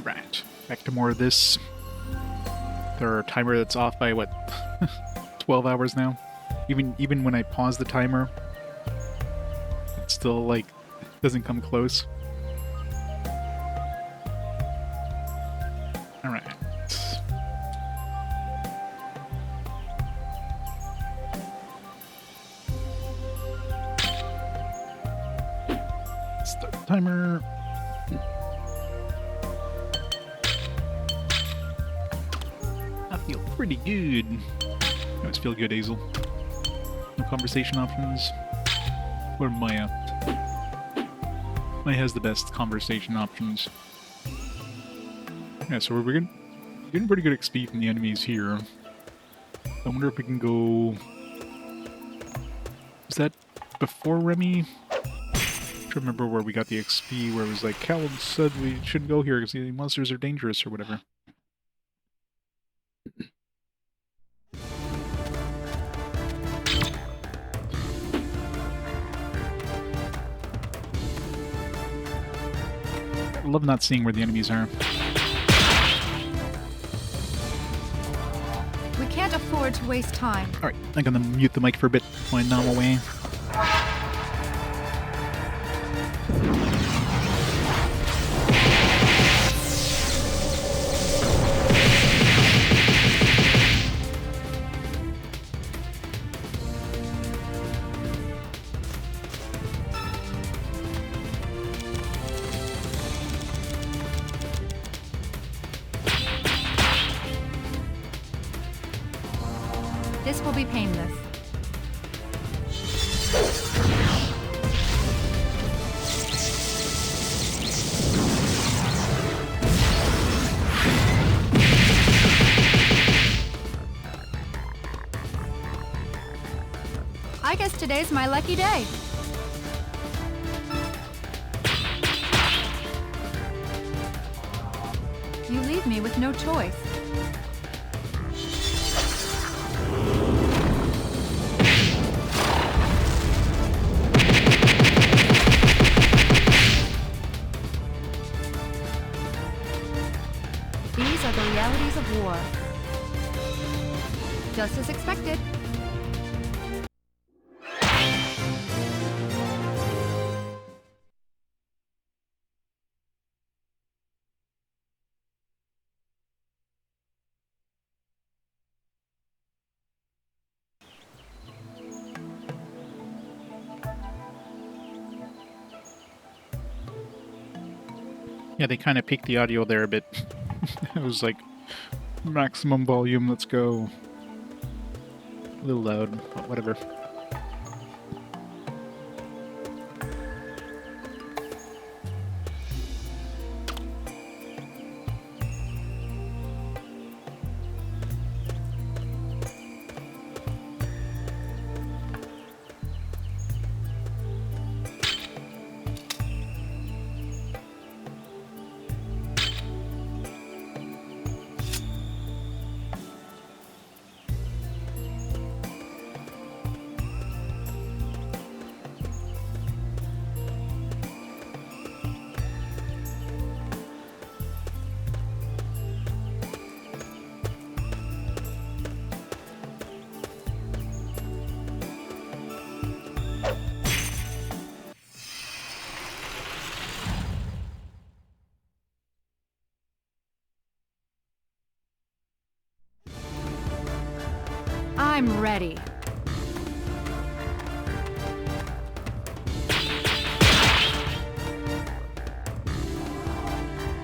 Alright, back to more of this. There are a timer that's off by, what, 12 hours now? Even when I pause the timer, it still, like, doesn't come close. Alright. Start the timer. I feel pretty good. I always feel good, Hazel. No conversation options. Or Maya. Maya has the best conversation options. Yeah, so we're getting pretty good XP from the enemies here. I wonder if we can go... Was that before Remy? I don't remember where we got the XP, where it was like, Calintz said we shouldn't go here because the monsters are dangerous or whatever. I love not seeing where the enemies are. We can't afford to waste time. Alright, I'm gonna mute the mic for a bit while I nom away. This will be painless. I guess today's my lucky day. You leave me with no choice. These are the realities of war. Just as expected. Yeah, they kind of peaked the audio there a bit. It was like, maximum volume, let's go. A little loud, but whatever. I'm ready.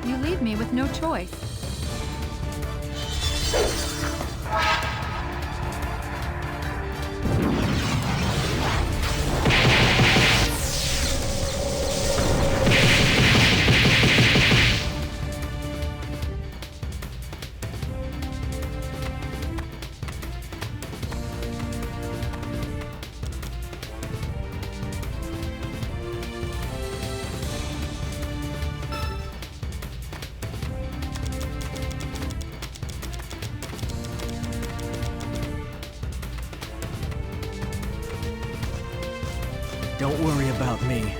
You leave me with no choice. Don't worry about me.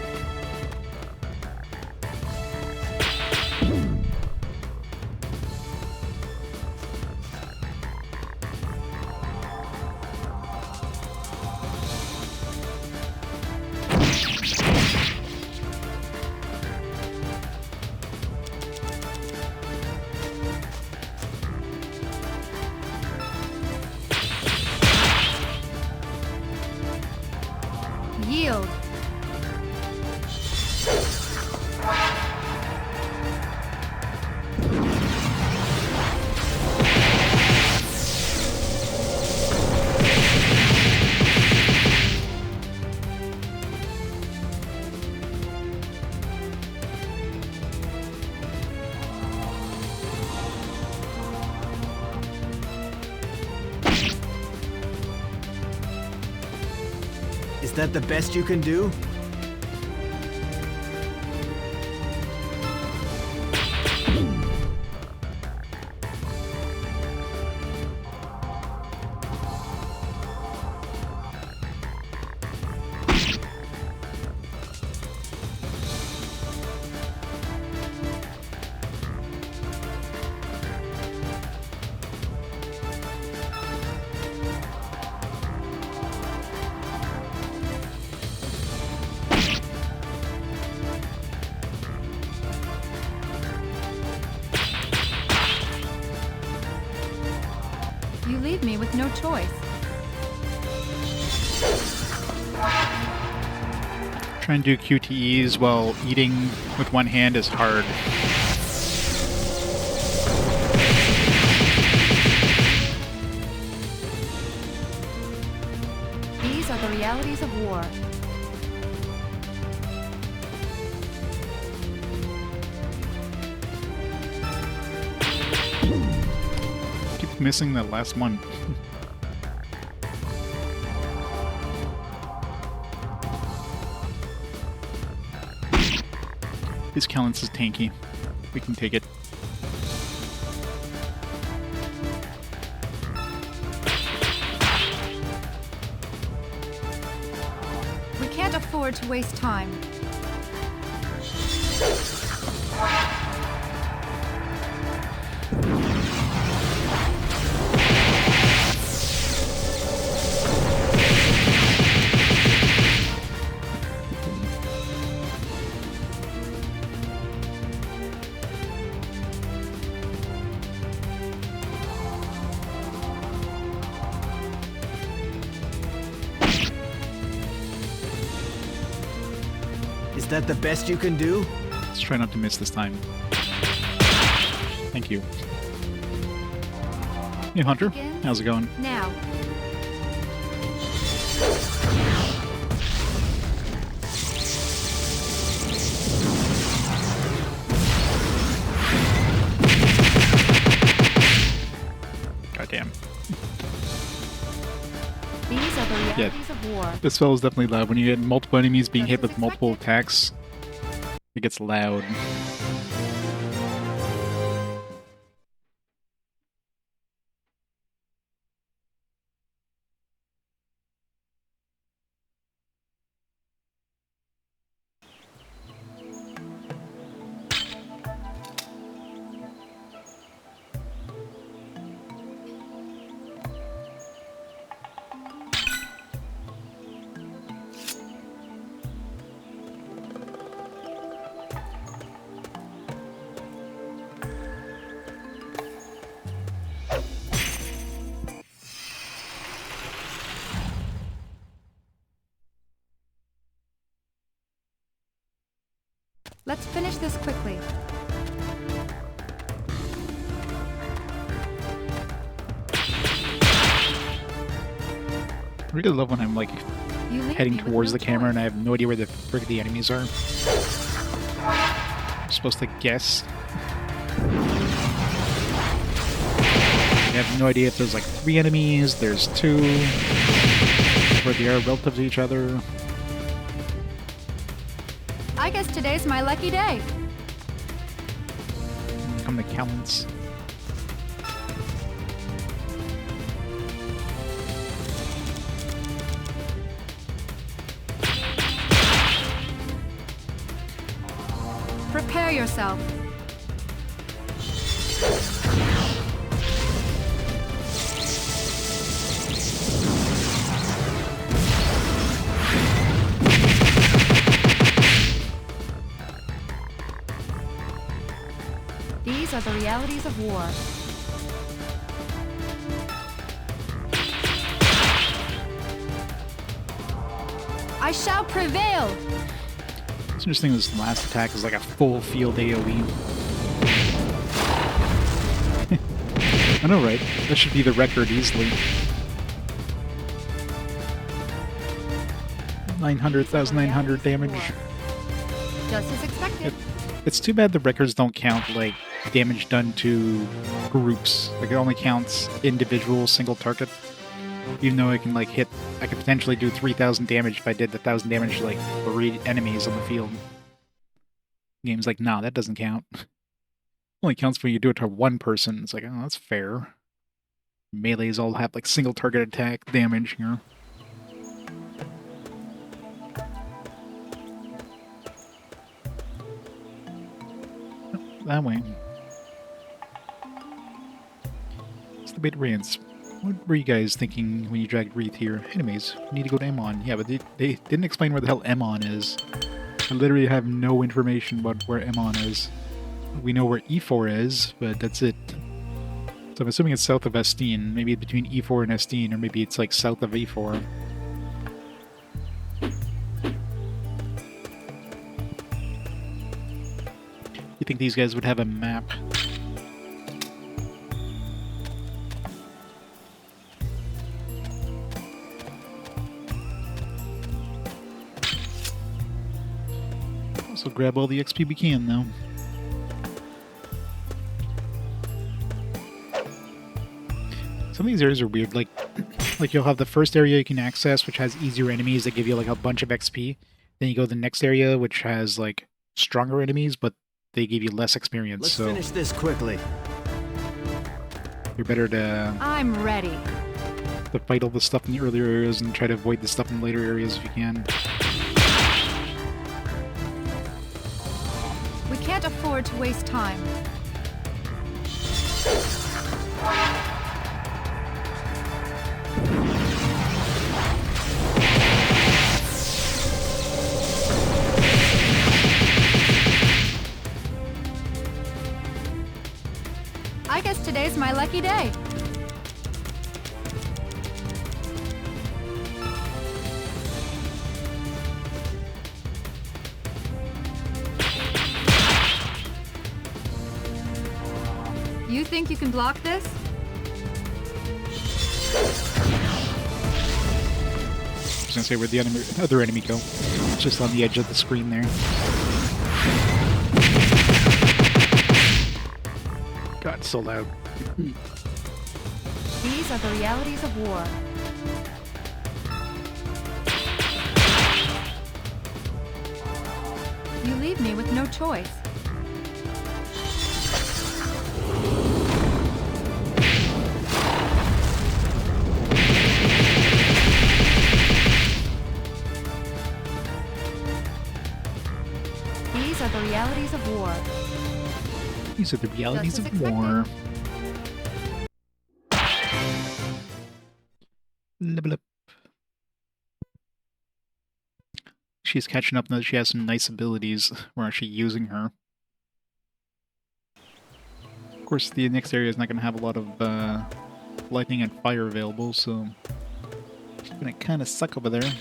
Is that the best you can do? You leave me with no choice. Trying to do QTEs while eating with one hand is hard. These are the realities of war. Keep missing that last one. This Calintz is tanky. We can take it. We can't afford to waste time. Is that the best you can do? Let's try not to miss this time. Thank you. Hey Hunter, Begins how's it going? Now. Goddamn. These are the realities of war. This spell is definitely loud. When you get multiple enemies being hit Just as with multiple expected. attacks, it gets loud. Let's finish this quickly. I really love when I'm like You leave heading me with towards no the camera and I choice. have no idea where the frick the enemies are. I'm supposed to guess. I have no idea if there's like 3 enemies, there's 2, where they are relative to each other. I guess today's my lucky day. Come to Calintz. Prepare yourself. These are the realities of war. I shall prevail! It's interesting this last attack is like a full field AoE. I know, right? That should be the record easily. 900,900 damage. Just as expected. It's too bad the records don't count like damage done to groups. Like it only counts individual single target. Even though I can like hit, I could potentially do 3,000 damage if I did the 1,000 damage to like 3 enemies on the field. Game's like, nah, that doesn't count. Only counts when you do it to one person. It's like, oh, that's fair. Melees all have like single target attack damage here. That way. It's the bait rants. What were you guys thinking when you dragged Wreath here? Anyways, we need to go to Emon. Yeah, but they didn't explain where the hell Emon is. I literally have no information about where Emon is. We know where E4 is, but that's it. So I'm assuming it's south of Estine. Maybe between E4 and Estine, or maybe it's like south of E4. You think these guys would have a map? Also grab all the XP we can, though. Some of these areas are weird. Like you'll have the first area you can access, which has easier enemies that give you like a bunch of XP. Then you go to the next area, which has like stronger enemies, but they give you less experience. Let's so finish this quickly. You're better to I'm ready. fight all the stuff in the earlier areas and try to avoid the stuff in the later areas if you can. We can't afford to waste time. I guess today's my lucky day. You think you can block this? I was gonna say where'd the other enemy go? It's just on the edge of the screen there. God, it's so loud. These are the realities of war. You leave me with no choice. These are the realities of war. These are the realities Just of as war. Level up. She's catching up now that she has some nice abilities. We're actually using her. Of course, the next area is not going to have a lot of lightning and fire available, so it's going to kind of suck over there.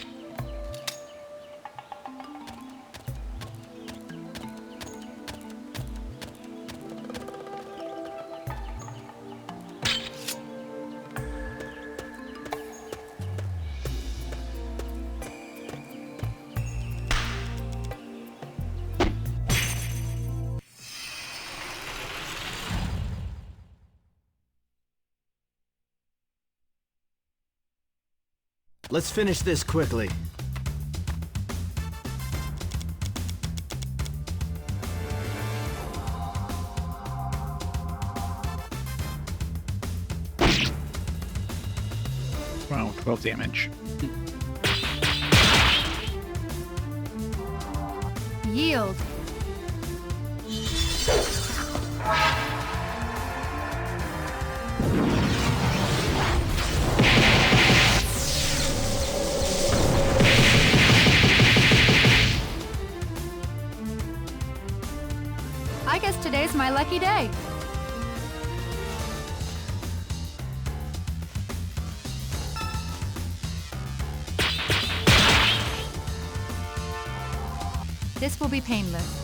Let's finish this quickly. Wow, 12 damage. Yield. I guess today's my lucky day. This will be painless.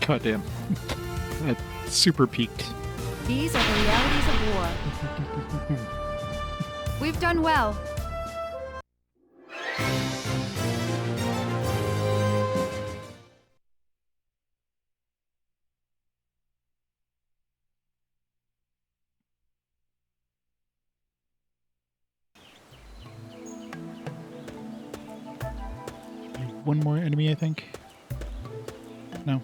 God damn. That super peaked. These are the realities of war. We've done well. one more enemy, I think. No.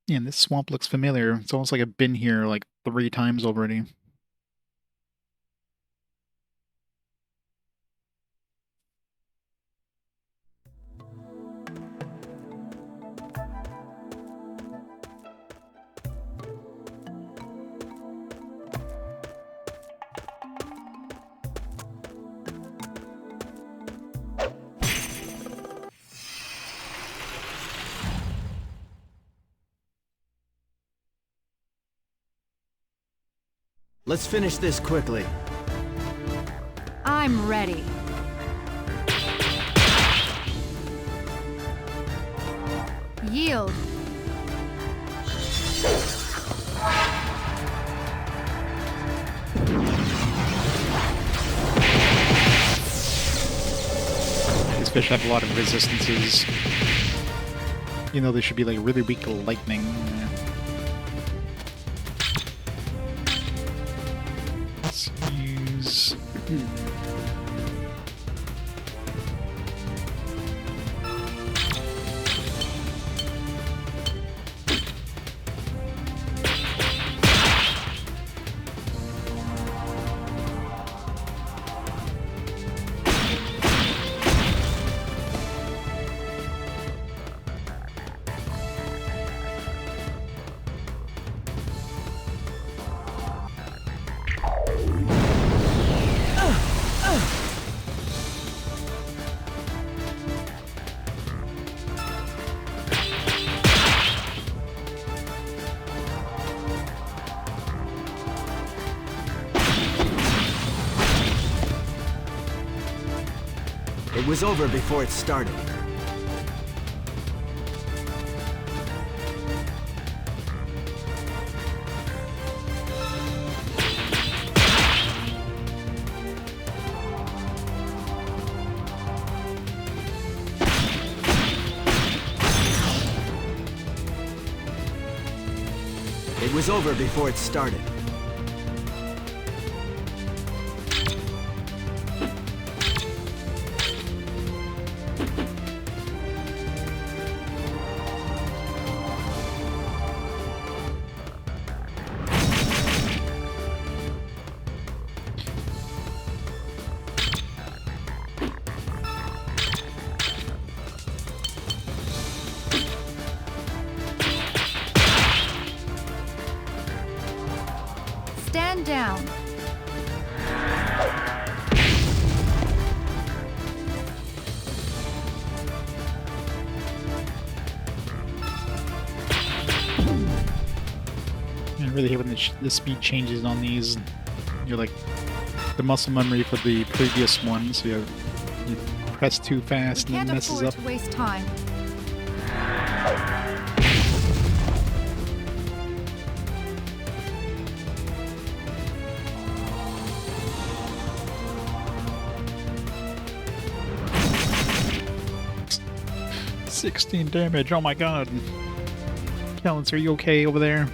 Yeah, and this swamp looks familiar. It's almost like I've been here like 3 times already. Let's finish this quickly. I'm ready. Yield. These fish have a lot of resistances. You know, they should be like really weak to lightning. Let's use... It was over before it started. It was over before it started. Stand down. I really hate when the speed changes on these. You're like the muscle memory for the previous one, so you press too fast We and can't it messes afford up. to waste time. $16 damage, oh my god. Calintz, are you okay over there?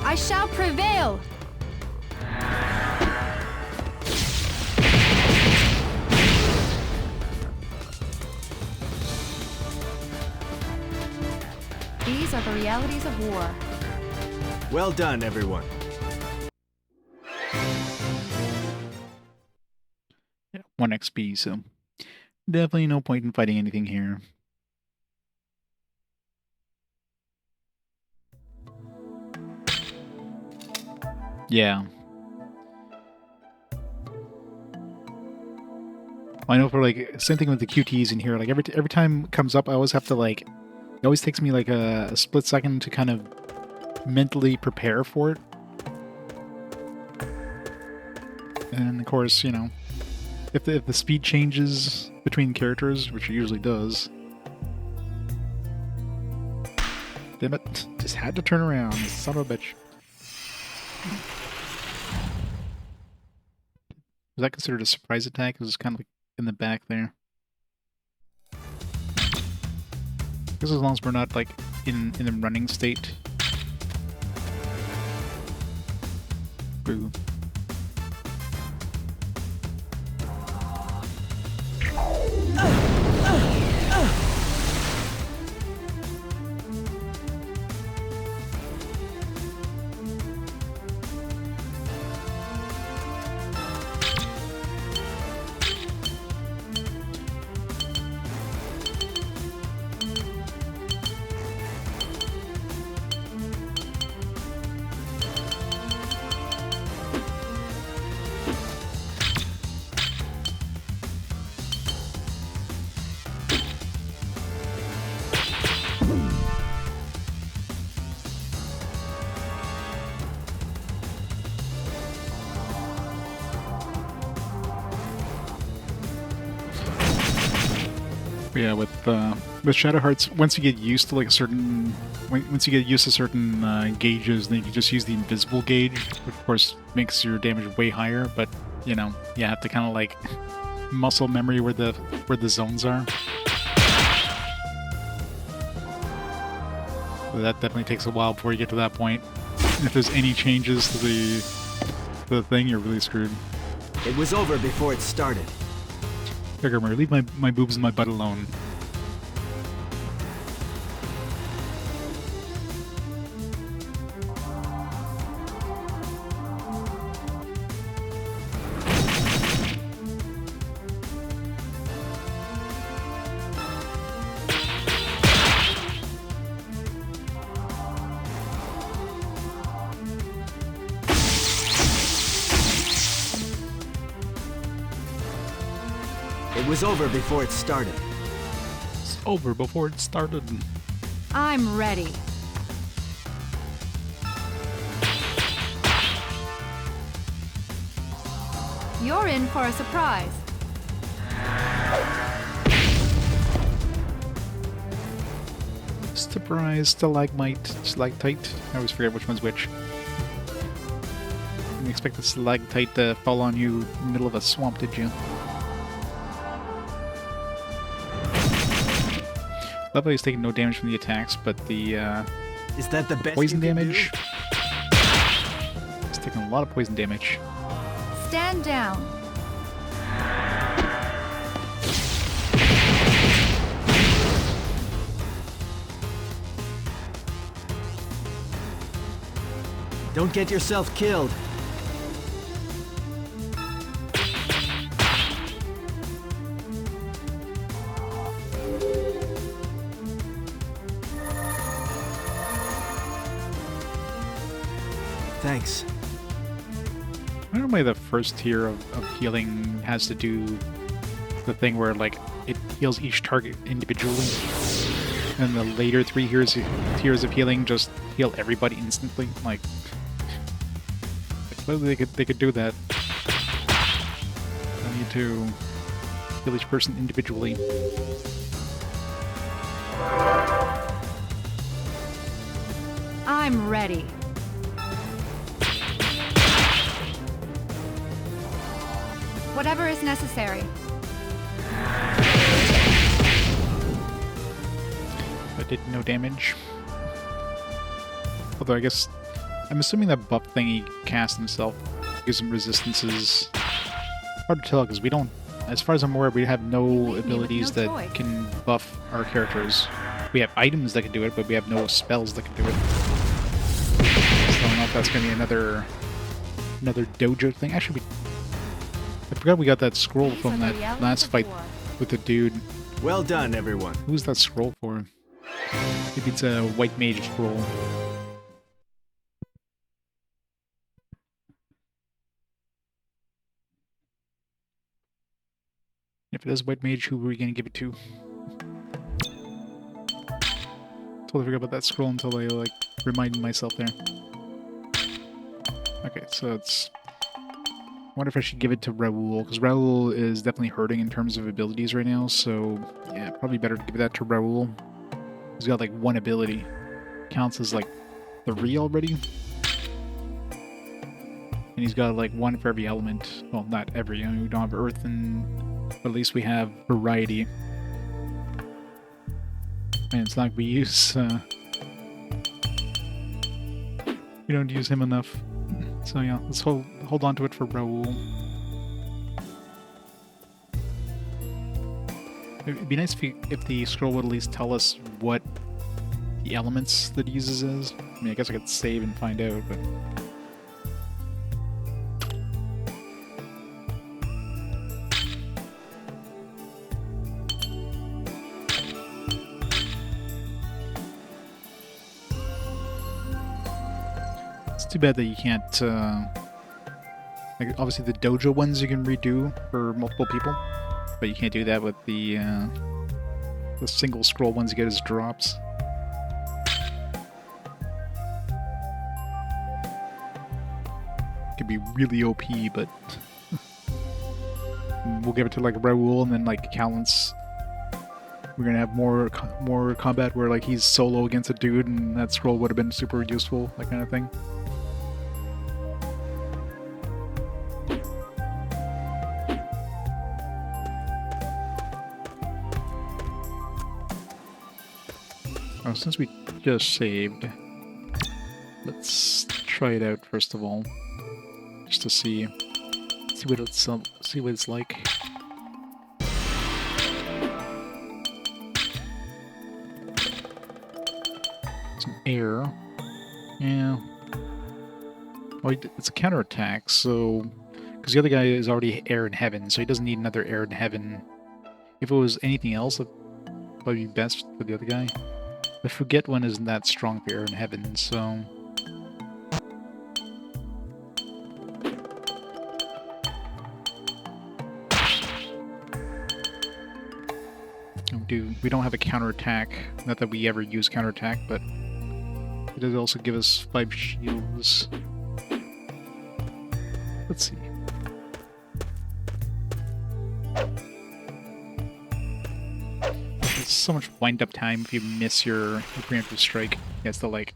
I shall prevail. These are the realities of war. Well done, everyone. Yeah, 1 XP, so definitely no point in fighting anything here. Yeah. I know for like, same thing with the QTs in here, like every time it comes up, I always have to like, it always takes me like a split second to kind of mentally prepare for it. And of course, you know, if the speed changes between characters, which it usually does, damn it, just had to turn around, son of a bitch. Was that considered a surprise attack? It was kind of like in the back there. Because as long as we're not like in the running state. Ooh. Yeah, with Shadow Hearts, once you get used to like a certain, once you get used to certain gauges, then you can just use the invisible gauge, which of course makes your damage way higher. But you know, you have to kind of like muscle memory where the zones are. So that definitely takes a while before you get to that point. And if there's any changes to the thing, you're really screwed. It was over before it started. Figure, leave my boobs and my butt alone. It was over before it started. It's over before it started. I'm ready. You're in for a surprise. Surprise, stalagmite, stalactite. I always forget which one's which. Didn't expect the stalactite to fall on you in the middle of a swamp, did you? Love how he's taking no damage from the attacks, but the Is that the best poison you can damage. do? He's taking a lot of poison damage. Stand down. Don't get yourself killed. Thanks. I don't know why the first tier of healing has to do the thing where like it heals each target individually, and the later three tiers of healing just heal everybody instantly. Like, clearly they could do that. I need to heal each person individually. I'm ready. Whatever is necessary. That did no damage. Although I guess I'm assuming that buff thing he cast himself gives him resistances. Hard to tell because we don't, as far as I'm aware, we have no abilities no that choice. can buff our characters. We have items that can do it, but we have no spells that can do it. So I don't know if that's going to be another dojo thing. Actually, I forgot we got that scroll These from are the that realities last of fight war. with the dude. Well done, everyone. Who's that scroll for? Maybe it's a white mage scroll. If it is white mage, who are we going to give it to? Totally forgot about that scroll until I like reminded myself there. Okay, so it's... I wonder if I should give it to Raoul, because Raoul is definitely hurting in terms of abilities right now, so yeah, probably better to give that to Raoul. He's got like one ability. Counts as like 3 already. And he's got like one for every element. Well, not every. We don't have earth, and but at least we have variety. And it's not like we use. We don't use him enough. So yeah, let's hold on to it for Raoul. It'd be nice if the scroll would at least tell us what the elements that he uses is. I mean, I guess I could save and find out, but... It's too bad that you can't, like, obviously the dojo ones you can redo for multiple people, but you can't do that with the single scroll ones you get as drops. Could be really OP, but we'll give it to like Raoul and then like Calintz. We're gonna have more combat where like he's solo against a dude, and that scroll would have been super useful, that kind of thing. Oh, since we just saved, let's try it out first of all, just to see what it's like. Some air, yeah. Well, it's a counterattack, so because the other guy is already air in heaven, so he doesn't need another air in heaven. If it was anything else, it'd probably be best for the other guy. The Forget one isn't that strong for air in heaven, so... We don't have a counterattack. Not that we ever use counterattack, but it does also give us 5 shields. Let's see. There's so much wind-up time if you miss your preemptive strike. You have to like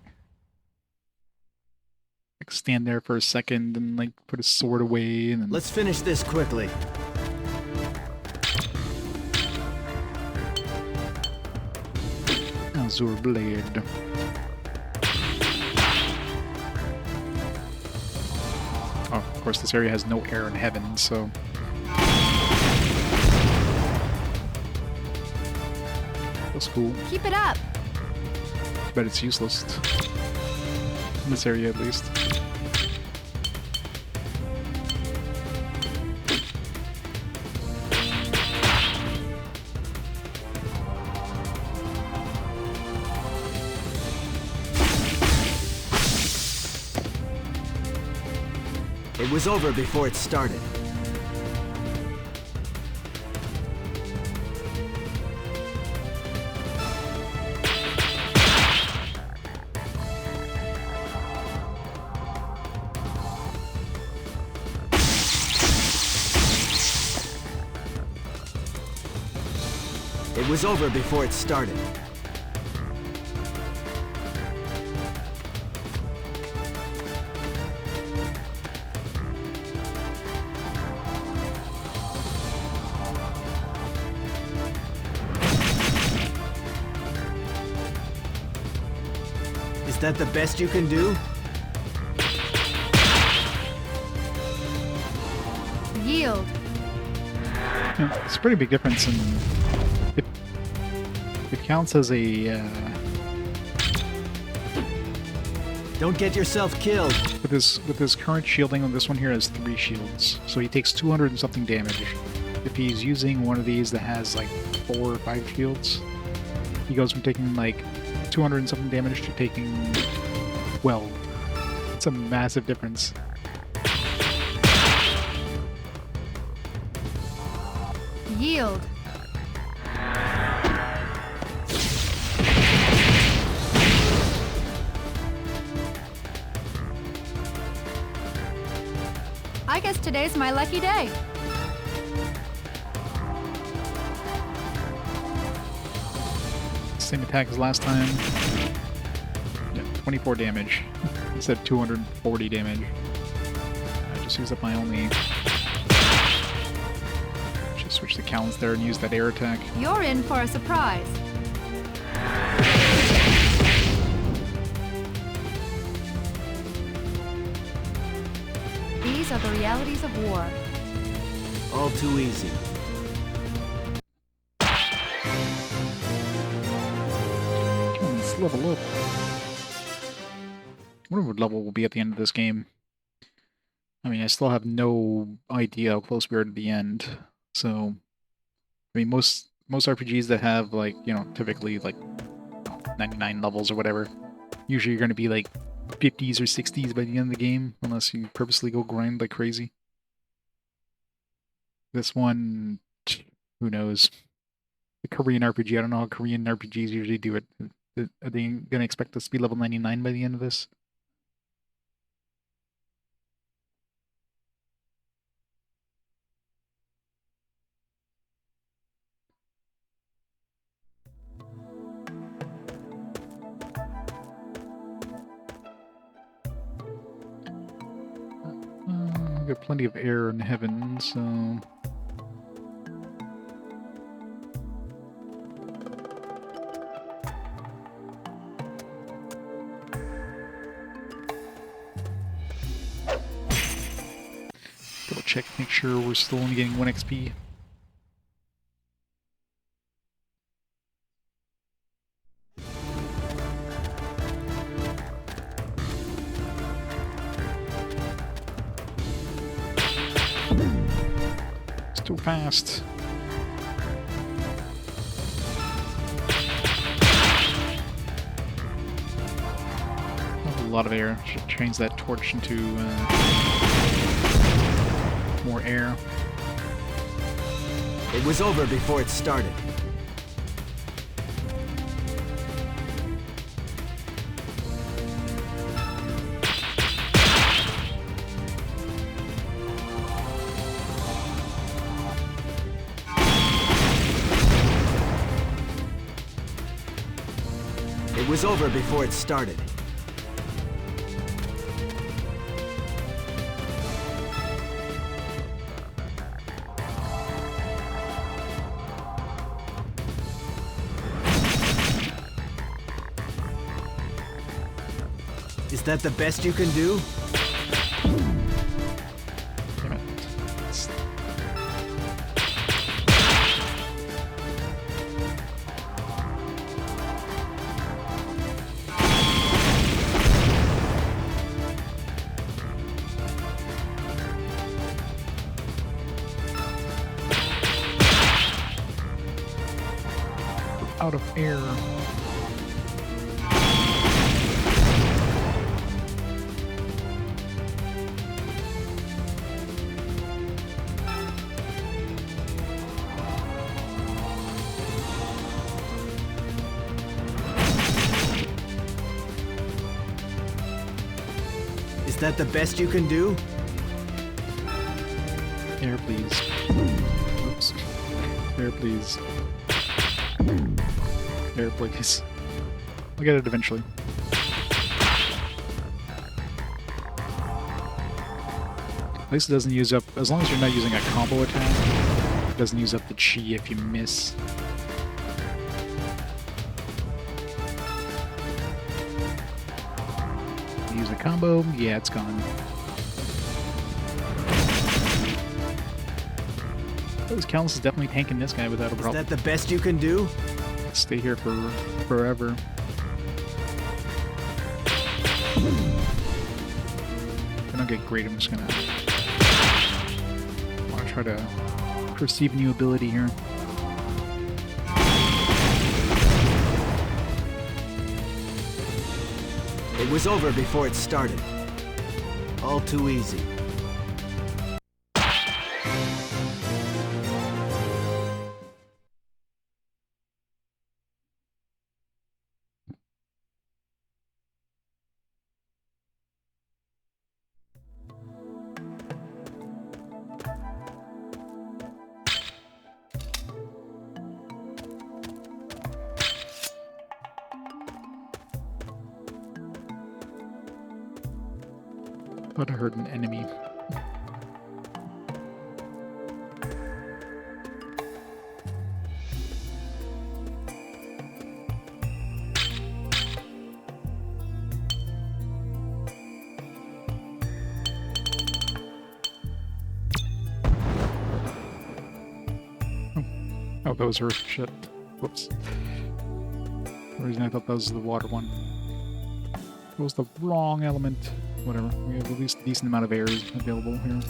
stand there for a second and like put his sword away and then... Let's finish this quickly. Azure Blade. Oh, of course, this area has no air in heaven, so... That's cool. Keep it up. But it's useless. In this area, at least. It was over before it started. It was over before it started. Is that the best you can do? Yield. Yeah, it's a pretty big difference in... It counts as a... Don't get yourself killed. With his current shielding, this one here has 3 shields, so he takes 200 and something damage. If he's using one of these that has like 4 or 5 shields, he goes from taking like 200 and something damage to taking 12. It's a massive difference. Yield. I guess today's my lucky day. Same attack as last time. Yeah, 24 damage instead of 240 damage. just use up my only... Just switch to Calintz there and use that air attack. You're in for a surprise. These are the realities of war. All too easy. Come on, let's level up. I wonder what level we'll be at the end of this game. I mean, I still have no idea how close we are to the end. So, I mean, most RPGs that have, like, you know, typically, like, 99 levels or whatever, usually you're going to be, like, 50s or 60s by the end of the game, unless you purposely go grind like crazy. This one, who knows? The Korean RPG, I don't know how Korean RPGs usually do it. Are they going to expect us to be level 99 by the end of this? We've got plenty of air in heaven, so... Double check, make sure we're still only getting 1 XP. Too fast. A lot of air. Should change that torch into more air. It was over before it started. It was over before it started. Is that the best you can do? Damn it. Out of air. Is that the best you can do? Air, please. Oops. Air, please. Air, please. I'll get it eventually. At least it doesn't use up, as long as you're not using a combo attack, it doesn't use up the chi if you miss. Use a combo, yeah, it's gone. Those Calintz is definitely tanking this guy without a problem. Is that the best you can do? Stay here for forever. If I don't get great, I'm just gonna want to try to perceive new ability here. It was over before it started. All too easy. Thought I heard an enemy. Oh, that was her. Shit. Whoops. For some reason I thought that was the water one. It was the wrong element. Whatever. We have at least a decent amount of airs available here.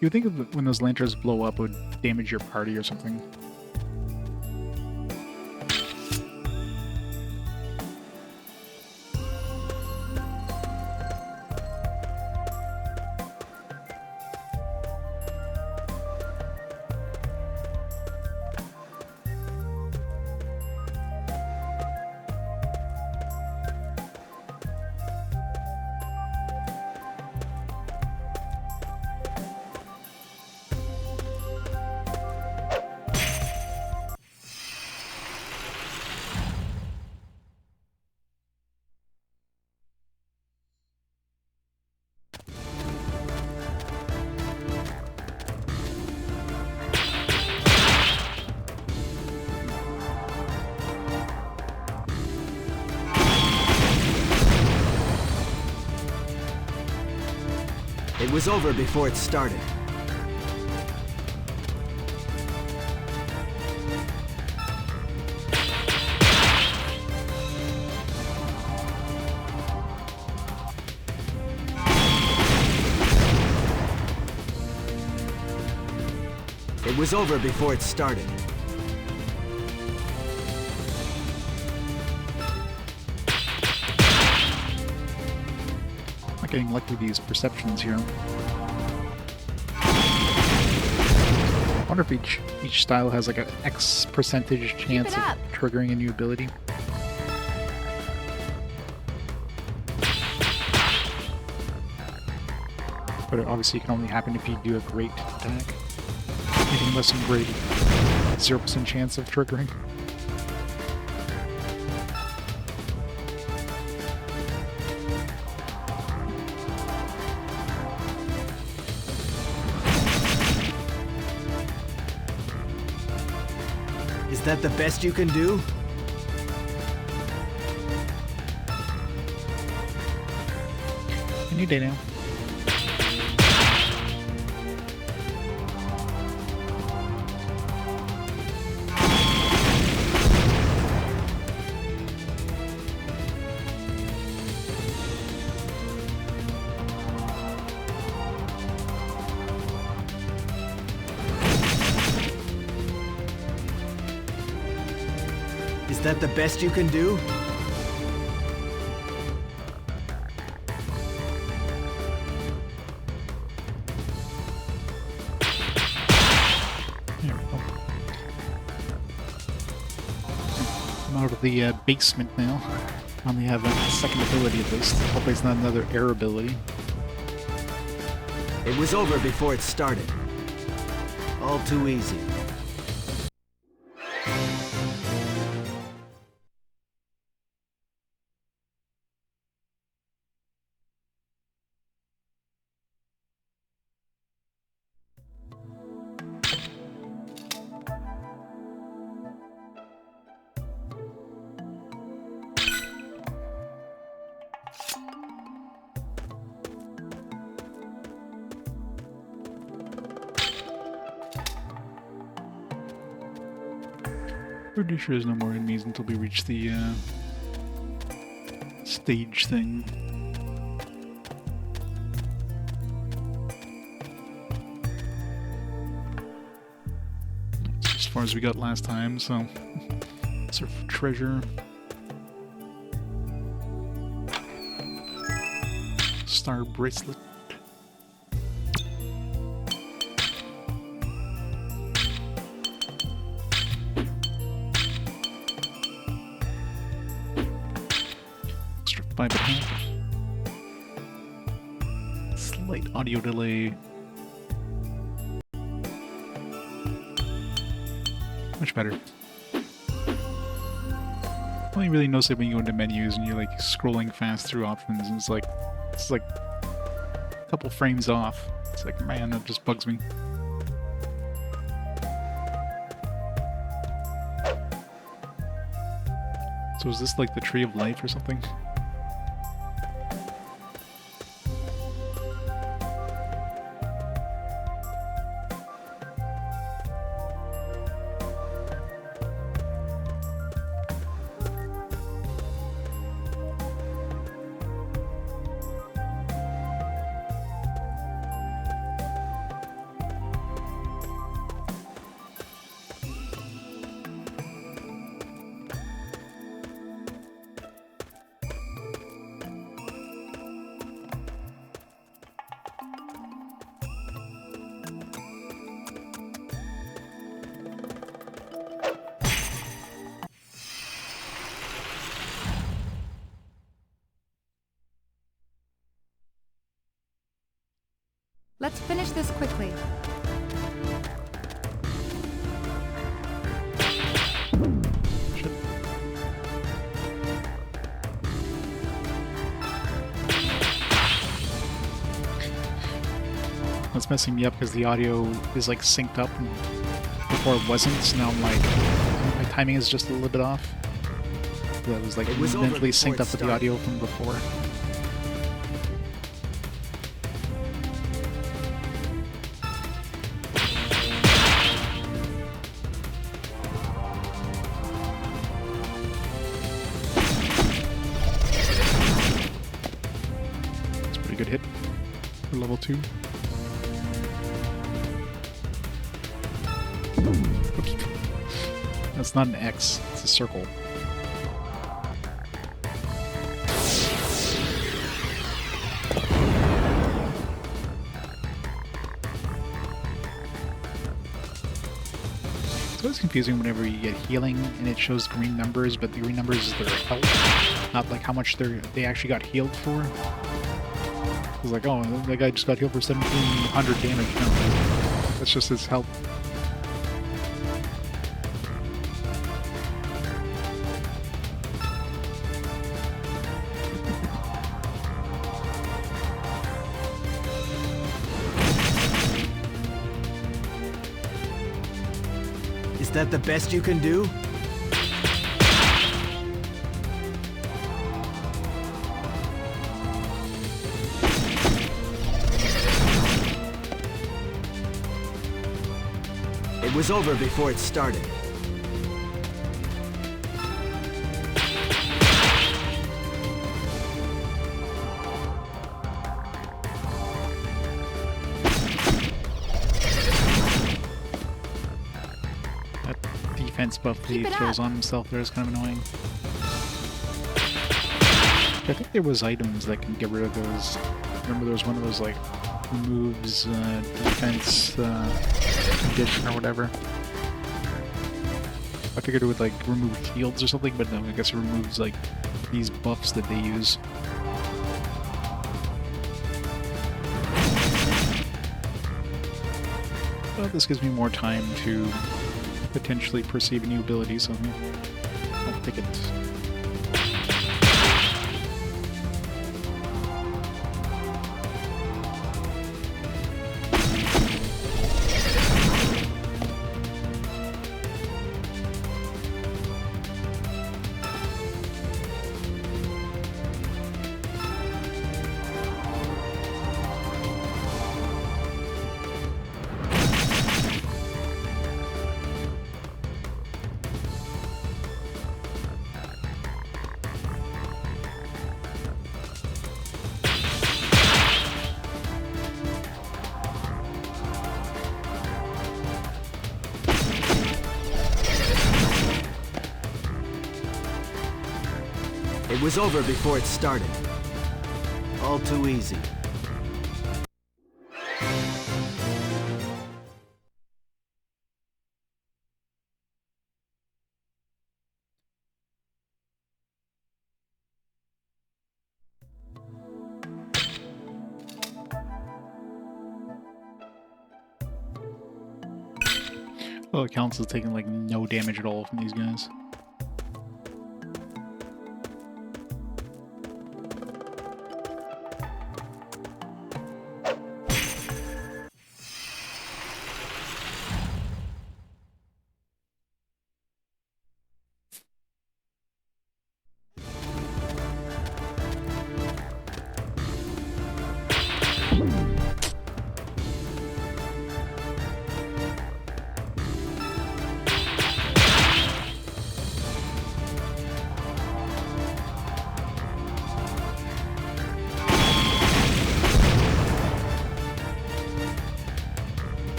You would think of when those lanterns blow up, it would damage your party or something. It was over before it started. It was over before it started. Not getting lucky with these perceptions here. I wonder if each style has like an X percentage chance of triggering a new ability. But obviously it can only happen if you do a great attack. Anything less than great, 0% chance of triggering. Is that the best you can do? A new day now. Is that the best you can do? There we go. I'm out of the basement now. I only have a second ability at least. Hopefully it's not another air ability. It was over before it started. All too easy. Pretty sure there's no more enemies until we reach the stage thing. That's as far as we got last time, so search for treasure. Star bracelet. Extra 5.5. Slight audio delay. Much better. Only really notice it when you go into menus and you're like scrolling fast through options and it's like a couple frames off. It's like, man, that just bugs me. So is this like the tree of life or something? Let's finish this quickly. Shit. That's messing me up because the audio is like synced up and before it wasn't, so now I'm like, my timing is just a little bit off. That was like It was over mentally before synced it up with the started. audio from before. It's a pretty good hit for level 2. Oops. That's not an X, it's a circle. It's always confusing whenever you get healing and it shows green numbers, but the green numbers is their health, not like how much they actually got healed for. It's like, oh, that guy just got healed for 1700 damage. No, that's just his health. Is that the best you can do? It was over before it started. That defense buff that he Keep it throws up. on himself there is kind of annoying. I think there was items that can get rid of those. Remember there was one of those like removes defense condition or whatever. I figured it would like remove shields or something, but no, I guess it removes like these buffs that they use. But this gives me more time to potentially perceive a new ability, so I'll take it. It was over before it started. All too easy. Oh, Calintz is taking like no damage at all from these guys.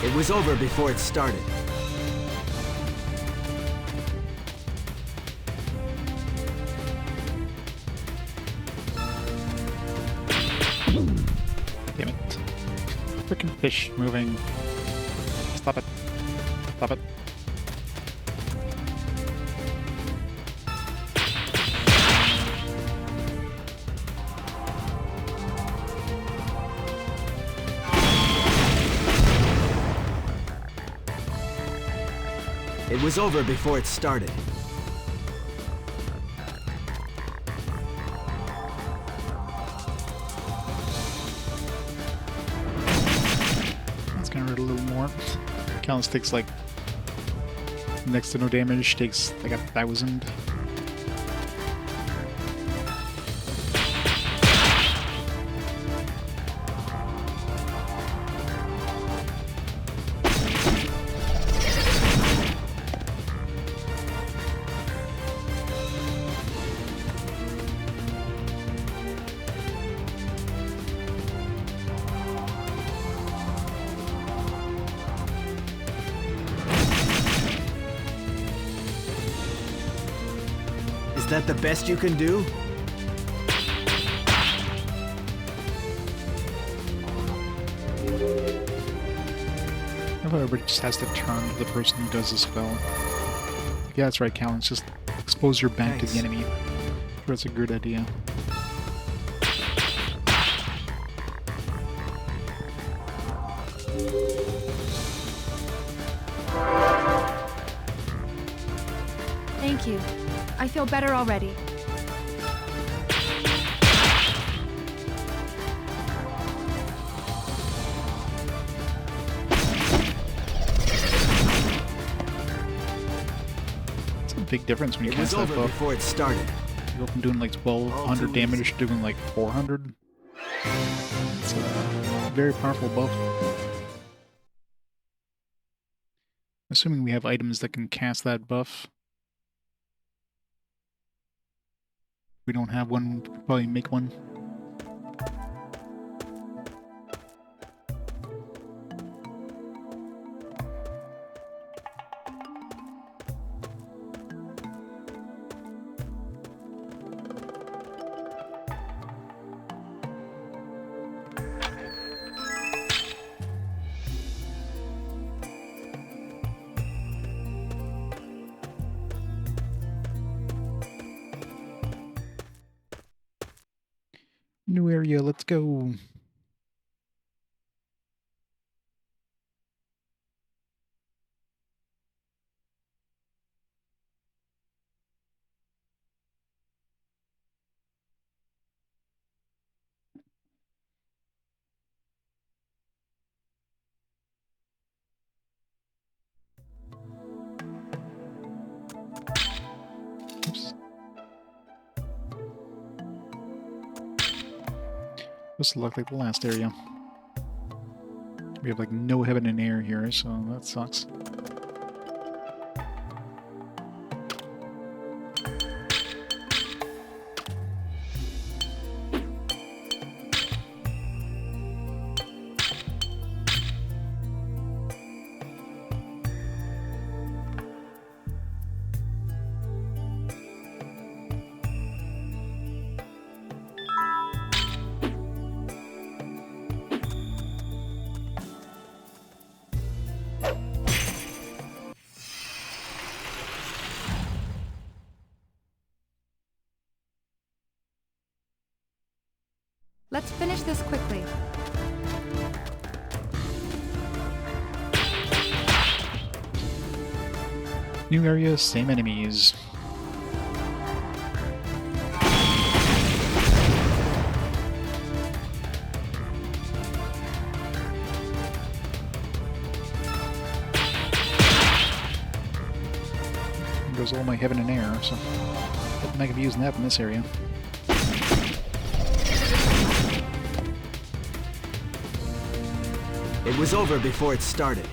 It was over before it started. Damn it. Frickin' fish moving. Stop it. Stop it. It was over before it started. That's gonna hurt a little more. Calintz takes like next to no damage, takes like 1,000. Is that the best you can do? I thought everybody just has to turn to the person who does the spell. Yeah, that's right, Calintz. Just expose your back to the enemy. That's a good idea. Thank you. I feel better already. It's a big difference when you It was cast that over buff. before it started. You go from doing like 1,200 damage to doing like 400. It's a very powerful buff. Assuming we have items that can cast that buff. If we don't have one, we could probably make one. New area, let's go. Oops. This looked like the last area. We have like no heaven and air here, so that sucks. Let's finish this quickly. New area, same enemies. There goes all my heaven and air, so I can be using that in this area. It was over before it started.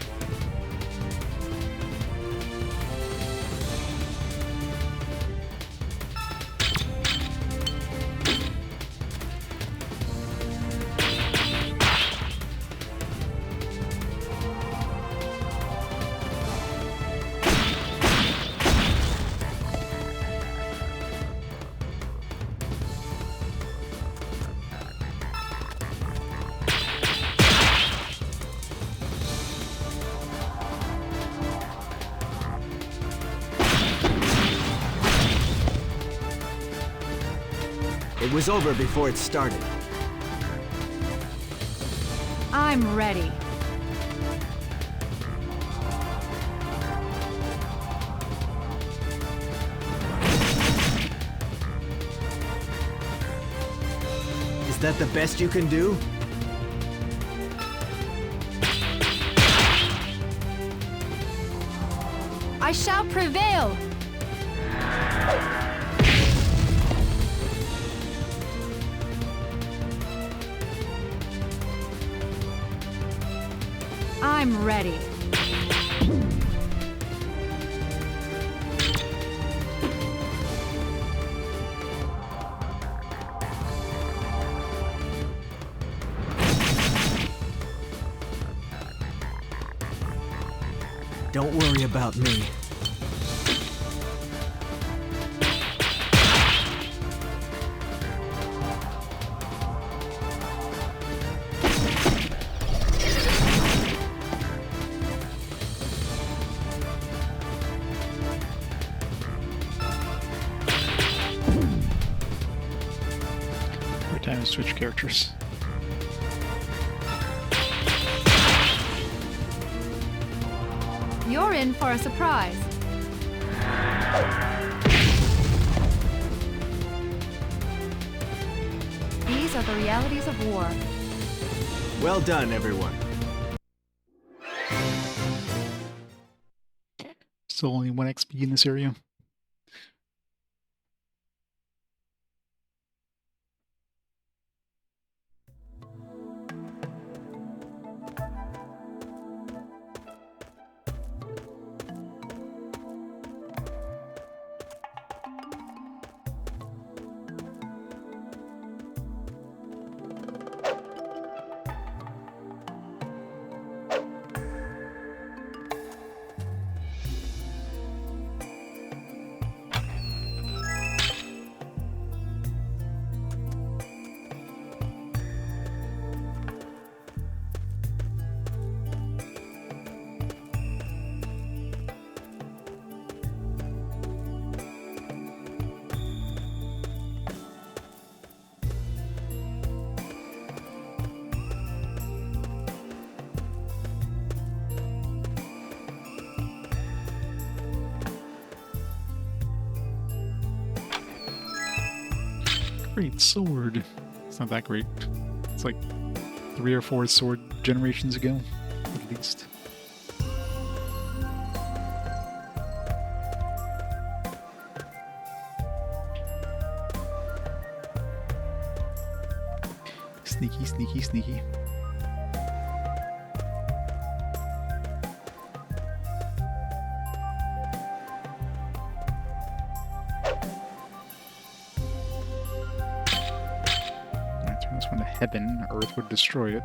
It was over before it started. I'm ready. Is that the best you can do? I shall prevail! I'm ready. Don't worry about me. Every time I switch characters. You're in for a surprise. These are the realities of war. Well done, everyone. Still only 1 XP in this area. Great sword. It's not that great. It's like 3 or 4 sword generations ago, at least. Sneaky, sneaky, sneaky. Heaven, Earth would destroy it.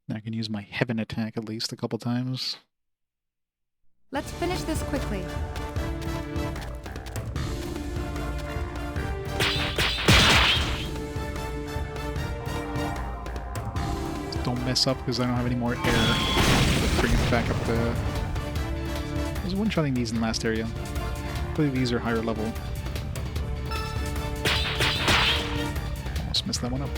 Now I can use my Heaven attack at least a couple times. Let's finish this quickly. Don't mess up because I don't have any more air. Bring it back up to... I was one-shotting these in the last area. Hopefully these are higher level. Almost messed that one up.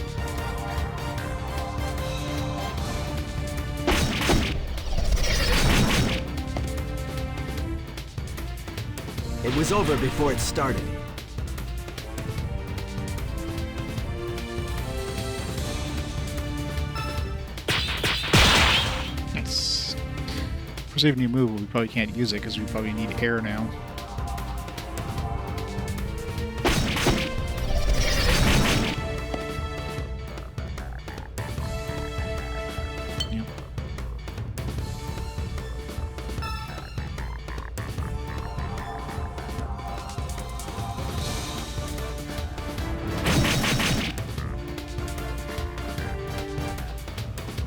It was over before it started. Nice. For saving your move, we probably can't use it because we probably need air now. Yep.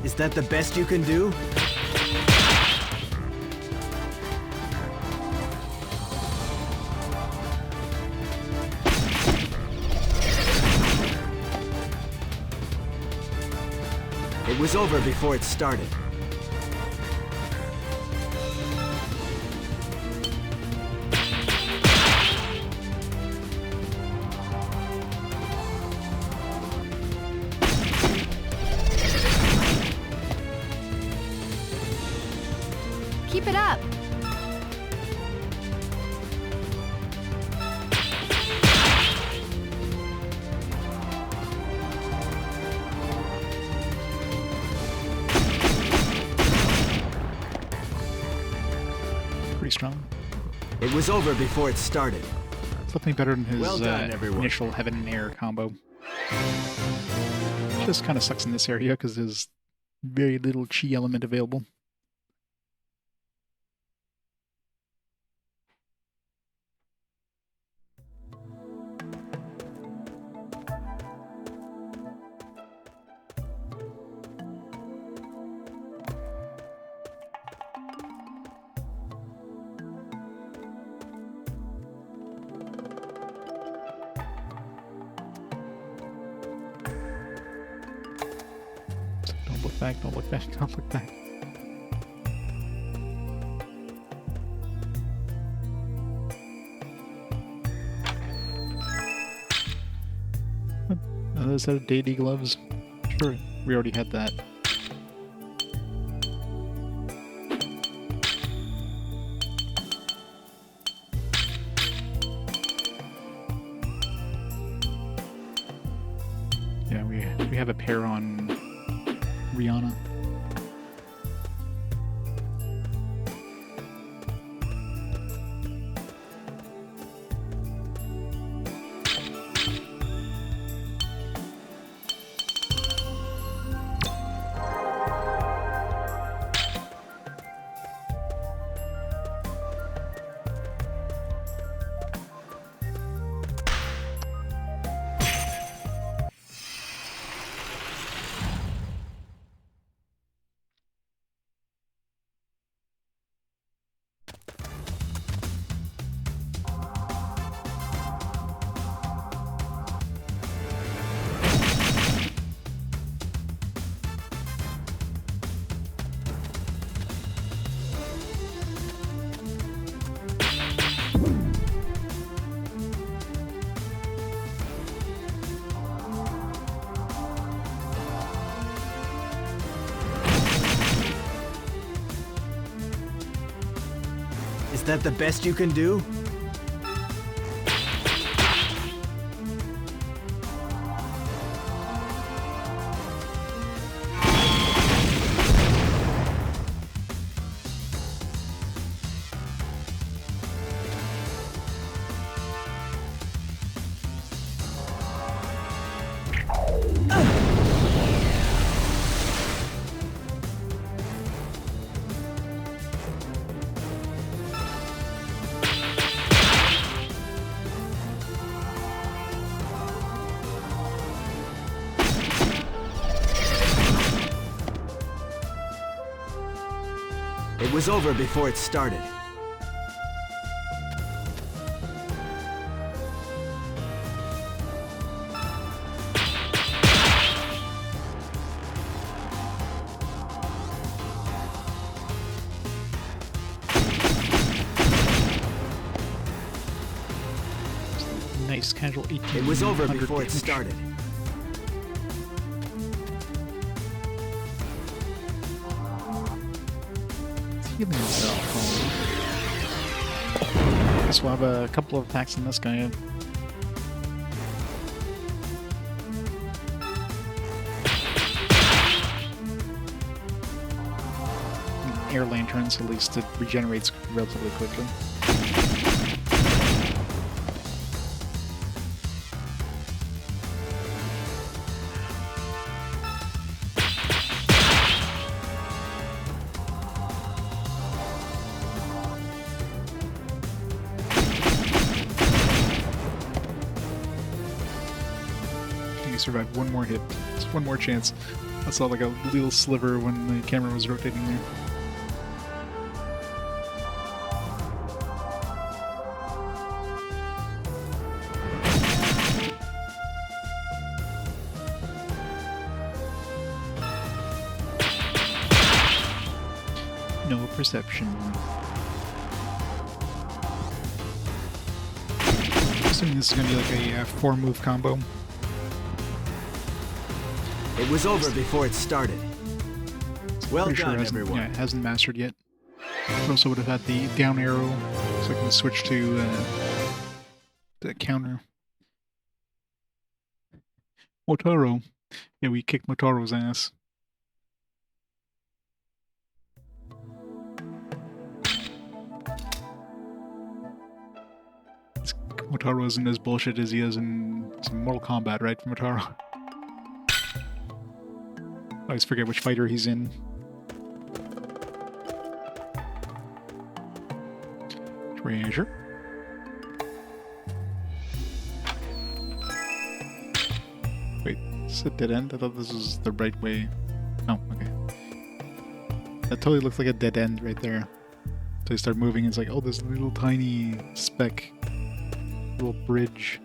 Is that the best you can do? It was over before it started. Keep it up! Pretty strong. It was over before it started. Definitely better than his Well done, everyone. initial heaven and air combo. Just kind of sucks in this area because there's very little chi element available. Don't look back, don't look back, don't look back. Another set of deity gloves. Sure, we already had that. Yeah, we have a pair on Rihanna. Is that the best you can do? It was over before it started. Nice casual 18. It was over before it started. Healing himself. So we'll have a couple of attacks on this guy. Air lanterns, at least it regenerates relatively quickly. Survive one more hit. Just one more chance. I saw like a little sliver when the camera was rotating there. No perception. Assuming this is going to be like a 4-move combo. It was over before it started. Well Pretty done, sure everyone. Yeah, it hasn't mastered yet. It also would have had the down arrow, so I can switch to the counter. Motaro. Yeah, we kicked Motaro's ass. Motaro isn't as bullshit as he is in some Mortal Kombat, right, Motaro? I always forget which fighter he's in. Treasure. Wait, is this a dead end? I thought this was the right way. Oh, okay. That totally looks like a dead end right there. So you start moving, it's like, oh, this little tiny speck. Little bridge.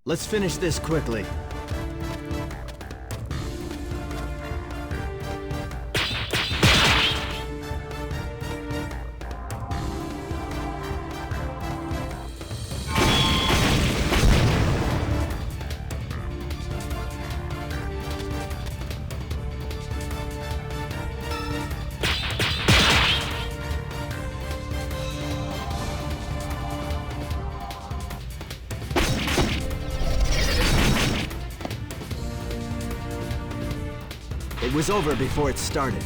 Let's finish this quickly. It was over before it started.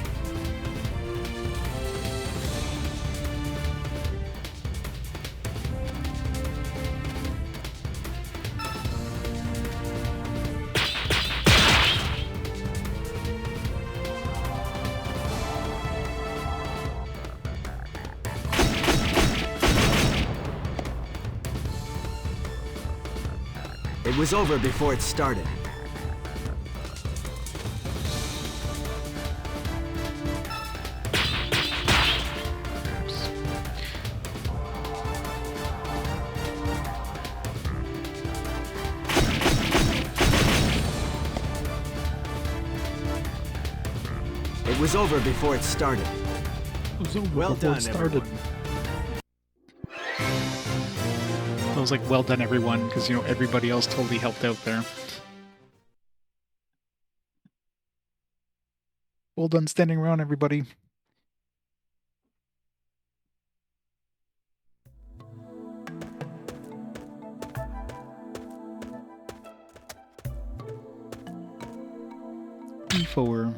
It was over before it started. It was over before it started. It was over Well before done, it started. everyone. I was like, well done, everyone, because, you know, everybody else totally helped out there. Well done standing around, everybody. E4.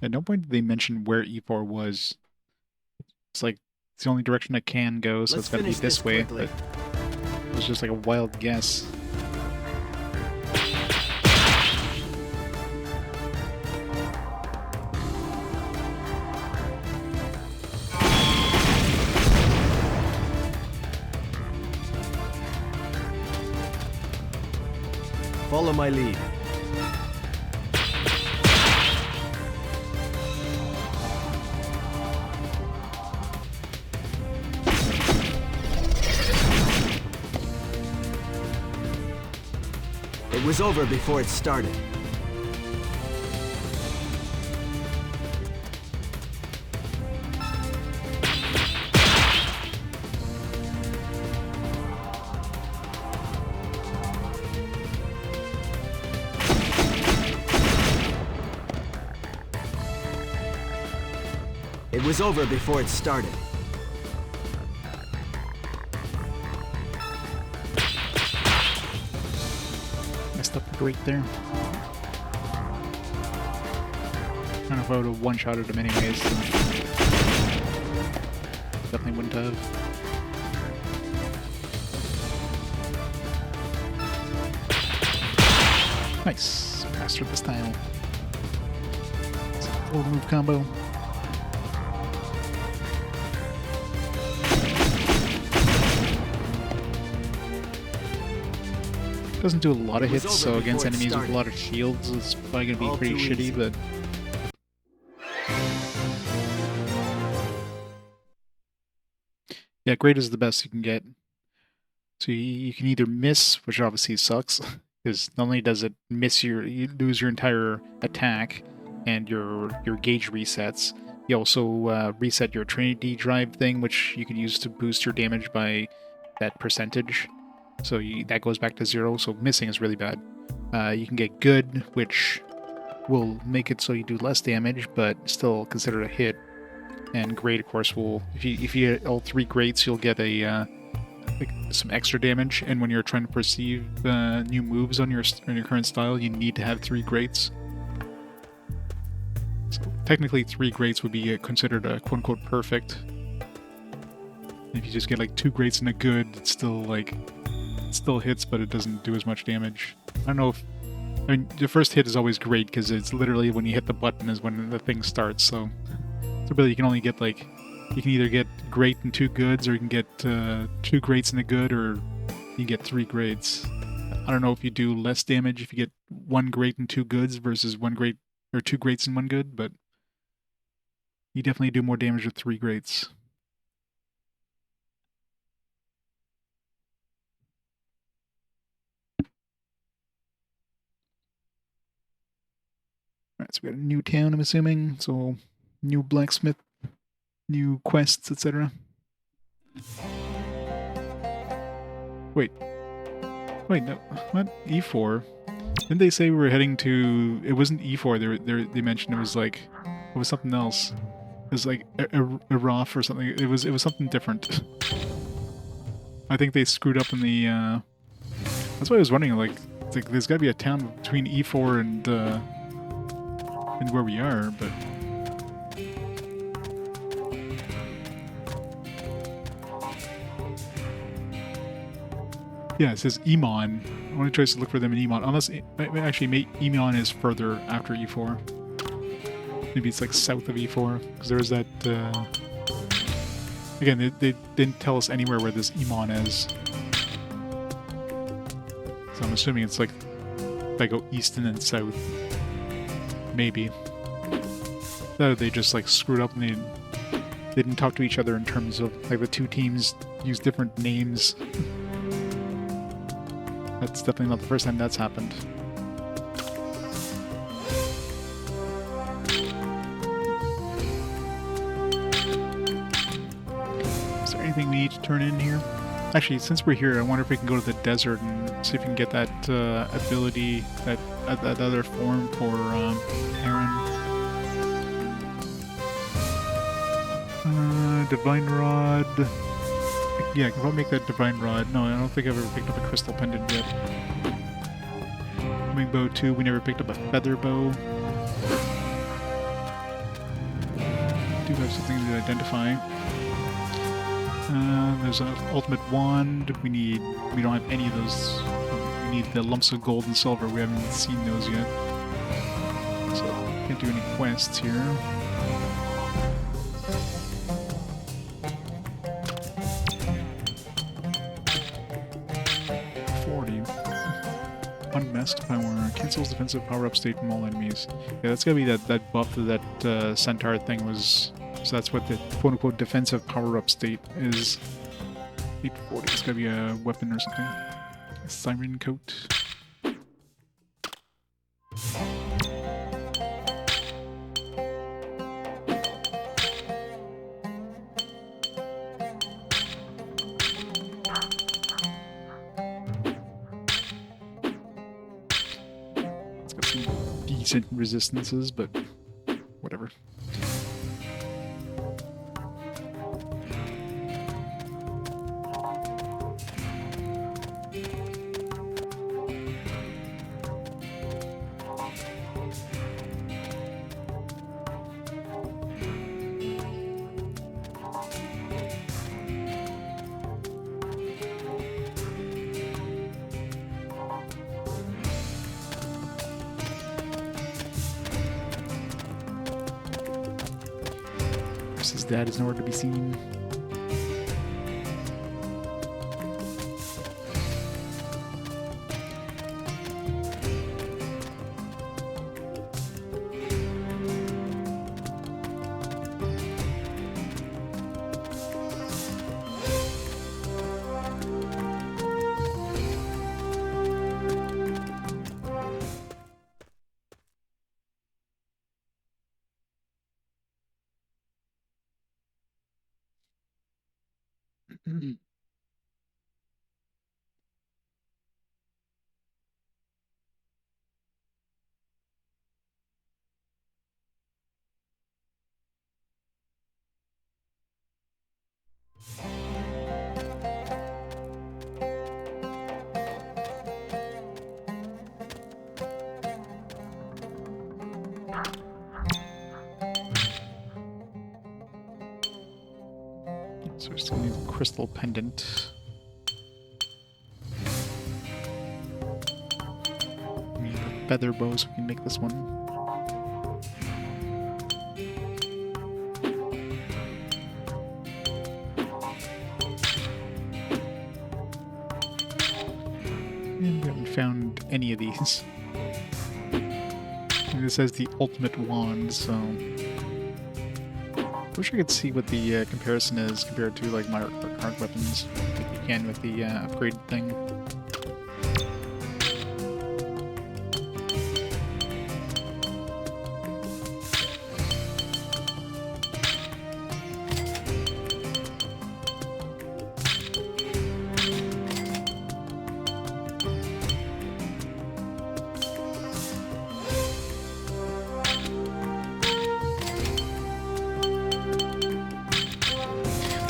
At no point did they mention where E4 was. It's like, it's the only direction it can go, so Let's it's gotta be finish this way, quickly. but it was just like a wild guess. Follow my lead. It was over before it started. It was over before it started. Messed up the grate there. I don't know if I would have one-shotted him anyways, so definitely wouldn't have. Nice. Mastered this time. It's a full move combo. Doesn't do a lot of It was hits, over so against before it enemies with a started. lot of shields, it's probably gonna be All pretty too shitty, easy. but yeah, great is the best you can get. So you can either miss, which obviously sucks, because not only does it miss you lose your entire attack and your gauge resets. You also reset your Trinity Drive thing, which you can use to boost your damage by that percentage. So that goes back to 0. So missing is really bad. You can get good, which will make it so you do less damage, but still considered a hit. And great, of course, will if you get all 3 greats, you'll get a like some extra damage. And when you're trying to perceive new moves on your current style, you need to have 3 greats. So technically, 3 greats would be considered a quote-unquote perfect. If you just get like 2 greats and a good, it's still like it still hits, but it doesn't do as much damage. I don't know if I mean the first hit is always great because it's literally when you hit the button is when the thing starts. So really you can only get like you can either get great and 2 goods, or you can get 2 greats and a good, or you can get 3 greats. I don't know if you do less damage if you get 1 great and 2 goods versus 1 great or 2 greats and 1 good, but you definitely do more damage with 3 greats. Alright, so we got a new town, I'm assuming. So, new blacksmith, new quests, etc. Wait, no. What? E4? Didn't they say we were heading to... It wasn't E4, they mentioned it was like... It was something else. It was like a ROF or something. It was something different. I think they screwed up in the... That's why I was wondering, like there's gotta be a town between E4 and where we are, but... Yeah, it says Emon. I want to try to look for them in Emon. Unless, actually, Emon is further after E4. Maybe it's like south of E4. Because there was that... Again, they didn't tell us anywhere where this Emon is. So I'm assuming it's like... If I go east and then south. Maybe. That they just like screwed up and they didn't talk to each other in terms of... Like the 2 teams use different names. That's definitely not the first time that's happened. Is there anything we need to turn in here? Actually, since we're here, I wonder if we can go to the desert and see if we can get that ability, that other form for Aaron. Divine Rod... Yeah, I can probably make that Divine Rod. No, I don't think I've ever picked up a Crystal Pendant yet. Homing Bow 2, we never picked up a Feather Bow. Do have something to identify. There's an Ultimate Wand. We don't have any of those. We need the lumps of gold and silver. We haven't seen those yet. So, can't do any quests here. Unmasked power. Cancels defensive power-up state from all enemies. Yeah, that's gotta be that buff that centaur thing was... So that's what the quote-unquote defensive power-up state is. 840. It's gotta be a weapon or something. A siren coat. Decent resistances, but whatever. His dad is nowhere to be seen. So we're still need a crystal pendant. We need a feather bow so we can make this one. And we haven't found any of these. And this has the ultimate wand, so... I wish I could see what the comparison is compared to like my current weapons, like you can with the upgrade thing.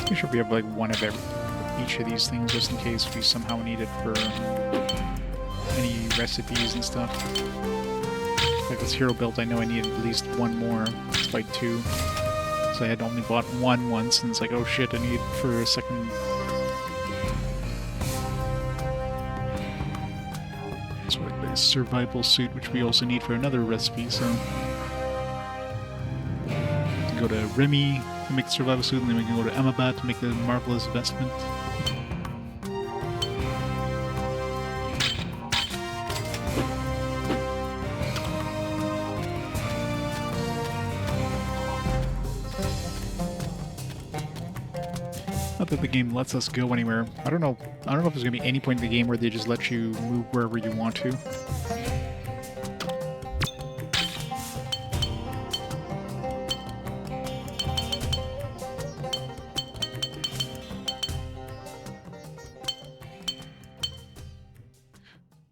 Make sure we have like one of each of these things just in case we somehow need it for any recipes and stuff. Like this hero build, I know I need at least one more despite two. So I had only bought one once and it's like, oh shit, I need it for a second. So like the survival suit, which we also need for another recipe, so... Go to Remy to make the survival suit, and then we can go to Emmabat to make the marvelous vestment. Not that the game lets us go anywhere. I don't know if there's gonna be any point in the game where they just let you move wherever you want to.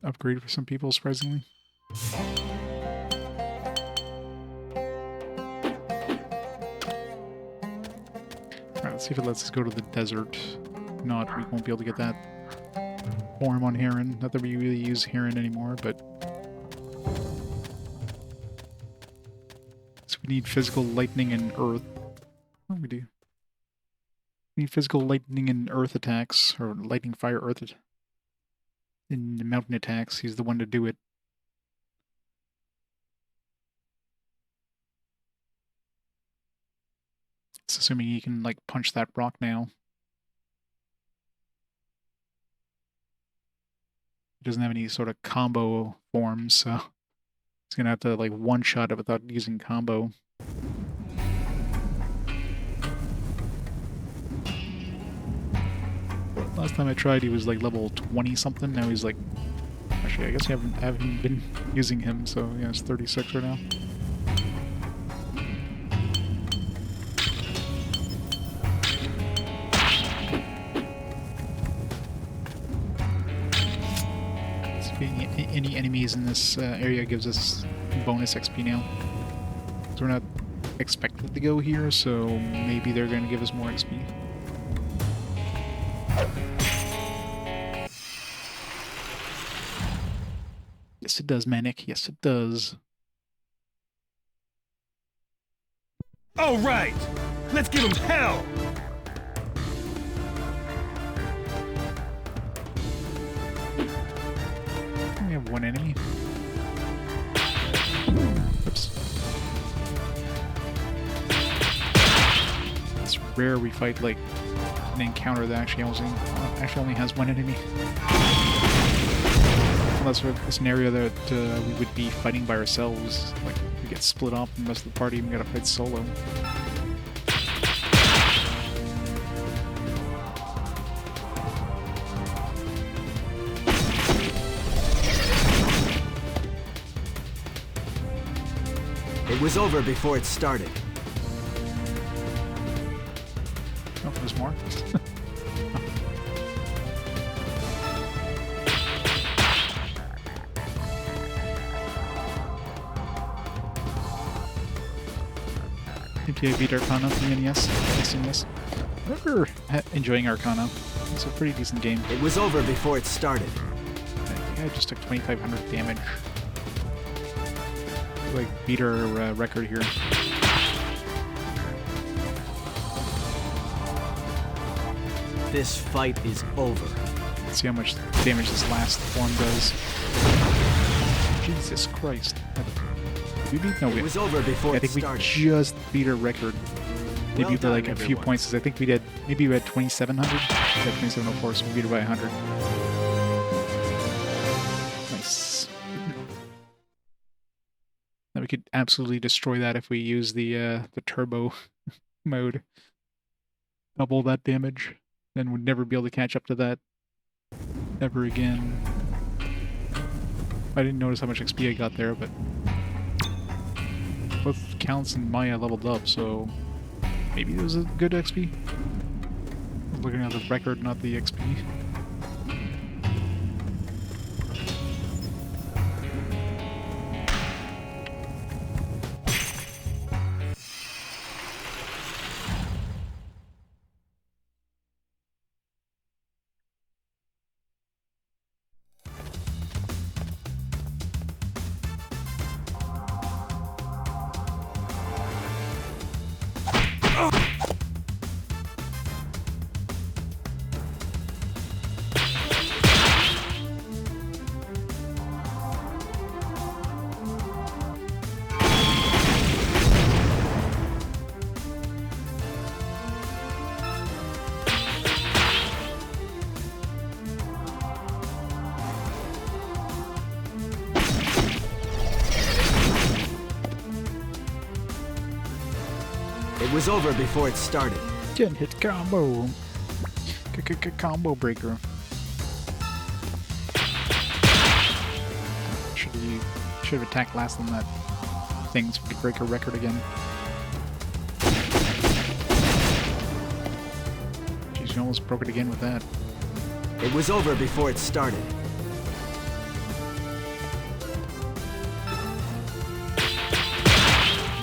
Upgrade for some people, surprisingly. Alright, let's see if it lets us go to the desert. If not, we won't be able to get that form on Heron. Not that we really use Heron anymore, but... So we need physical lightning and earth. Oh, we do. We need physical lightning and earth attacks, or lightning, fire, earth attacks. In the mountain attacks, he's the one to do it. It's assuming he can, like, punch that rock now. He doesn't have any sort of combo forms, so he's gonna have to, like, one-shot it without using combo. Last time I tried, he was like level 20-something. Now he's like... Actually, I guess I haven't been using him, so yeah, it's 36 right now. So any enemies in this area gives us bonus XP now. So we're not expected to go here, so maybe they're going to give us more XP. Yes, it does, Manic. Yes, it does. All right, let's give him hell. We have one enemy. Oops. It's rare we fight like an encounter that actually only has one enemy. Unless we're in a scenario that we would be fighting by ourselves, like we get split off from the rest of the party and we gotta fight solo. It was over before it started. Oh, there's more? GTA beat Arcana from the NES. Yes. I remember enjoying Arcana. It's a pretty decent game. It was over before it started. I think I just took 2,500 damage. Like, beat our record here. This fight is over. Let's see how much damage this last form does. Jesus Christ. Did we beat? No, It was over before I think it started. we just beat our record. Maybe Well by like done, a few everyone. points. I think we did. Maybe we had 2,700. We had 2,704, so we beat it by 100. Nice. Now we could absolutely destroy that if we use the turbo mode. Double that damage. Then we'd never be able to catch up to that ever again. I didn't notice how much XP I got there, but both Calintz and Maya leveled up, so maybe it was a good XP. I was looking at the record, not the XP. It was over before it started. 10-hit combo. Combo breaker. Should have attacked last than that thing so we could break a record again. Jeez, you almost broke it again with that. It was over before it started.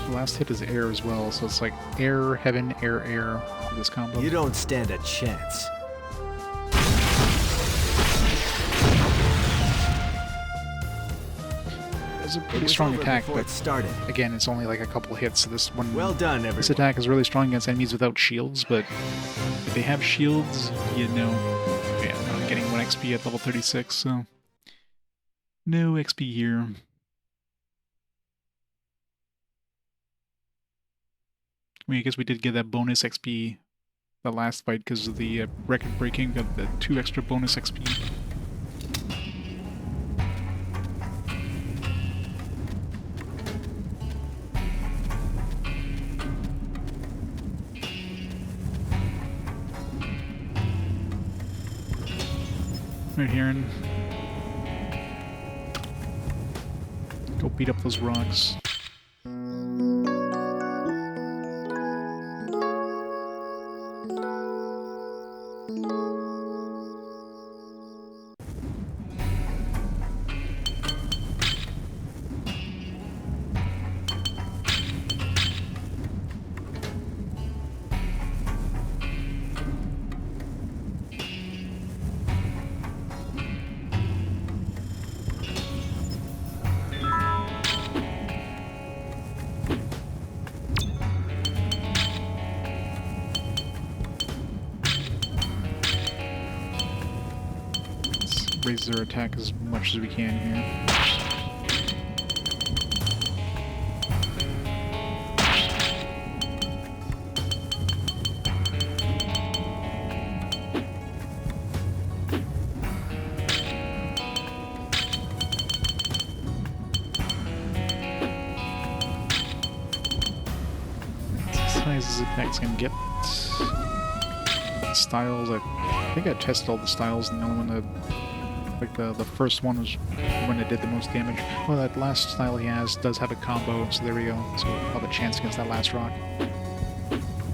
The last hit is air as well, so it's like air, heaven, air, air for this combo. You don't stand a chance. It's a It pretty was strong over attack, before but it started. again, it's only like a couple hits, so this one... Well done, everyone. This attack is really strong against enemies without shields, but if they have shields, you know... Yeah, I'm not getting 1 XP at level 36, so... No XP here. I mean, I guess we did get that bonus XP the last fight because of the record breaking of the 2 extra bonus XP. Right here, and go beat up those rocks. Raise their attack as much as we can here. As high as this attack's gonna get. Styles, I think I tested all the styles, and the only one that like the first one was when it did the most damage. Well, that last style he has does have a combo, so there we go. So we'll have a chance against that last rock.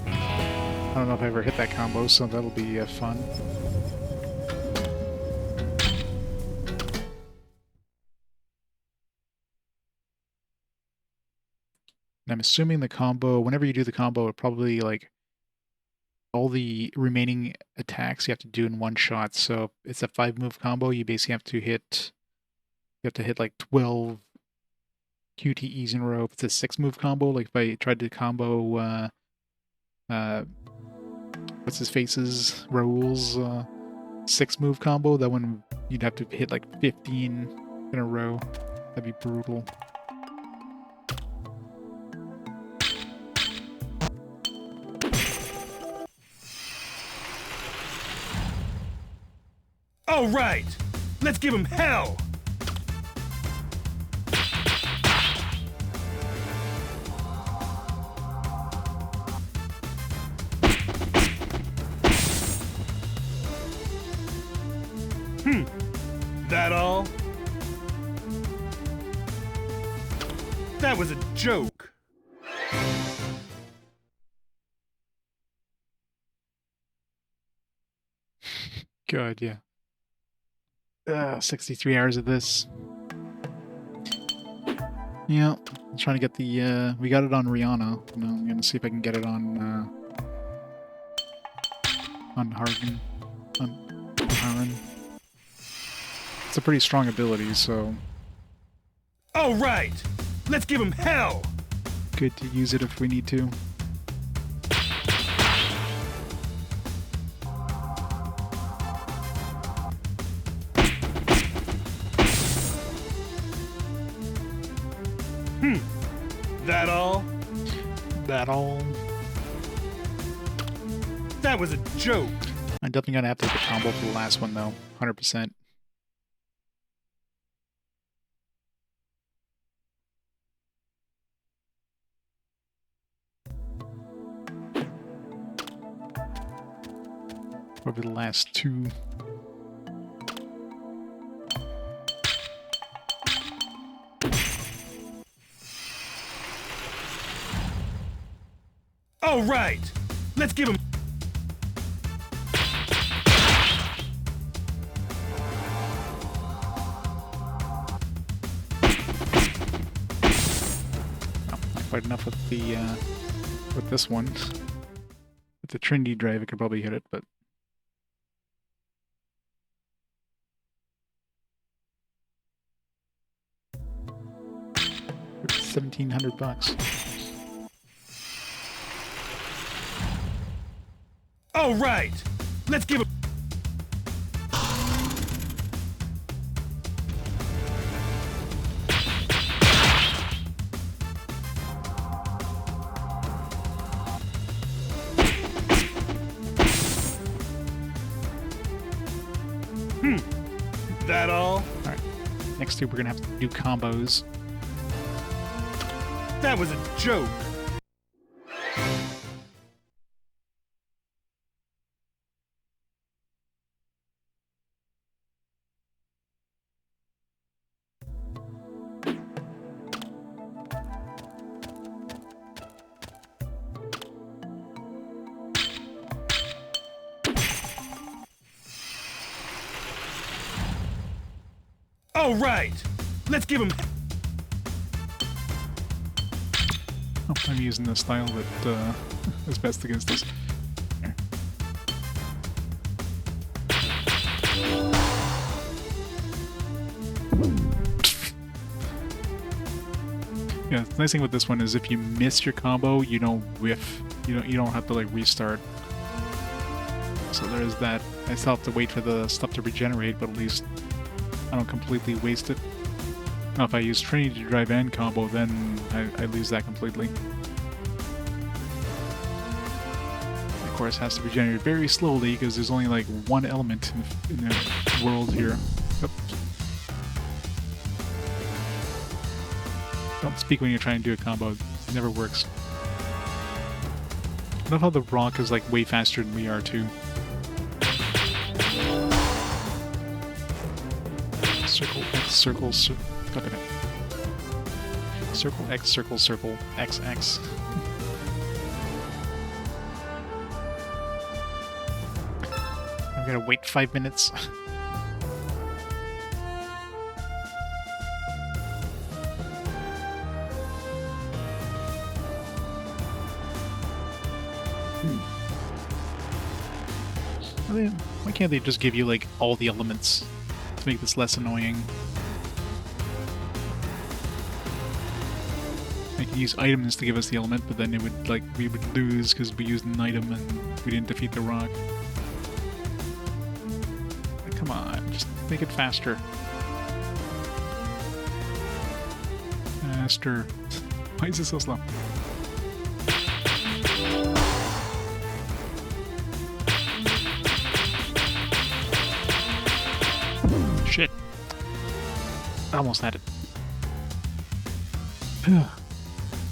I don't know if I ever hit that combo, so that'll be fun. And I'm assuming the combo, whenever you do the combo, it probably like all the remaining attacks you have to do in one shot. So it's a 5-move combo. You basically have to hit like 12 QTEs in a row. If it's a 6-move combo, like if I tried to combo what's his face's Raul's 6-move combo, that one you'd have to hit like 15 in a row. That'd be brutal. All right, let's give him hell. That all? That was a joke. God, yeah. 63 hours of this. Yeah, I'm trying to get the, we got it on Rihanna. Now I'm gonna see if I can get it on Hargan. On Harren. It's a pretty strong ability, so... All right, let's give him hell. good to use it if we need to. That all? That all? That was a joke. I'm definitely gonna have to hit the combo for the last one though, 100%. Probably the last two. All right, let's give him. Not quite enough with the with this one. With the Trinity drive, I could probably hit it, but 1,700 bucks. All right, let's give him. That all? Alright. Next two, we're gonna have to do combos. That was a joke. All right, let's give him. Oh, I'm using the style that is best against this. Here. Yeah, the nice thing with this one is if you miss your combo, you don't whiff. You don't have to like restart. So there is that. I still have to wait for the stuff to regenerate, but at least I don't completely waste it. Now, if I use Trinity to drive and combo, then I lose that completely. Of course, it has to regenerate very slowly because there's only like one element in the world here. Oops. Don't speak when you're trying to do a combo. It never works. I love how the Rock is like way faster than we are too. Circle X, circle, circle X, circle, circle, X, X. I'm gonna wait 5 minutes. Why can't they just give you, like, all the elements to make this less annoying? I can use items to give us the element, but then it would, like, we would lose because we used an item and we didn't defeat the rock. Like, come on, just make it faster. Faster. Why is it so slow? Shit. I almost had it.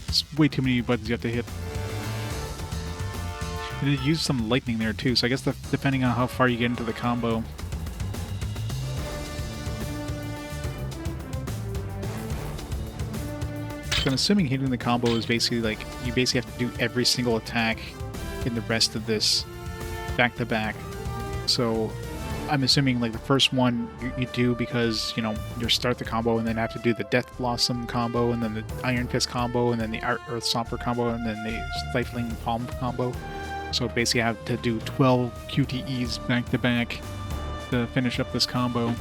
It's way too many buttons you have to hit. And it used some lightning there too, so I guess depending on how far you get into the combo. So I'm assuming hitting the combo is basically like, you basically have to do every single attack in the rest of this back to back. So I'm assuming like the first one you do because, you know, you start the combo and then have to do the Death Blossom combo and then the Iron Fist combo and then the Earth Stomper combo and then the Stifling Palm combo. So basically I have to do 12 QTEs back to back to finish up this combo.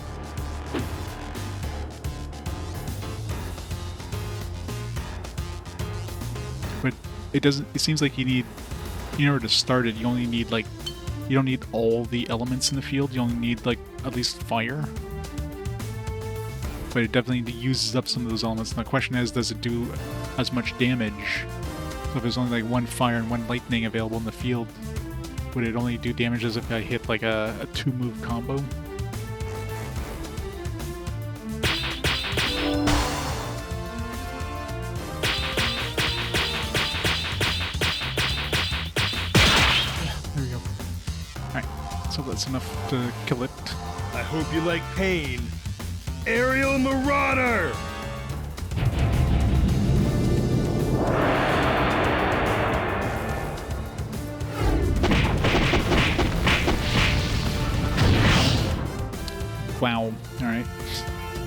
But it doesn't, it seems like you need, in order to start it, you only need like, you don't need all the elements in the field, you only need like at least fire. But it definitely uses up some of those elements. And the question is, does it do as much damage? So if there's only like one fire and one lightning available in the field, would it only do damage as if I hit like a 2-move combo? There we go. Alright, so that's enough to kill it. I hope you like pain. Aerial Marauder! Wow. Alright.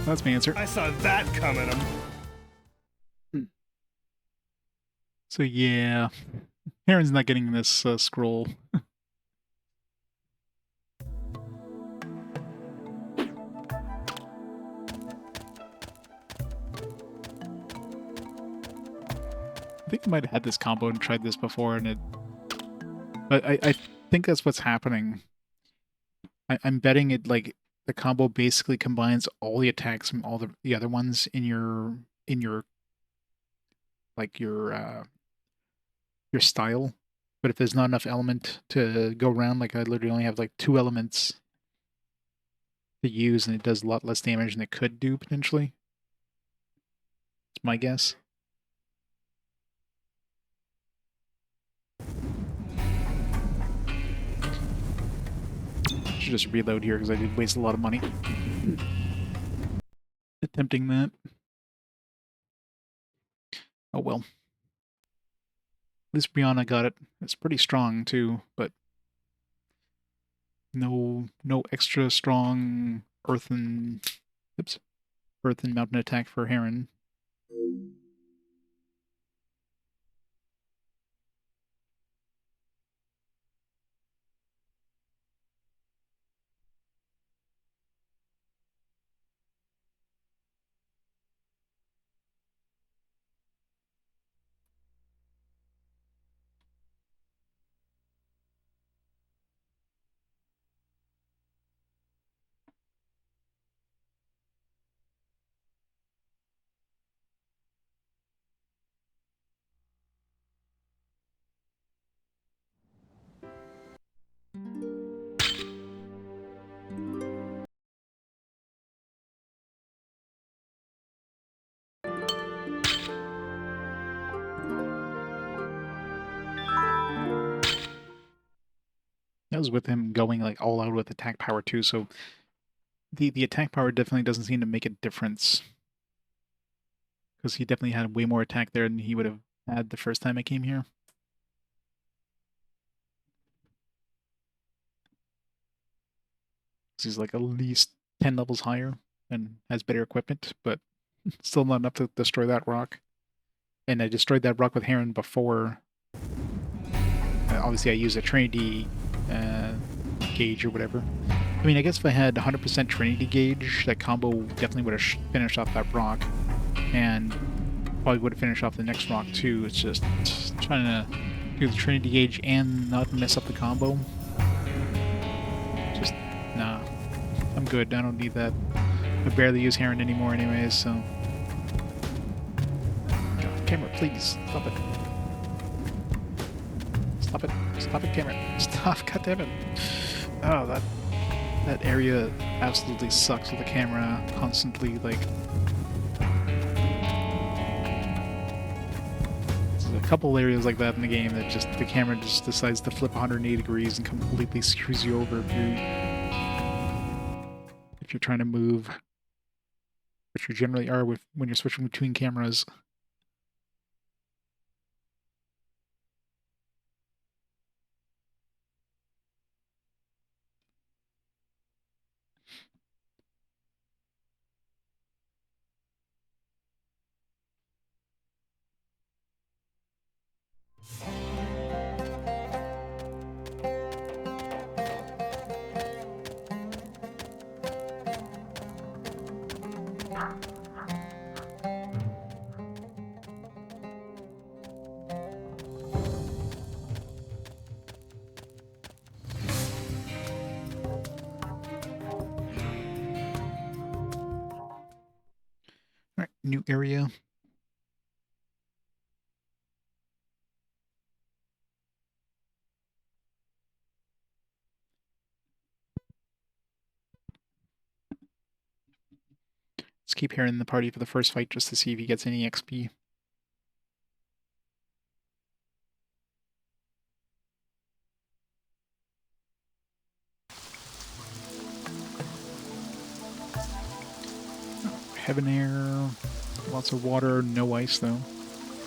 That's my answer. I saw that coming. So yeah. Heron's not getting this scroll. I think I might have had this combo and tried this before, and it... But I think that's what's happening. I'm betting it, like, the combo basically combines all the attacks from all the other ones in your like your style. But if there's not enough element to go around, like I literally only have like 2 elements to use, and it does a lot less damage than it could do potentially. It's my guess. Should just reload here because I did waste a lot of money attempting that. Oh well. At least Brianna got it. It's pretty strong too, but no extra strong earthen mountain attack for Heron. That was with him going like all out with attack power too, so the attack power definitely doesn't seem to make a difference. Because he definitely had way more attack there than he would have had the first time I came here. He's like at least 10 levels higher and has better equipment, but still not enough to destroy that rock. And I destroyed that rock with Heron before. Obviously I used a Trinity gauge or whatever. I mean, I guess if I had 100% Trinity gauge, that combo definitely would have finished off that rock. And probably would have finished off the next rock too. It's just trying to do the Trinity gauge and not mess up the combo. Just, nah. I'm good. I don't need that. I barely use Heron anymore anyways, so... God, camera, please. Stop it. Stop it. Stop it, camera. Stop, goddammit. Oh, that area absolutely sucks with the camera constantly, like... There's a couple areas like that in the game that just, the camera just decides to flip 180 degrees and completely screws you over if you're trying to move. Which you generally are when you're switching between cameras. Alright, new area. Let's keep Heron in the party for the first fight just to see if he gets any XP. Heaven air, lots of water, no ice though.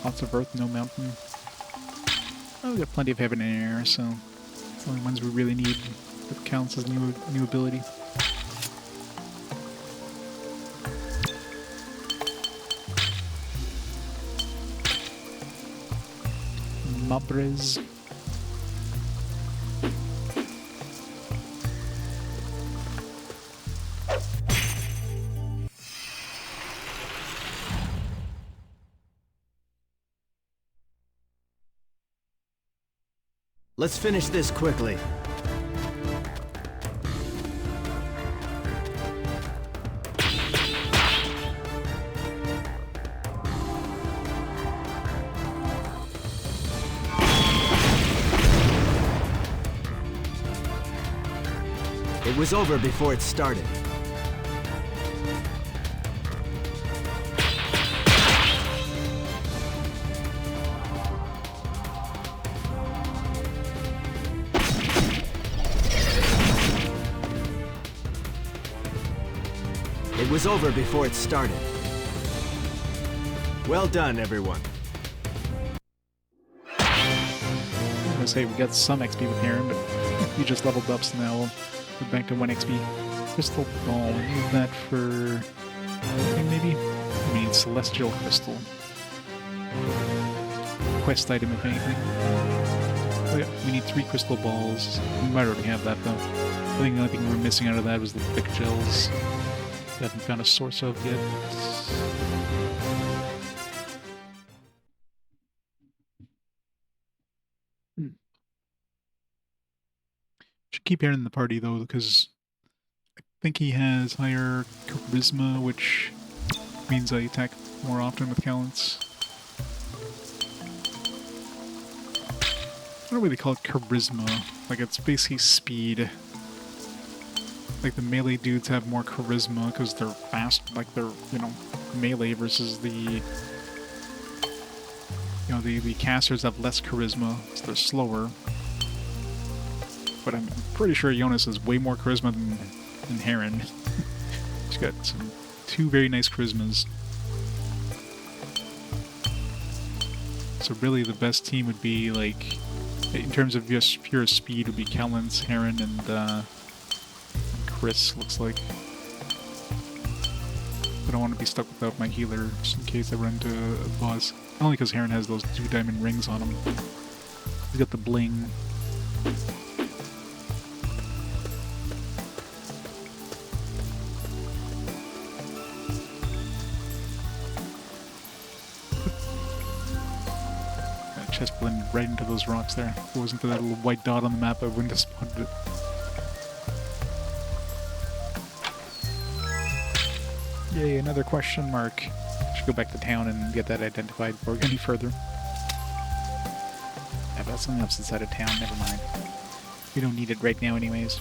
Lots of earth, no mountain. Oh, we got plenty of heaven and air, so it's the only ones we really need with Calint's new ability. Mabres. Let's finish this quickly. It was over before it started. It was over before it started. Well done, everyone. I'm gonna say we got some XP with Heron, but we just leveled up, so now we're back to 1 XP. Crystal ball, we need that for anything maybe? We need celestial crystal. Quest item if anything. Oh yeah, we need 3 crystal balls. We might already have that though. I think the only thing we're missing out of that was the thick gels. We haven't found a source of yet. Should keep Aaron in the party though, because I think he has higher charisma, which means I attack more often with Calintz. I don't really call it charisma. Like, it's basically speed. Like, the melee dudes have more charisma because they're fast, like they're, you know, melee versus the, you know, the casters have less charisma, so they're slower. But I'm pretty sure Jonas has way more charisma than Heron. He's got 2 very nice charismas. So really the best team would be, like, in terms of just pure speed, would be Calintz, Heron, and Chris, looks like. I don't want to be stuck without my healer, just in case I run into a boss. Only because Heron has those 2 diamond rings on him. He's got the bling. chest blended right into those rocks there. If it wasn't for that little white dot on the map, I wouldn't have spotted it. Yay, another question mark. Should go back to town and get that identified before we go any further. Yeah, but that's something else inside of town, never mind. We don't need it right now anyways.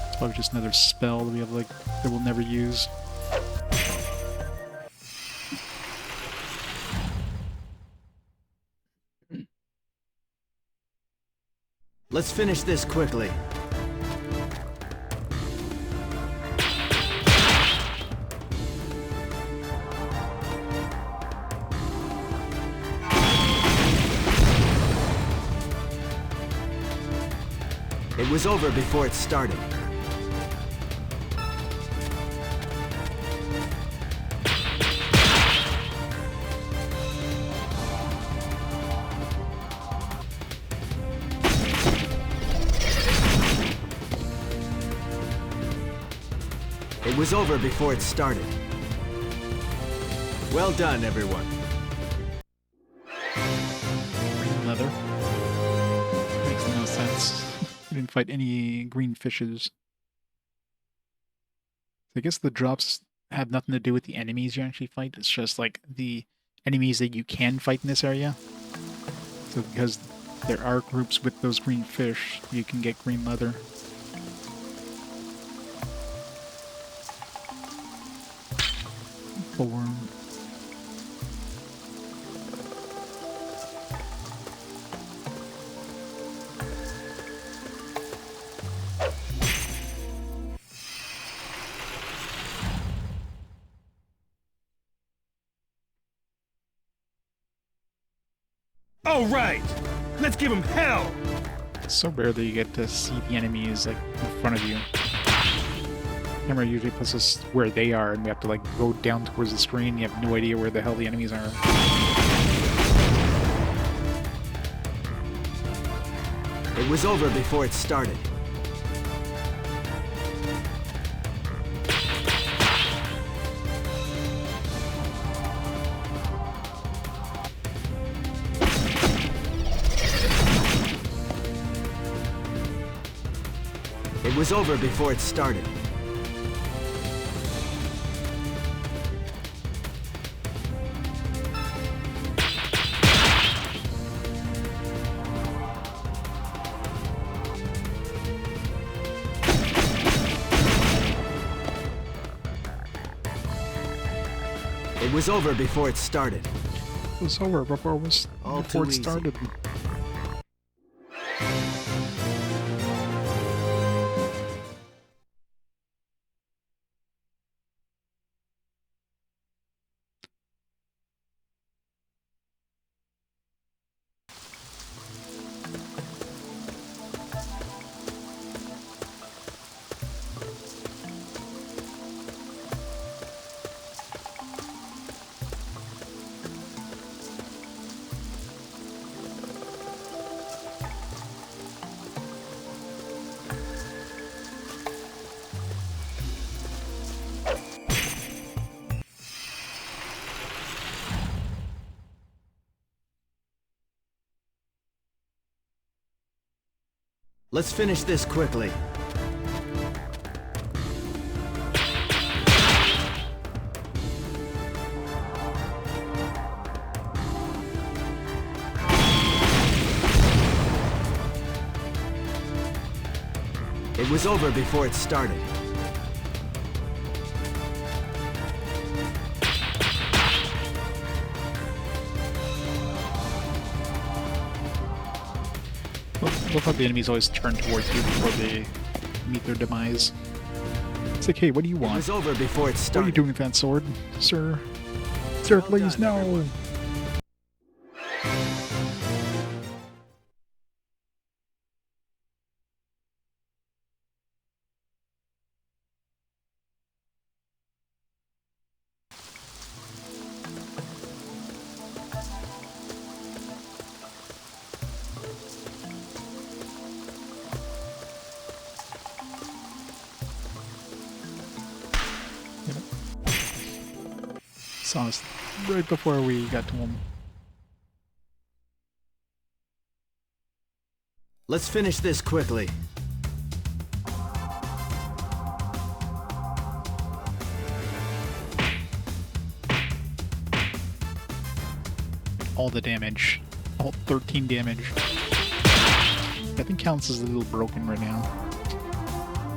It's probably just another spell that we have, like, that we'll never use. Let's finish this quickly. It was over before it started. It was over before it started. Well done, everyone. Green leather. Makes no sense. We didn't fight any green fishes. I guess the drops have nothing to do with the enemies you actually fight. It's just like the enemies that you can fight in this area. So because there are groups with those green fish, you can get green leather. Form. All right, let's give him hell. It's so rare that you get to see the enemies like in front of you. Camera usually puts us where they are, and we have to like go down towards the screen. You have no idea where the hell the enemies are. It was over before it started. It was over before it started. It was over before it started. It was over before All before too it easy. started. Let's finish this quickly. It was over before it started. Look how the enemies always turn towards you before they meet their demise. It's like, hey, what do you It want? was over before it What are you started. doing with that sword, sir? Sir, please, done, no! everyone. Saw us right before we got to him. Let's finish this quickly. All the damage. All 13 damage. I think Calintz is a little broken right now.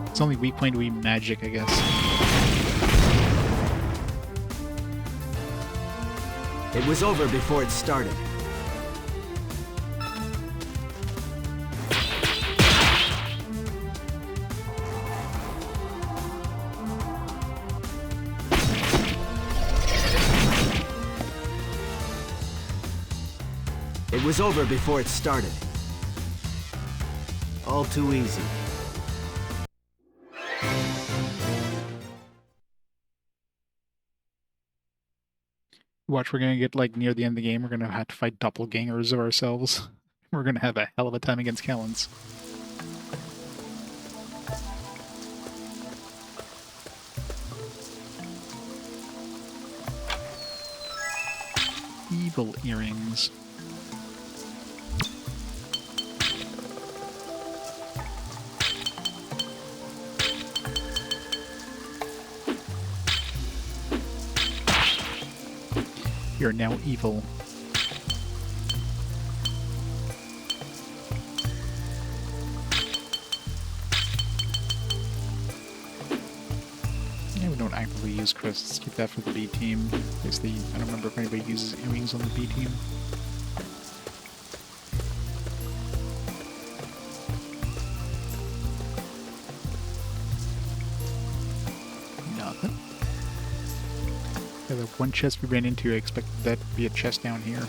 It's only weak point to be magic, I guess. It was over before it started. It was over before it started. All too easy. Watch, we're gonna get like near the end of the game, we're gonna have to fight doppelgangers of ourselves. We're gonna have a hell of a time against Calintz. Evil earrings. You're now evil. Yeah, we don't actively use crests. Keep that for the B team. Basically, I don't remember if anybody uses earrings on the B team. Nothing. Yeah, the one chest we ran into, I expected that to be a chest down here.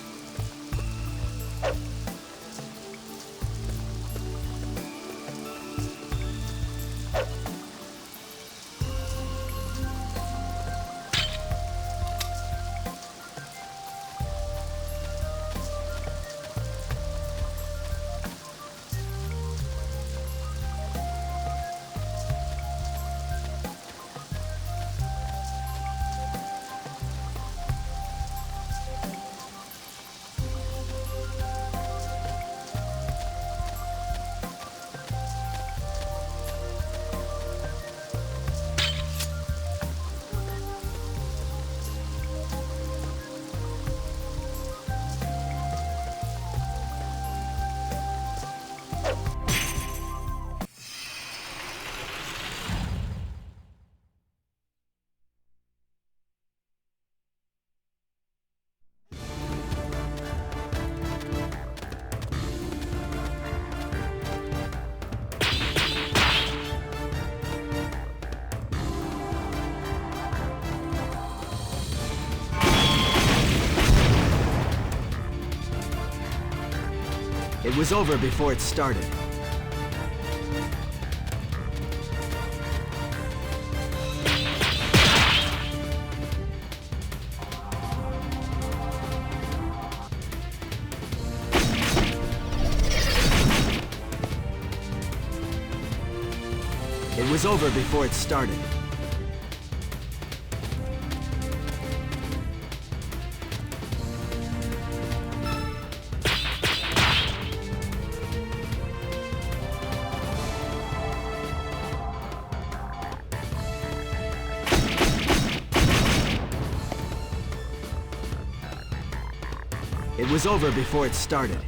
It was over before it started. It was over before it started. It was over before it started.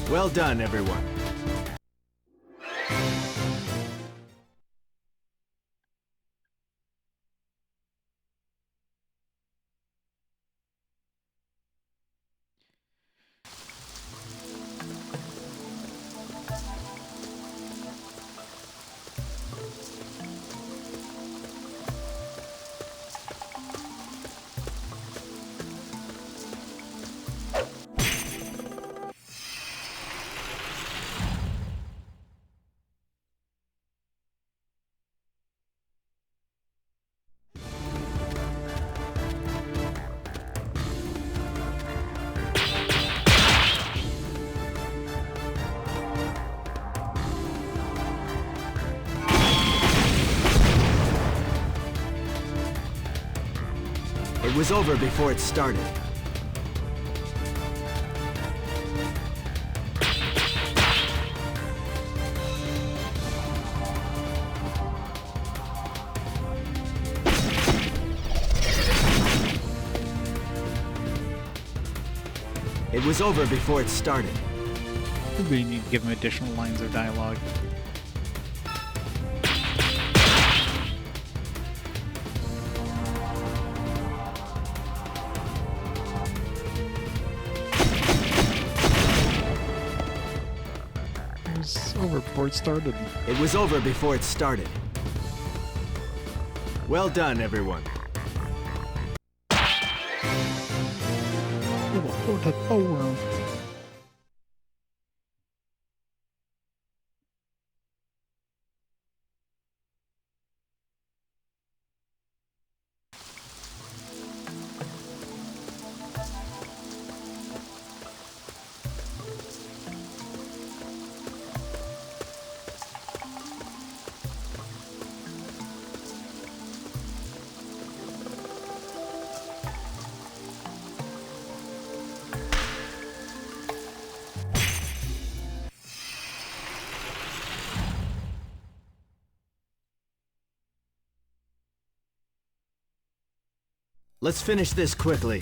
Well done, everyone. It was over before it started. It was over before it started. We need to give him additional lines of dialogue. It was over before it started. It was over before it started. Well done, everyone. Oh, Let's finish this quickly.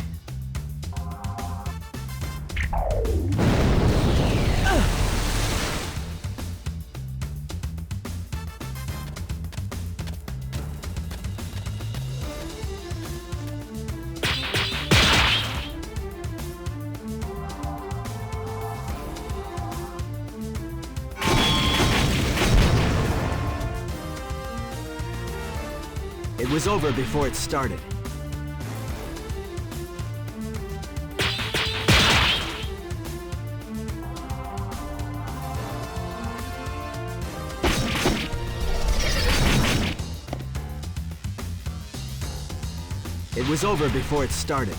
It was over before it started. It was over before it started.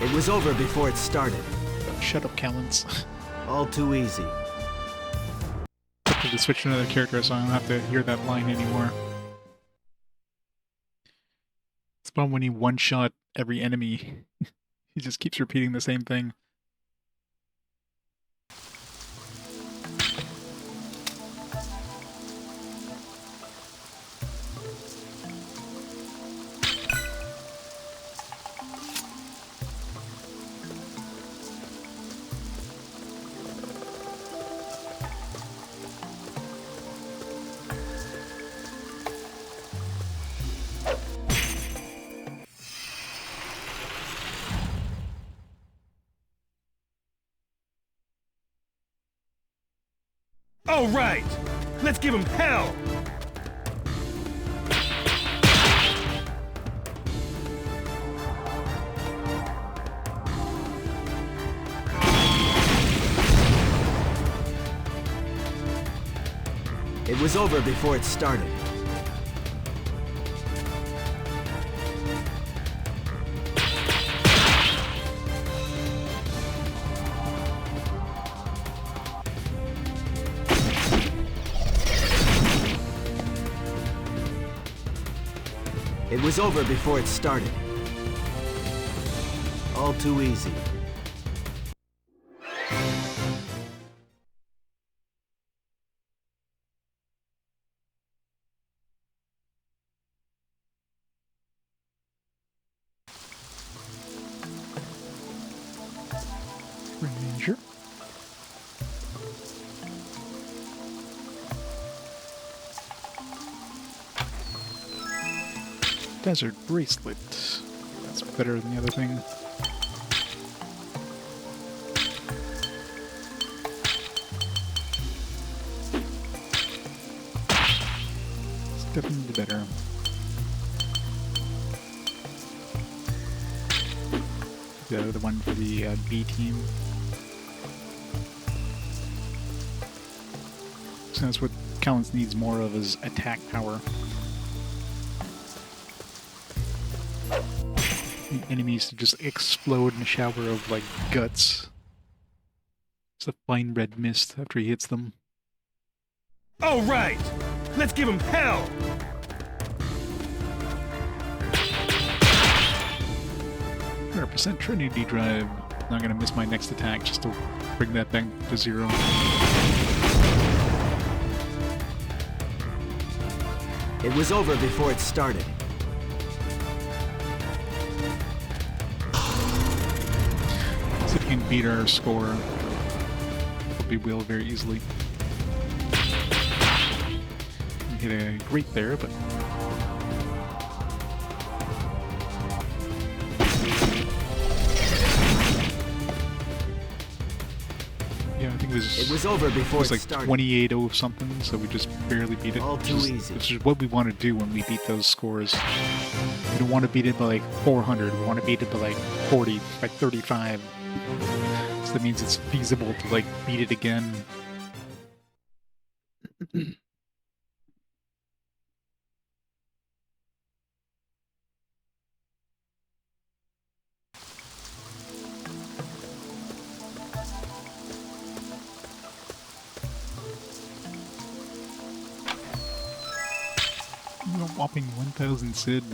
It was over before it started. shut up, Calintz. All too easy. I have to switch to another character so I don't have to hear that line anymore. It's fun when he one-shot every enemy. He just keeps repeating the same thing. All right, let's give him hell! It was over before it started. It was over before it started. All too easy. Ranger. Desert bracelet. That's better than the other thing. It's definitely better. The other one for the B team. So that's what Calintz needs more of, is attack power. The enemies to just explode in a shower of, like, guts. It's a fine red mist after he hits them. All right, let's give him hell! 100% Trinity Drive. Not gonna miss my next attack just to bring that back to 0. It was over before it started. So if we can beat our score, we will very easily. We hit a great there, but yeah, I think it was over before it like started. 28-0 something, so we just barely beat it. All too easy. Which is what we want to do when we beat those scores. We don't want to beat it by like 400. We want to beat it by like 40, by 35. So that means it's feasible to like beat it again. A whopping 1,000 Sid.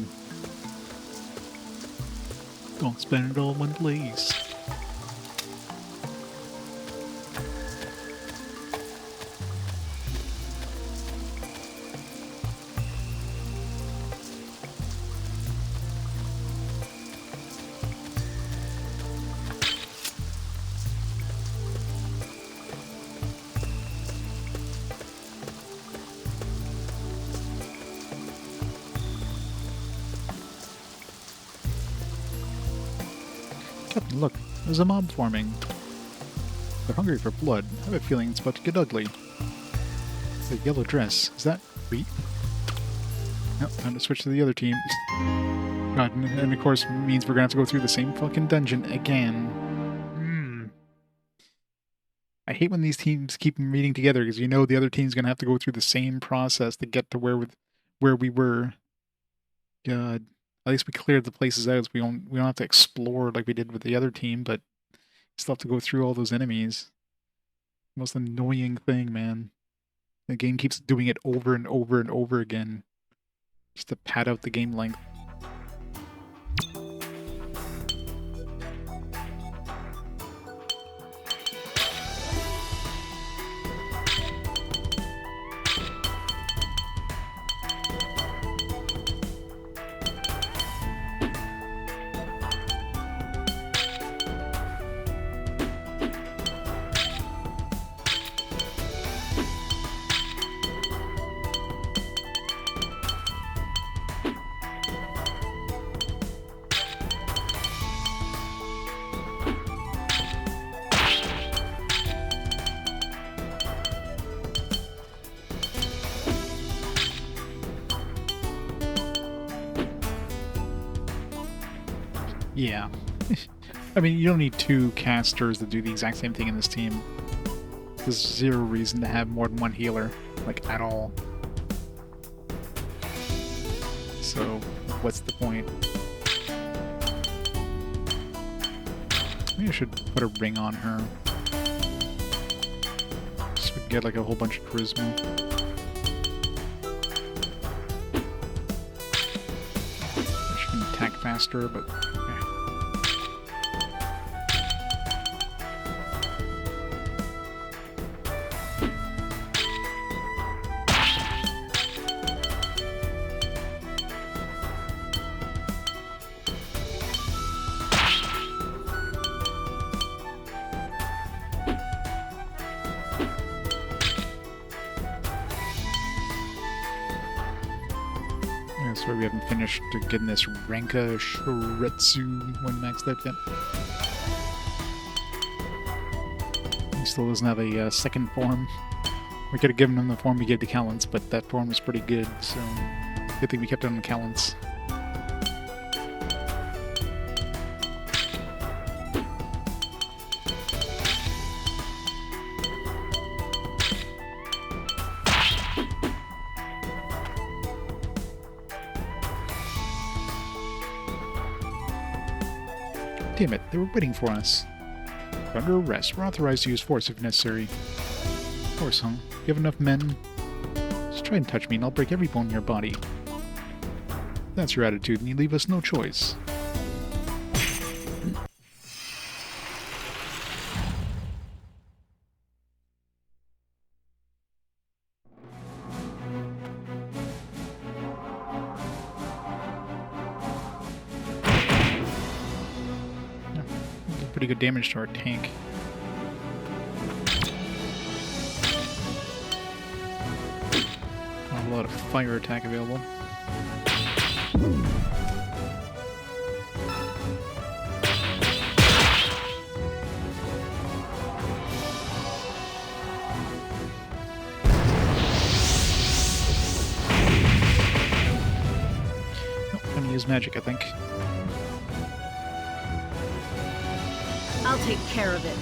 Don't spend it all in one place. Captain, look, there's a mob forming. They're hungry for blood. I have a feeling it's about to get ugly. The yellow dress, is that wheat? Nope, time to switch to the other team. God, and of course means we're gonna have to go through the same fucking dungeon again. I hate when these teams keep meeting together because you know the other team's gonna have to go through the same process to get to where we were. God. At least we cleared the places out. So we don't have to explore like we did with the other team, but still have to go through all those enemies. Most annoying thing, man. The game keeps doing it over and over and over again, just to pad out the game length. Yeah. I mean, you don't need two casters to do the exact same thing in this team. There's zero reason to have more than one healer, like, at all. So, what's the point? Maybe I should put a ring on her. So we can get, like, a whole bunch of charisma. She can attack faster, but... That's why we haven't finished getting this Ranka Shiretsu one maxed out yet. He still doesn't have a second form. We could have given him the form we gave to Calintz, but that form was pretty good, so good thing we kept it on Calintz. Damn it, they were waiting for us. We're under arrest. We're authorized to use force if necessary. Force, huh? You have enough men? Just try and touch me and I'll break every bone in your body. If that's your attitude, and you leave us no choice. pretty good damage to our tank. Not a lot of fire attack available. Nope, I'm gonna use magic, I think. I'll take care of it.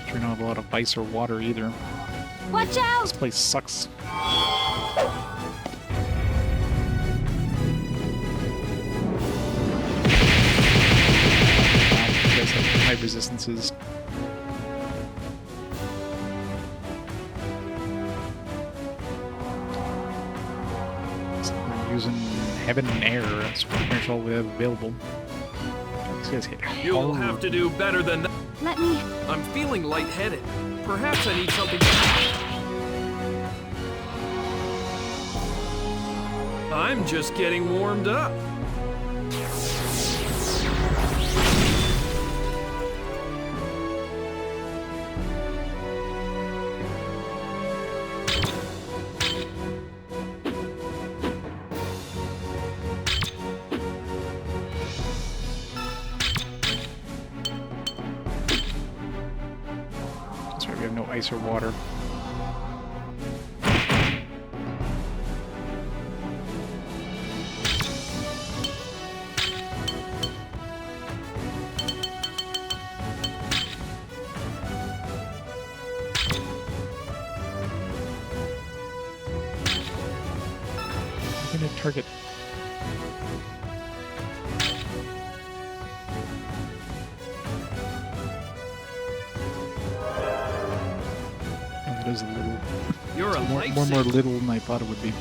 Sure don't have a lot of ice or water either. Watch out! This place sucks. You guys have high resistances. So we're using heaven and air. That's pretty much all we have available. These guys hit You'll hard. have to do better than that. Let me... I'm feeling lightheaded. Perhaps I need something. I'm just getting warmed up. That's right, we have no ice or water. I'm gonna target. Oh, it is a little. You're a More lifesaver. little than I thought it would be.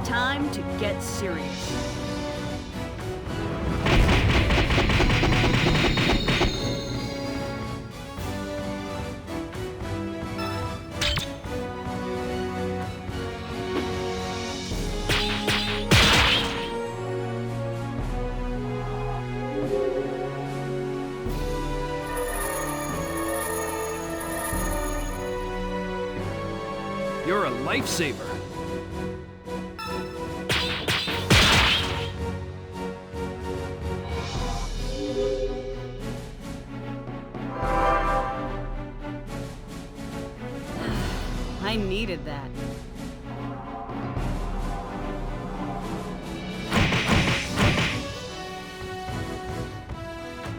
Time to get serious. You're a lifesaver. I needed that.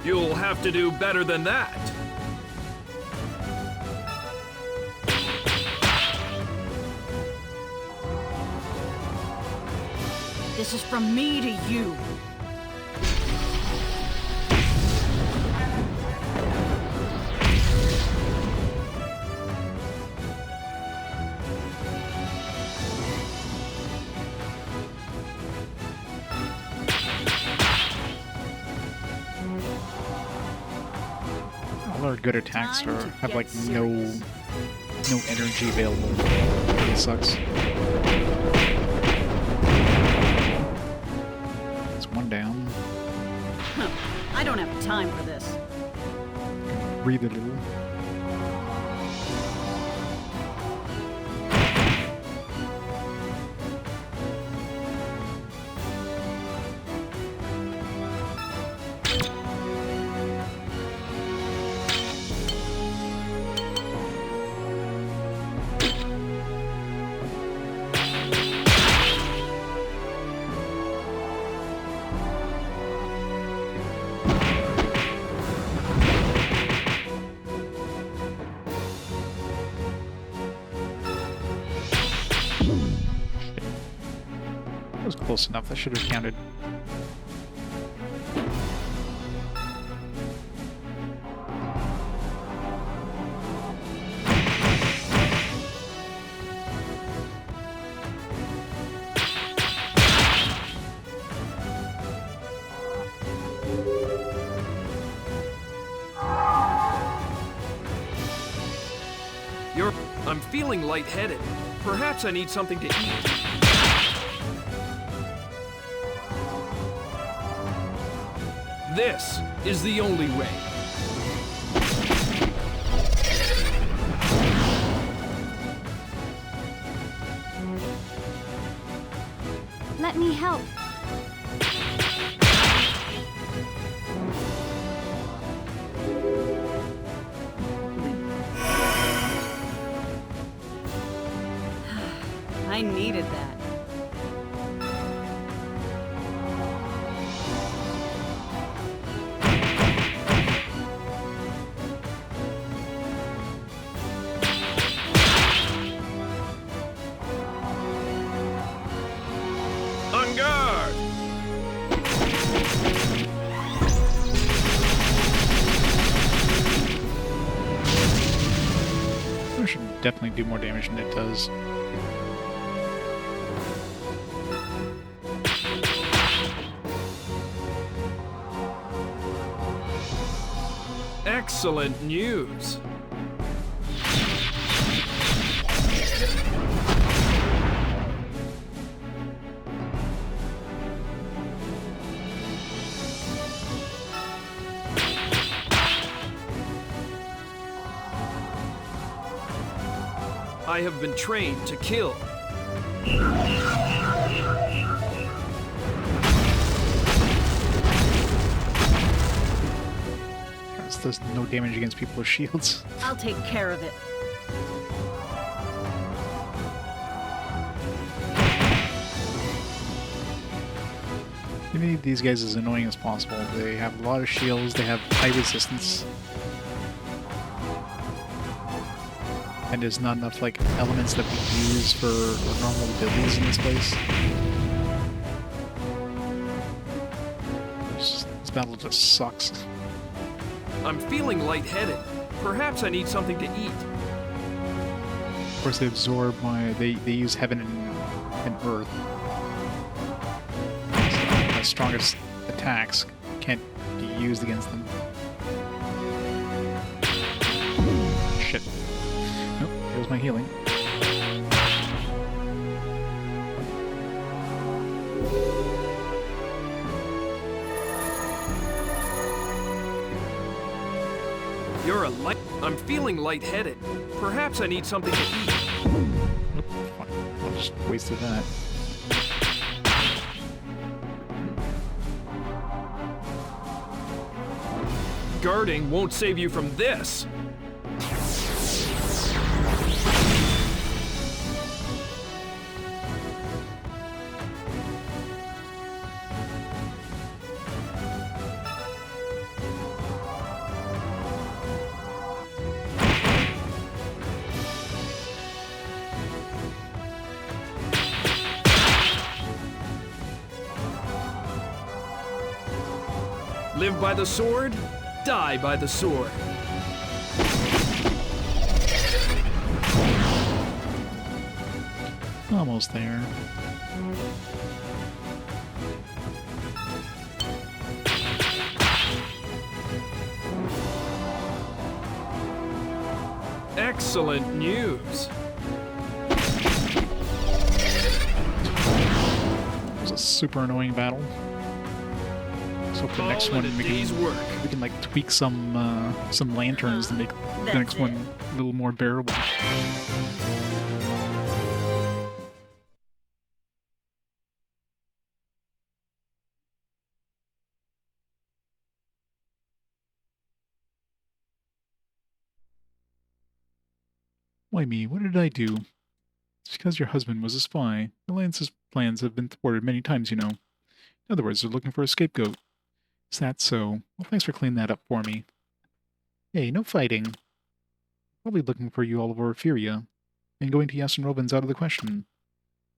You'll have to do better than that. This is from me to you. All our good attacks Time are to have get like serious. no energy available. It really sucks. It's one down. Huh. I don't have time for this. Breathe a little. That was close enough. That should have counted. feeling lightheaded. Perhaps I need something to eat. This is the only way. Let me help. I needed that. On guard! It should definitely do more damage than it does. Excellent news. I have been trained to kill. This does no damage against people with shields. I'll take care of it. You need these guys as annoying as possible. They have a lot of shields, they have high resistance. And there's not enough like elements that we use for normal abilities in this place. This battle just sucks. I'm feeling lightheaded. Perhaps I need something to eat. Of course, they absorb my. They use heaven and earth. So my strongest attacks can't be used against them. Shit. Nope, there's my healing. You're a light. I'm feeling lightheaded. Perhaps I need something to eat. Nope, fine. I just wasted that. Guarding won't save you from this. Live by the sword, die by the sword. Almost there. Excellent news. It was a super annoying battle. So for the next All in one a we day's work. can like tweak some lanterns to make the That's next it. one a little more bearable. Why me? What did I do? It's because your husband was a spy. Calintz's plans have been thwarted many times, you know. In other words, they're looking for a scapegoat. Is that so? Well, thanks for cleaning that up for me. Hey, no fighting. Probably looking for you all over Efferia. And going to Yason is out of the question.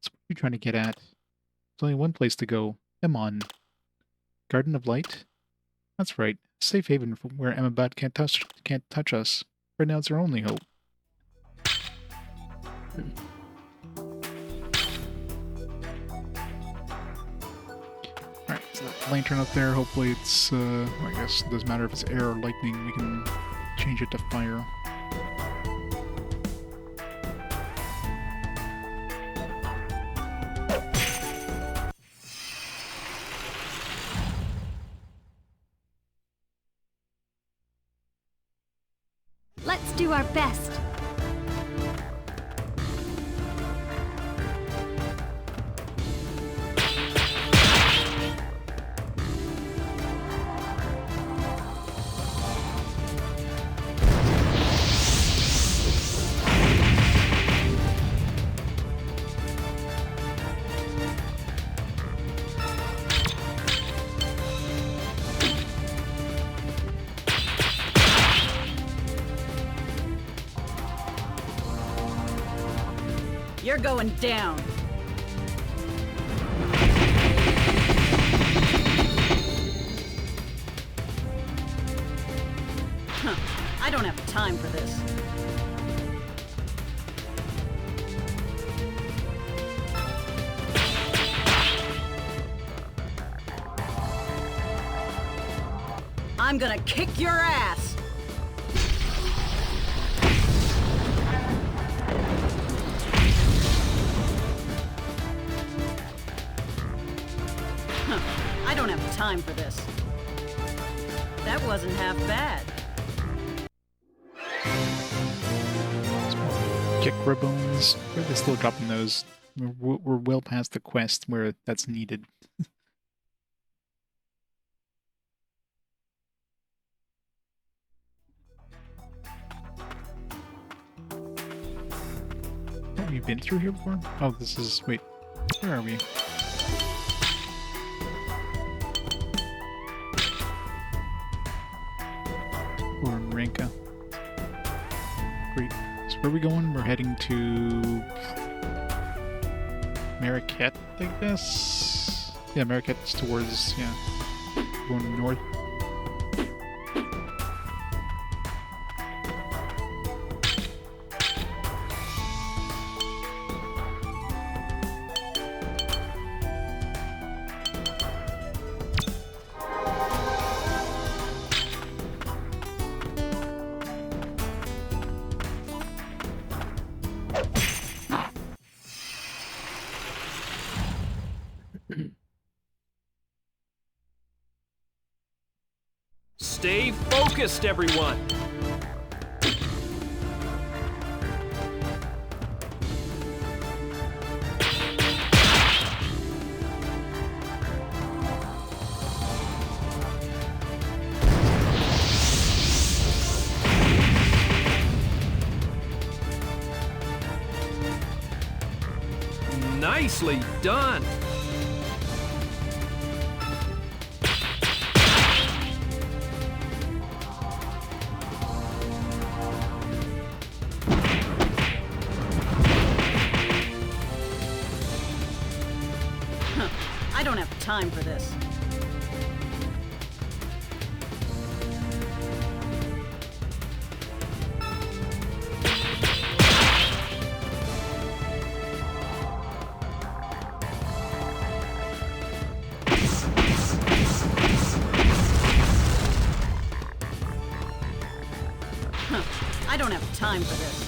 So what are you trying to get at? There's only one place to go. Emon. Garden of Light? That's right. Safe haven from where Emmabat can't touch us. Right now it's our only hope. Alright, so that lantern up there, hopefully it's, I guess it doesn't matter if it's air or lightning, we can change it to fire. do our best. You're going down. Huh. I don't have time for this. I'm gonna kick your ass. I don't have time for this. That wasn't half bad. Kick ribbons. Why are they still dropping those? We're well past the quest where that's needed. Oh, we've been through here before? Oh, this is... Wait. Where are we? We're in Ranka. Great. So where are we going? We're heading to... Marquette, I guess? Yeah, Marquette's towards... yeah. Going north. Stay focused, everyone! Nicely done! I don't have time for this. I don't have time for this.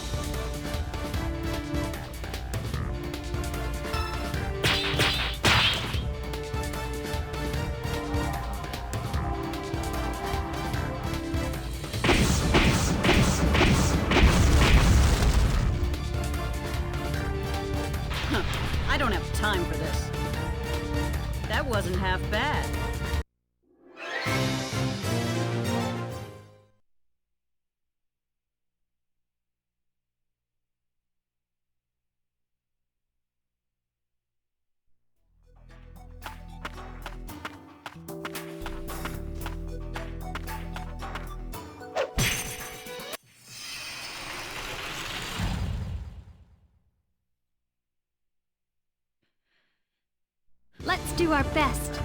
I don't have time for this. That wasn't half bad. Let's do our best.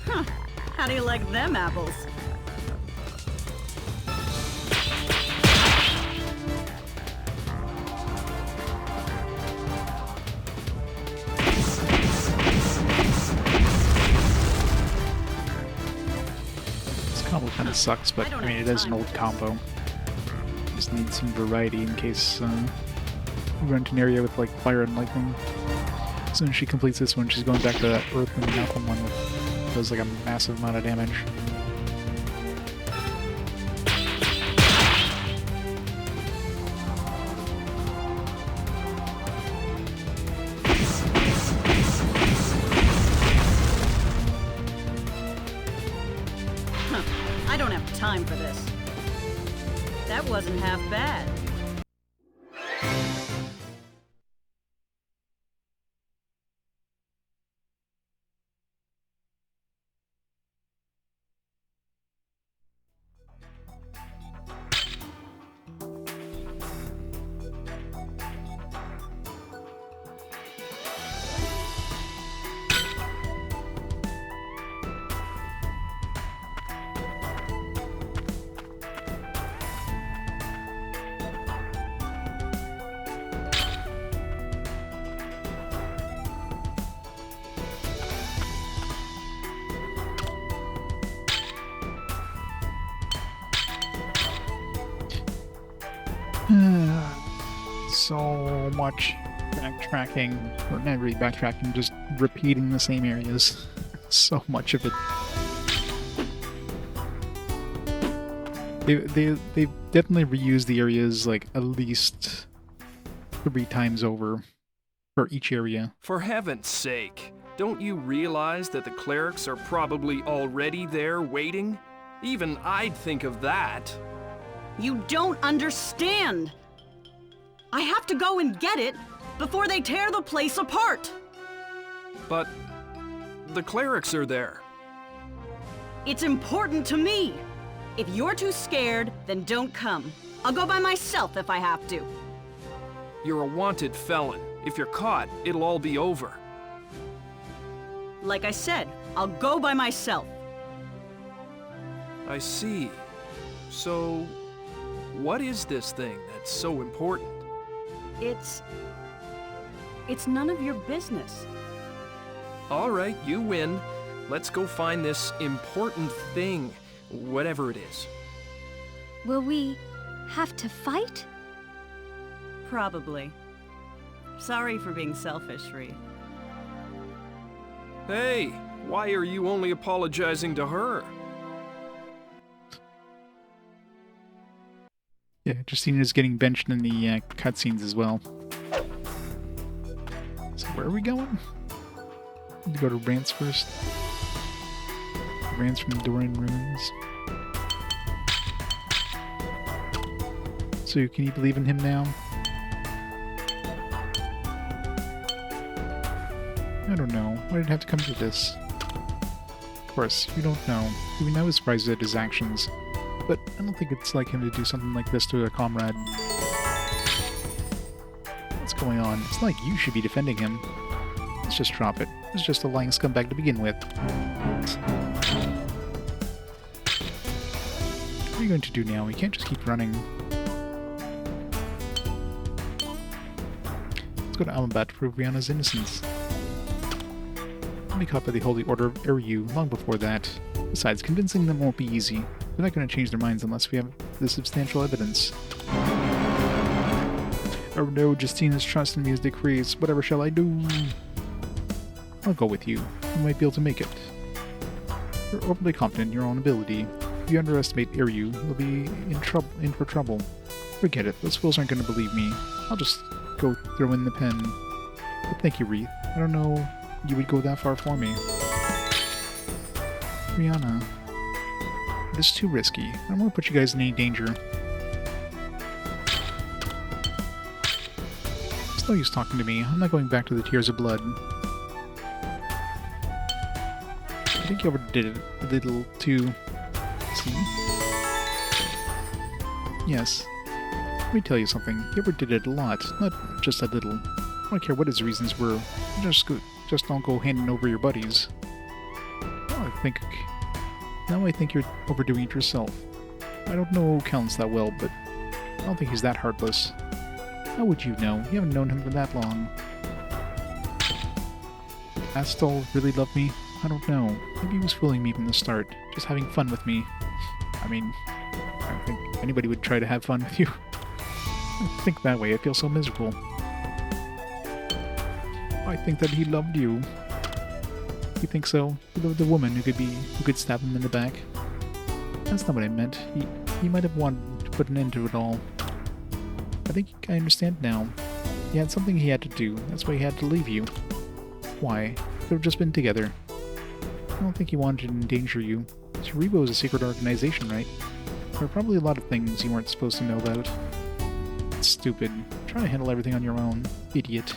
How do you like them apples? This combo kind of sucks, but I mean, it is an old combo. Just need some variety in case you run into an area with like fire and lightning. As soon as she completes this one, she's going back to that earth and mountain one that does like a massive amount of damage. I don't have time for this. That wasn't half bad. So much backtracking, or not really backtracking, just repeating the same areas. So much of it. They've definitely reused the areas like at least 3 times over for each area. For heaven's sake, don't you realize that the clerics are probably already there waiting? Even I'd think of that. You don't understand! I have to go and get it before they tear the place apart! But the clerics are there. It's important to me! If you're too scared, then don't come. I'll go by myself if I have to. You're a wanted felon. If you're caught, it'll all be over. Like I said, I'll go by myself. I see. So, what is this thing that's so important? It's none of your business. All right, you win. Let's go find this important thing, whatever it is. Will we have to fight? Probably. Sorry for being selfish, Ree. Hey, why are you only apologizing to her? Yeah, Justina's getting benched in the cutscenes as well. So where are we going? Need to go to Rance first. Rance from the Dorian Ruins. So can you believe in him now? I don't know. Why did it have to come to this? Of course, you don't know. Even I was surprised at his actions. But I don't think it's like him to do something like this to a comrade. What's going on? It's like you should be defending him. Let's just drop it. It's just a lying scumbag to begin with. What are you going to do now? We can't just keep running. Let's go to Almabat to prove Rihanna's innocence. I'll be caught by the Holy Order of Eriu long before that. Besides, convincing them won't be easy. They're not going to change their minds unless we have the substantial evidence. Oh no, Justina's trust in me is decreased. Whatever shall I do? I'll go with you. You might be able to make it. You're overly confident in your own ability. If you underestimate Eriu, you'll be in for trouble. Forget it. Those fools aren't going to believe me. I'll just go throw in the pen. But thank you, Wreath. I don't know you would go that far for me. Rihanna. It is too risky. I don't want to put you guys in any danger. It's no use talking to me. I'm not going back to the Tears of Blood. I think you overdid it a little too... See? Yes. Let me tell you something. You overdid it a lot, not just a little. I don't care what his reasons were. Just don't go handing over your buddies. Oh, Now I think you're overdoing it yourself. I don't know Calintz that well, but I don't think he's that heartless. How would you know? You haven't known him for that long. Astol really loved me? I don't know. Maybe he was fooling me from the start, just having fun with me. I mean, I don't think anybody would try to have fun with you. I don't think that way. I feel so miserable. I think that he loved you. You think so? He loved the woman who could stab him in the back. That's not what I meant. He might have wanted to put an end to it all. I think I understand now. He had something he had to do. That's why he had to leave you. Why? Could have just been together. I don't think he wanted to endanger you. Cerebro is a secret organization, right? There are probably a lot of things you weren't supposed to know about. It's stupid. Try to handle everything on your own. Idiot.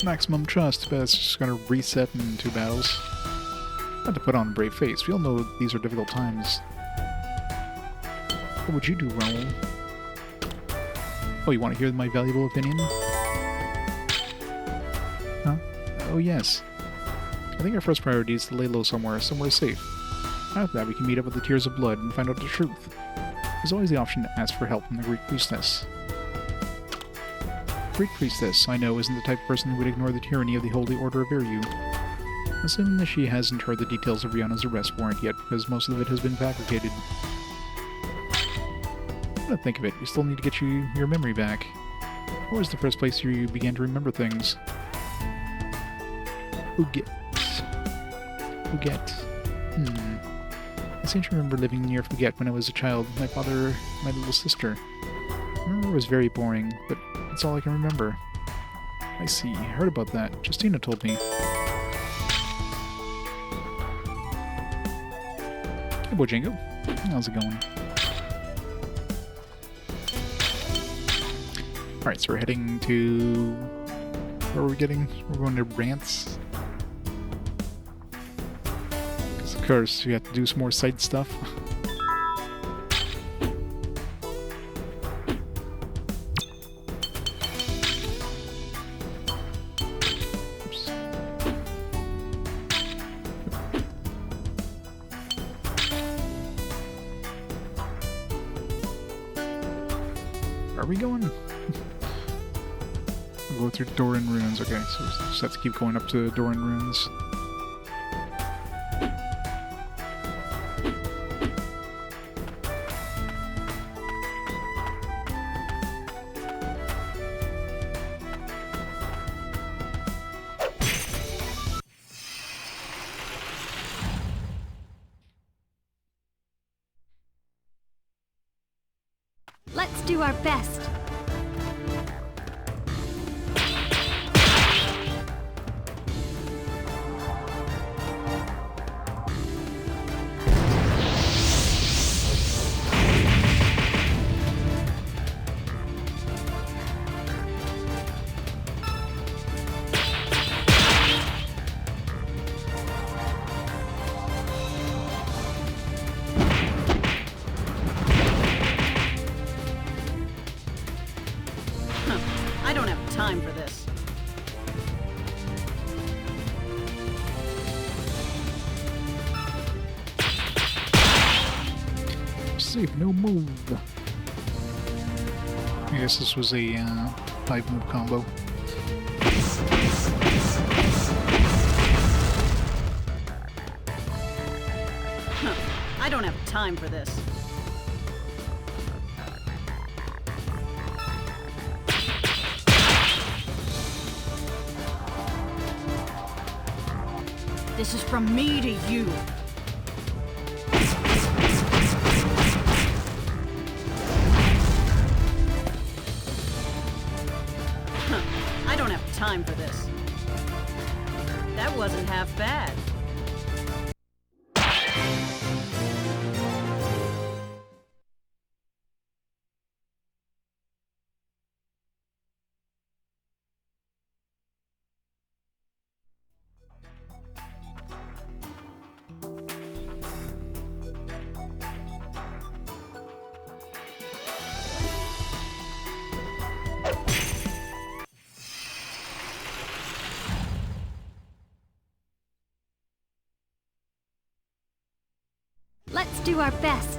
Maximum trust, but it's just gonna reset in 2 battles. Not to put on a brave face. We all know these are difficult times. What would you do, Raoul? Oh, you want to hear my valuable opinion? Huh? Oh, yes. I think our first priority is to lay low somewhere safe. After that, we can meet up with the Tears of Blood and find out the truth. There's always the option to ask for help from the Greek Priestess. Greek Priestess, I know, isn't the type of person who would ignore the tyranny of the Holy Order of Virtue. Assuming that she hasn't heard the details of Rihanna's arrest warrant yet, because most of it has been fabricated. Come to think of it, we still need to get your memory back. Where was the first place you began to remember things? Uget. I seem to remember living near Fuget when I was a child with my father and my little sister. I remember it was very boring, but that's all I can remember. I see. I heard about that. Justina told me. Hey, Bojango. How's it going? Alright, so we're heading to... Where are we getting? We're going to Rants. Because of course, we have to do some more side stuff. Oops. Where are we going? Go through Doran Ruins. Okay, so we just have to keep going up to Doran Ruins. Let's do our best. I don't have time for this. Safe, no move. I guess this was a 5-move combo. I don't have time for this. This is from me to you. I don't have time for this. That wasn't half bad. do our best.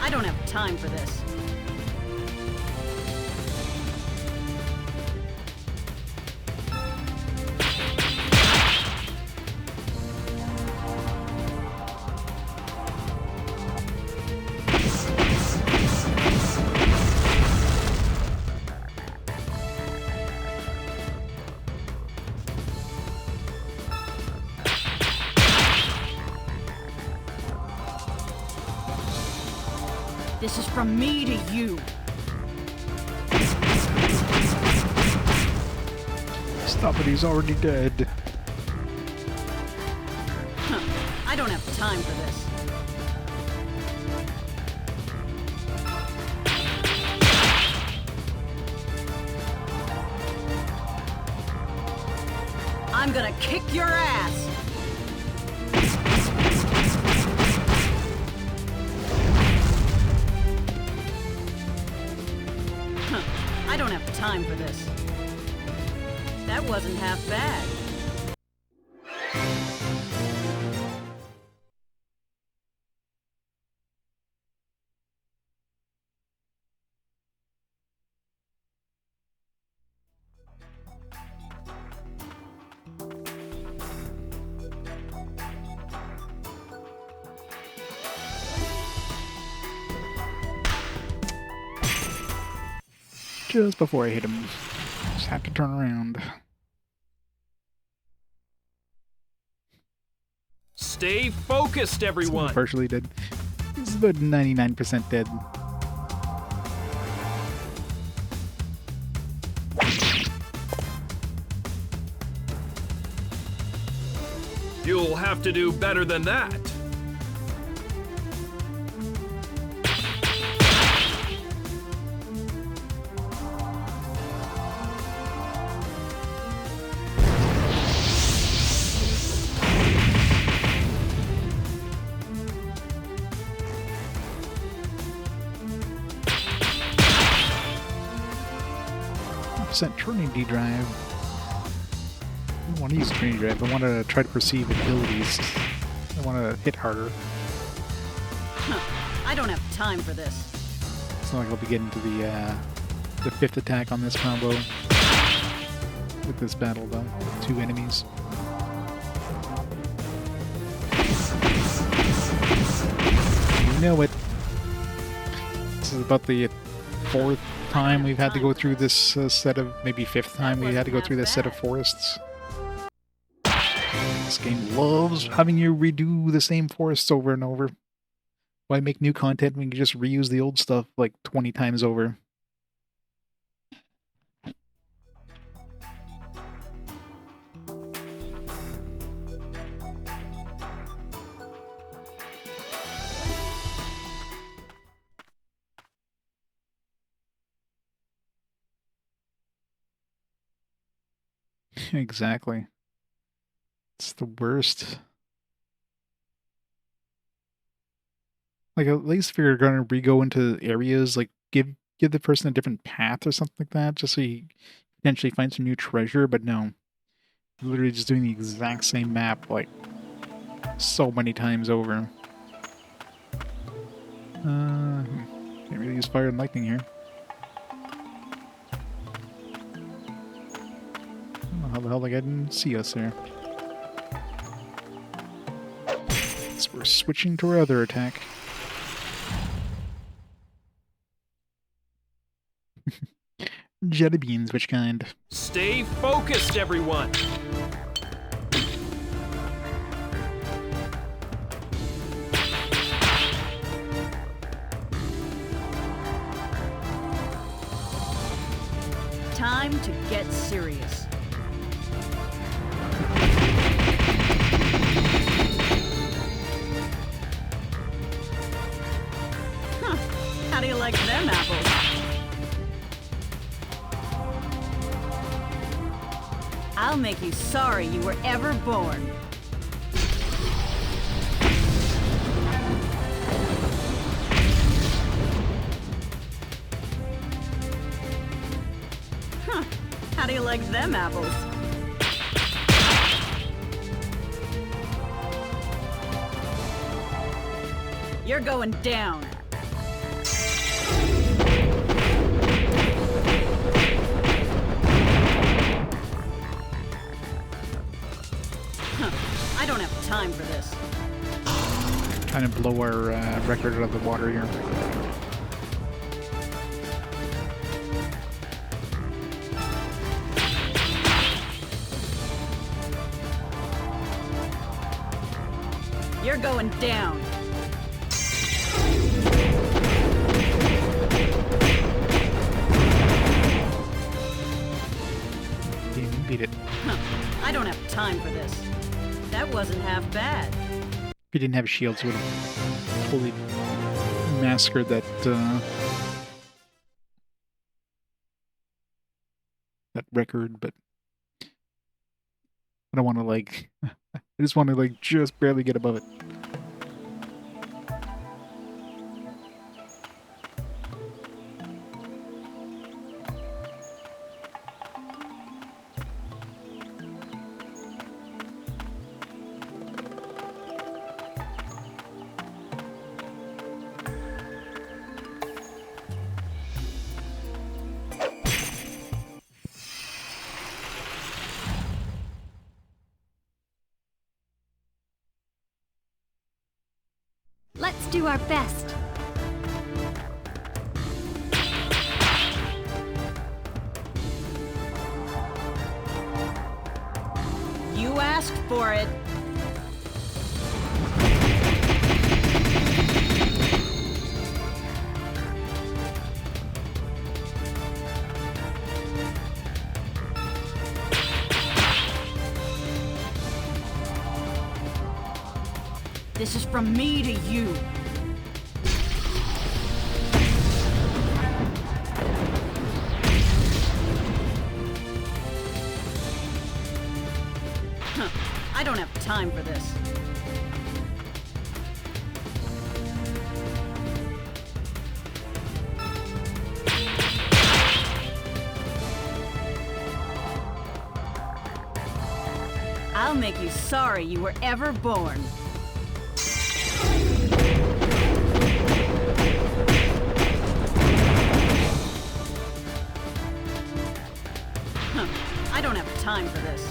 I don't have time for this. This is from me to you. Stop it, he's already dead. I don't have time for this. I'm gonna kick your ass! I don't have time for this. That wasn't half bad. Just before I hit him. Just have to turn around. Stay focused, everyone! Partially dead. This is about 99% dead. You'll have to do better than that. Trinity drive. I don't want to use Trinity drive. I want to try to perceive abilities. I want to hit harder. I don't have time for this. It's not like I'll be getting to the fifth attack on this combo with this battle though. 2 enemies. You know it. This is about the 4th time we've had to go through this set of, maybe 5th time we had to go through this set of forests. This game loves having you redo the same forests over and over. Why make new content when you can just reuse the old stuff like 20 times over? Exactly. It's the worst. Like, at least if you're gonna re-go into areas, like, give the person a different path or something like that, just so you potentially find some new treasure, but no. You're literally just doing the exact same map, like, so many times over. Can't really use fire and lightning here. How the hell the guy didn't see us there? So we're switching to our other attack. Jelly beans, which kind? Stay focused, everyone! Time to get serious. like them apples? I'll make you sorry you were ever born. Huh. How do you like them apples? You're going down. Huh. I don't have time for this. Trying to blow our record out of the water here. You're going down. Beat it. Huh. I don't have time for this. That wasn't half bad. If he didn't have shields, he would have totally massacred that that record, but I don't want to like. I just want to like just barely get above it. Let's do our best. You asked for it. This is from me to you. Huh. I don't have time for this. I'll make you sorry you were ever born. I don't have time for this.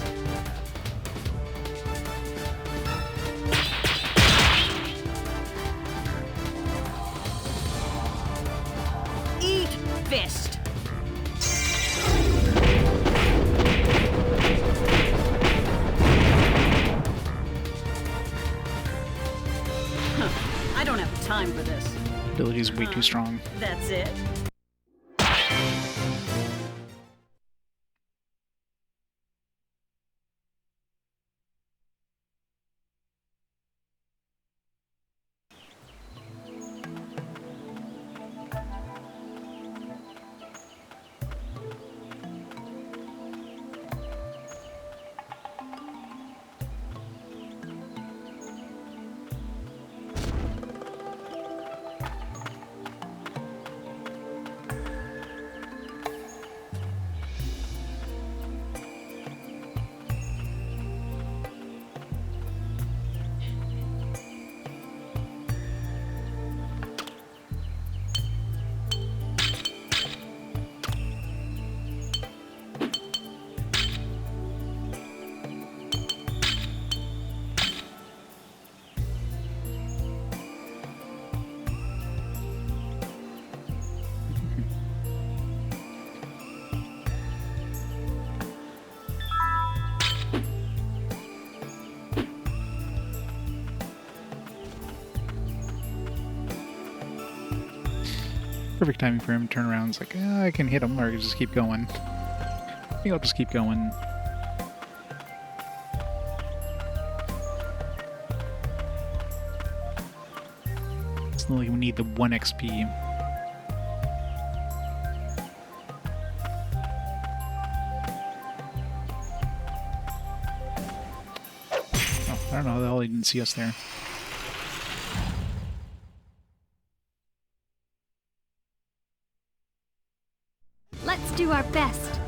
Eat fist. I don't have time for this. Ability's way too strong. That's it? Perfect timing for him to turn around. It's like, I can hit him, or I can just keep going. I think I'll just keep going. It's not like we need the 1 XP. I don't know how the hell he didn't see us there. Let's do our best.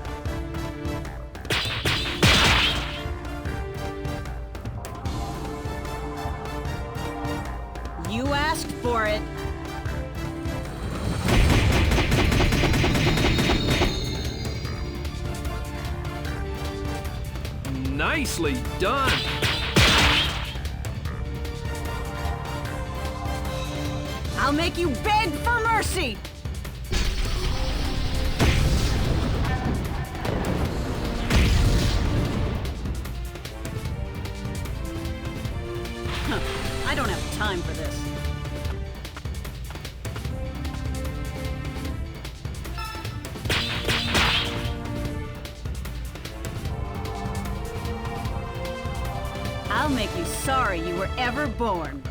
You asked for it. Nicely done! I'll make you beg for mercy! Huh. I don't have time for this. I'll make you sorry you were ever born.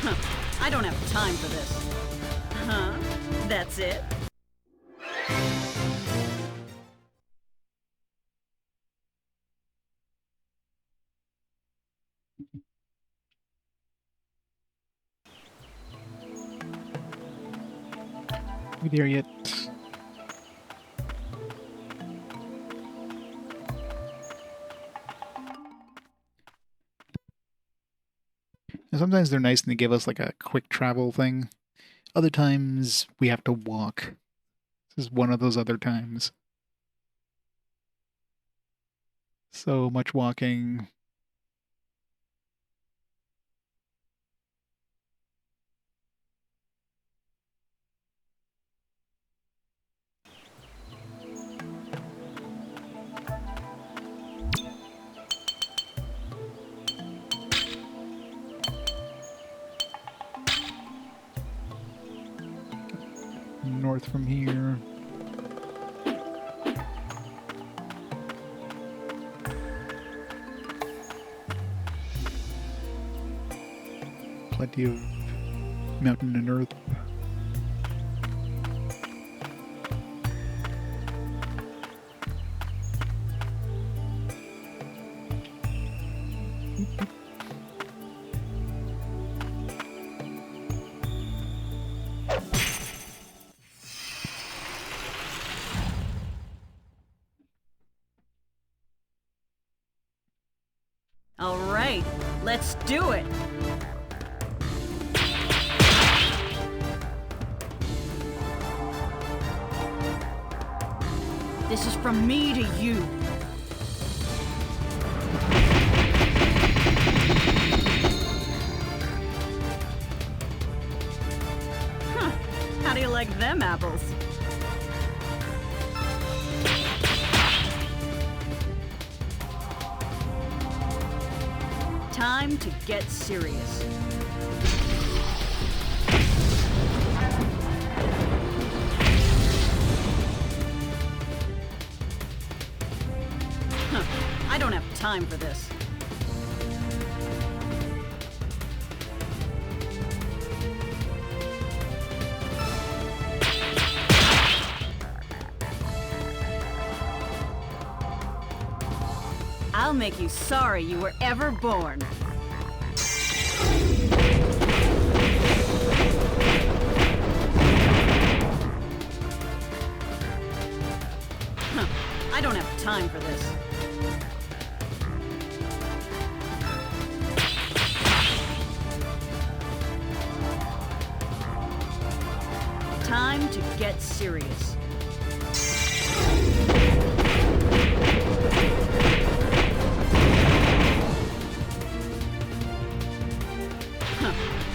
Huh. I don't have time for this. Huh? That's it? We there yet? And sometimes they're nice and they give us like a quick travel thing. Other times we have to walk. This is one of those other times. So much walking. North from here. Plenty of mountain and earth. All right, let's do it. This is from me to you. Huh. How do you like them apples? Time to get serious. Huh. I don't have time for this. I'll make you sorry you were ever born. Huh. I don't have time for this. Time to get serious.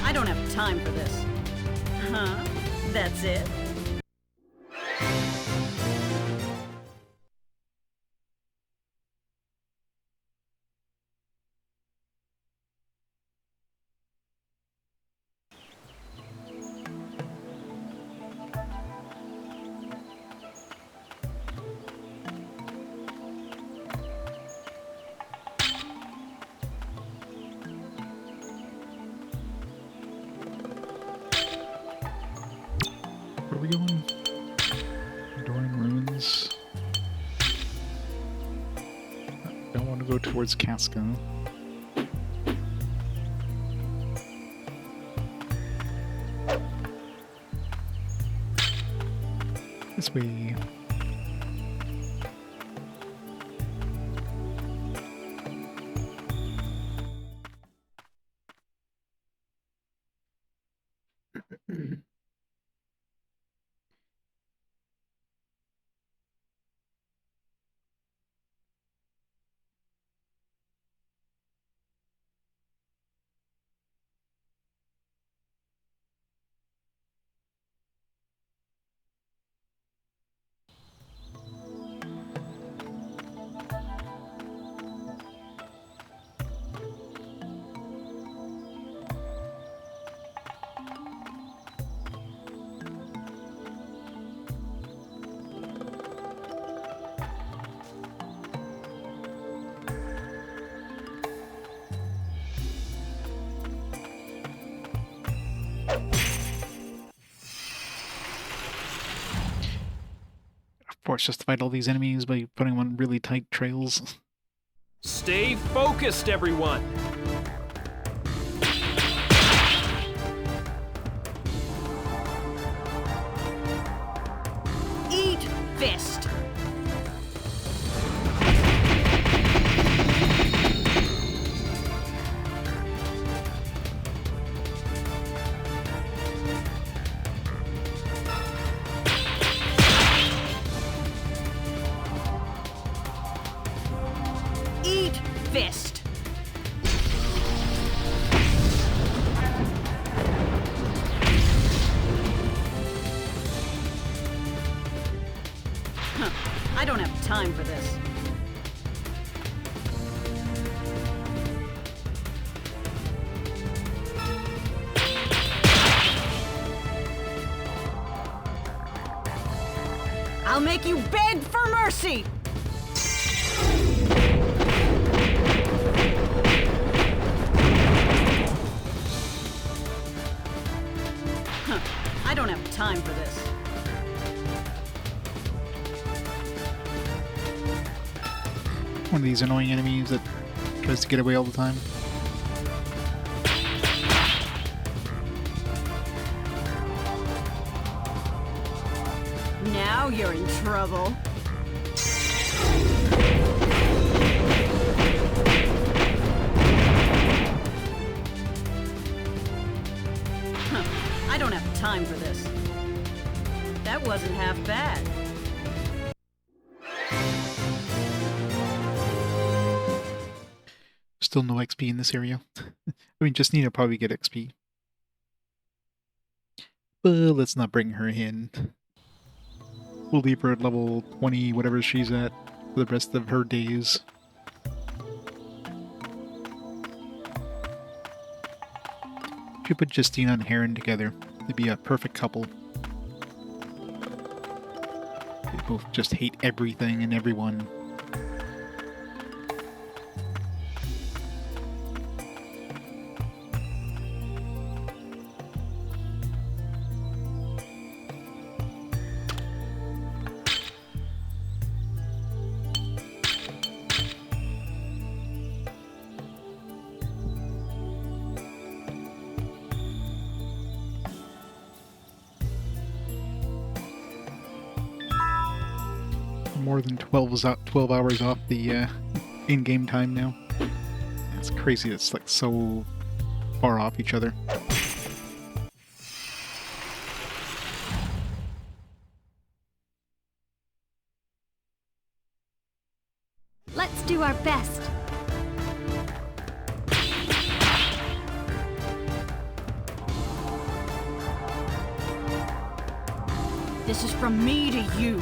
I don't have time for this. Huh? That's it? we going? Enduring Ruins. Don't want to go towards Casca. This way. Force us to fight all these enemies by putting them on really tight trails. Stay focused, everyone! Eat fist! Eat fist! Huh. I don't have time for this. I'll make you beg for mercy! Huh. I don't have time for this. One of these annoying enemies that tries to get away all the time. Now you're in trouble. Huh. I don't have time for this. That wasn't half bad. Still no XP in this area. I mean, just need to probably get XP. But let's not bring her in. We'll leave her at level 20, whatever she's at, for the rest of her days. If you put Justina and Heron together, they'd be a perfect couple. They both just hate everything and everyone. More than 12 hours off the in-game time now. It's crazy, it's like so far off each other. Let's do our best. This is from me to you.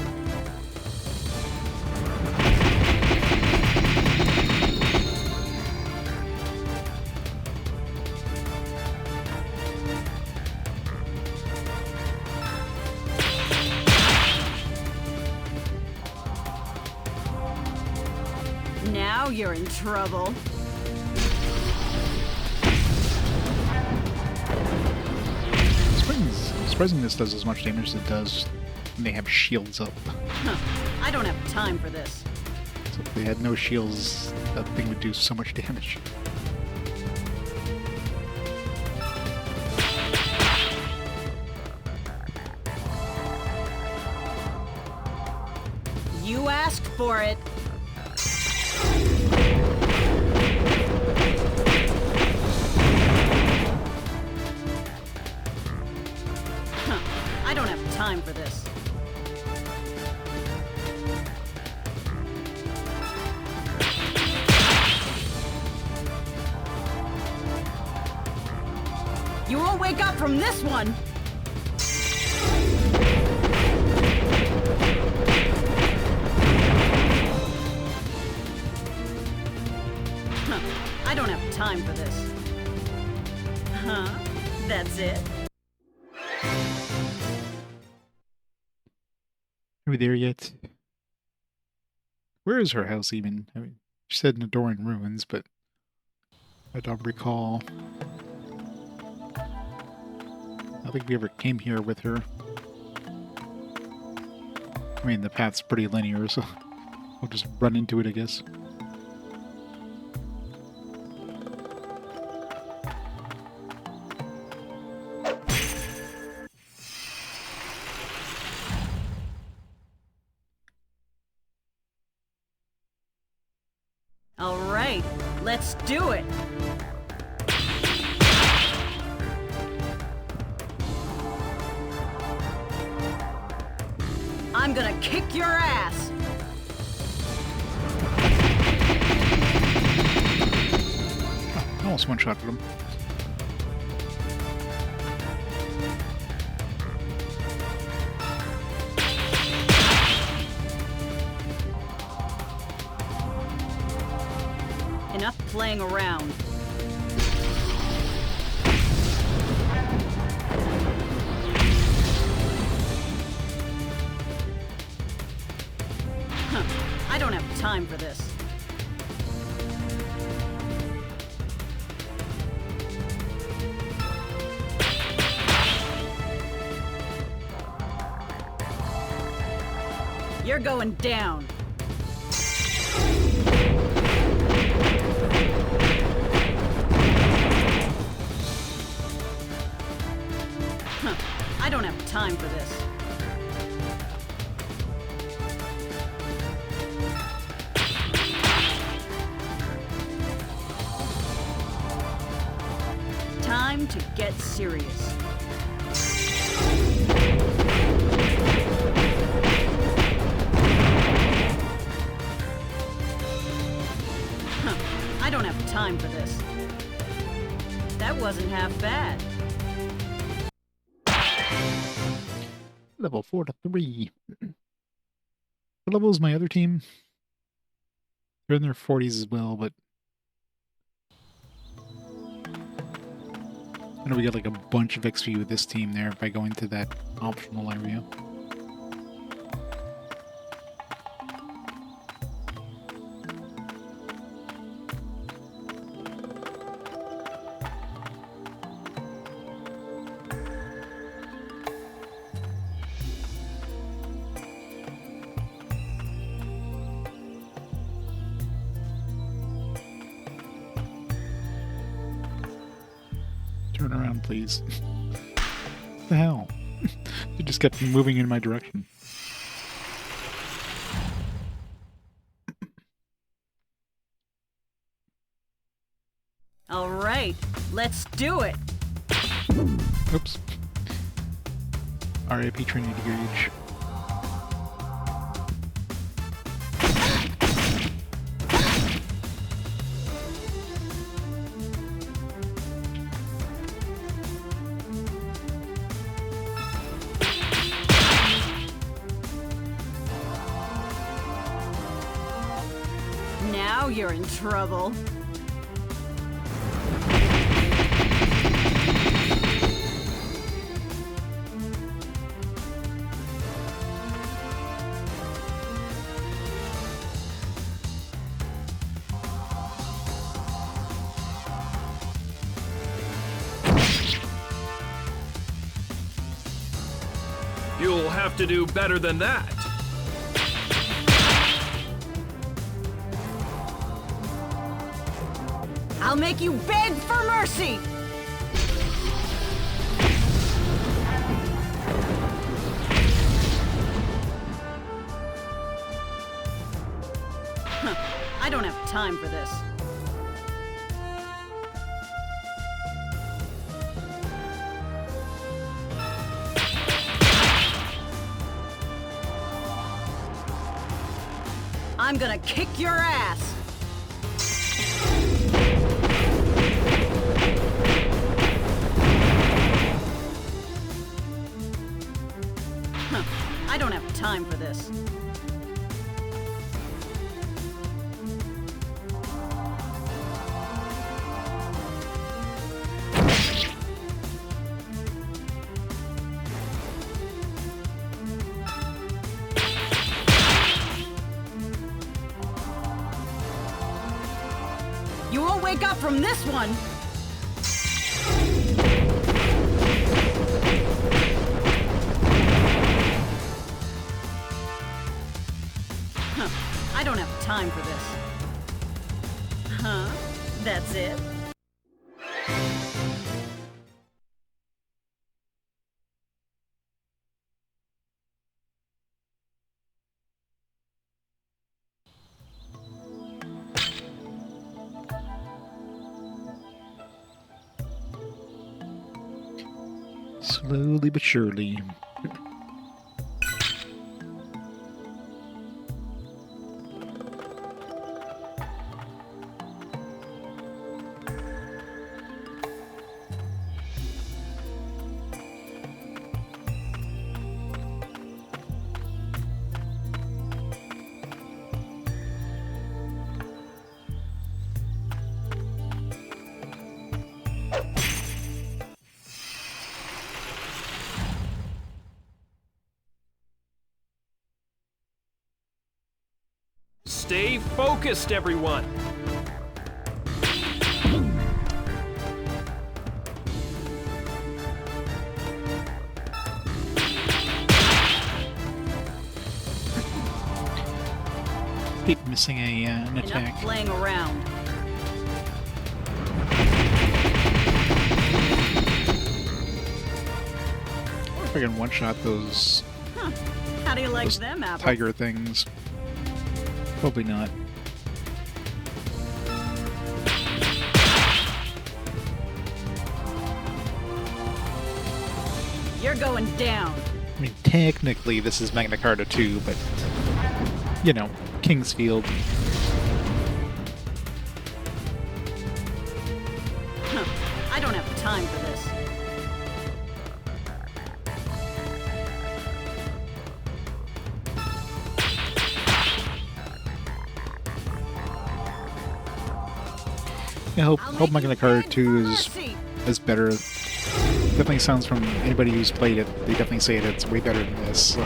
Now you're in trouble. surprising this does as much damage as it does when they have shields up. Huh. I don't have time for this. So if they had no shields, that thing would do so much damage. You asked for it. Huh. I don't have time for this. You won't wake up from this one! Huh. I don't have time for this. Huh? That's it? Are we there yet? Where is her house even? I mean, she said Nador in ruins, but I don't recall. I don't think we ever came here with her. I mean, the path's pretty linear, so we'll just run into it, I guess. All right, let's do it! I'm gonna kick your ass! Oh, I almost one-shotted him. Enough playing around. Huh. I don't have time for this. You're going down. Huh. I don't have time for this. Time to get serious. Huh. I don't have time for this. That wasn't half bad. Level 4 to 3. What level is my other team? They're in their 40s as well, but I know we got like a bunch of XP with this team there by going to that optional area. Turn around, please. What the hell? It just kept moving in my direction. All right, let's do it. Oops. RAP Trinity Gauge. Now you're in trouble. You'll have to do better than that. I'll make you beg for mercy! Huh, I don't have time for this. I'm gonna kick your ass! Huh, I don't have time for this. You won't wake up from this one! Huh, I don't have time for this. Huh? That's it? Slowly but surely. Stay focused, everyone! Keep missing an attack. Enough playing around. I wonder if I can one-shot those Huh. How do you like Those them apples? tiger things. Probably not. You're going down. I mean, technically this is Magna Carta 2, but, you know, Kingsfield. Huh. I don't have time for this. I hope I'll make Magna you Carta beg 2 for is mercy. better. Definitely sounds from anybody who's played it. They definitely say that it's way better than this. So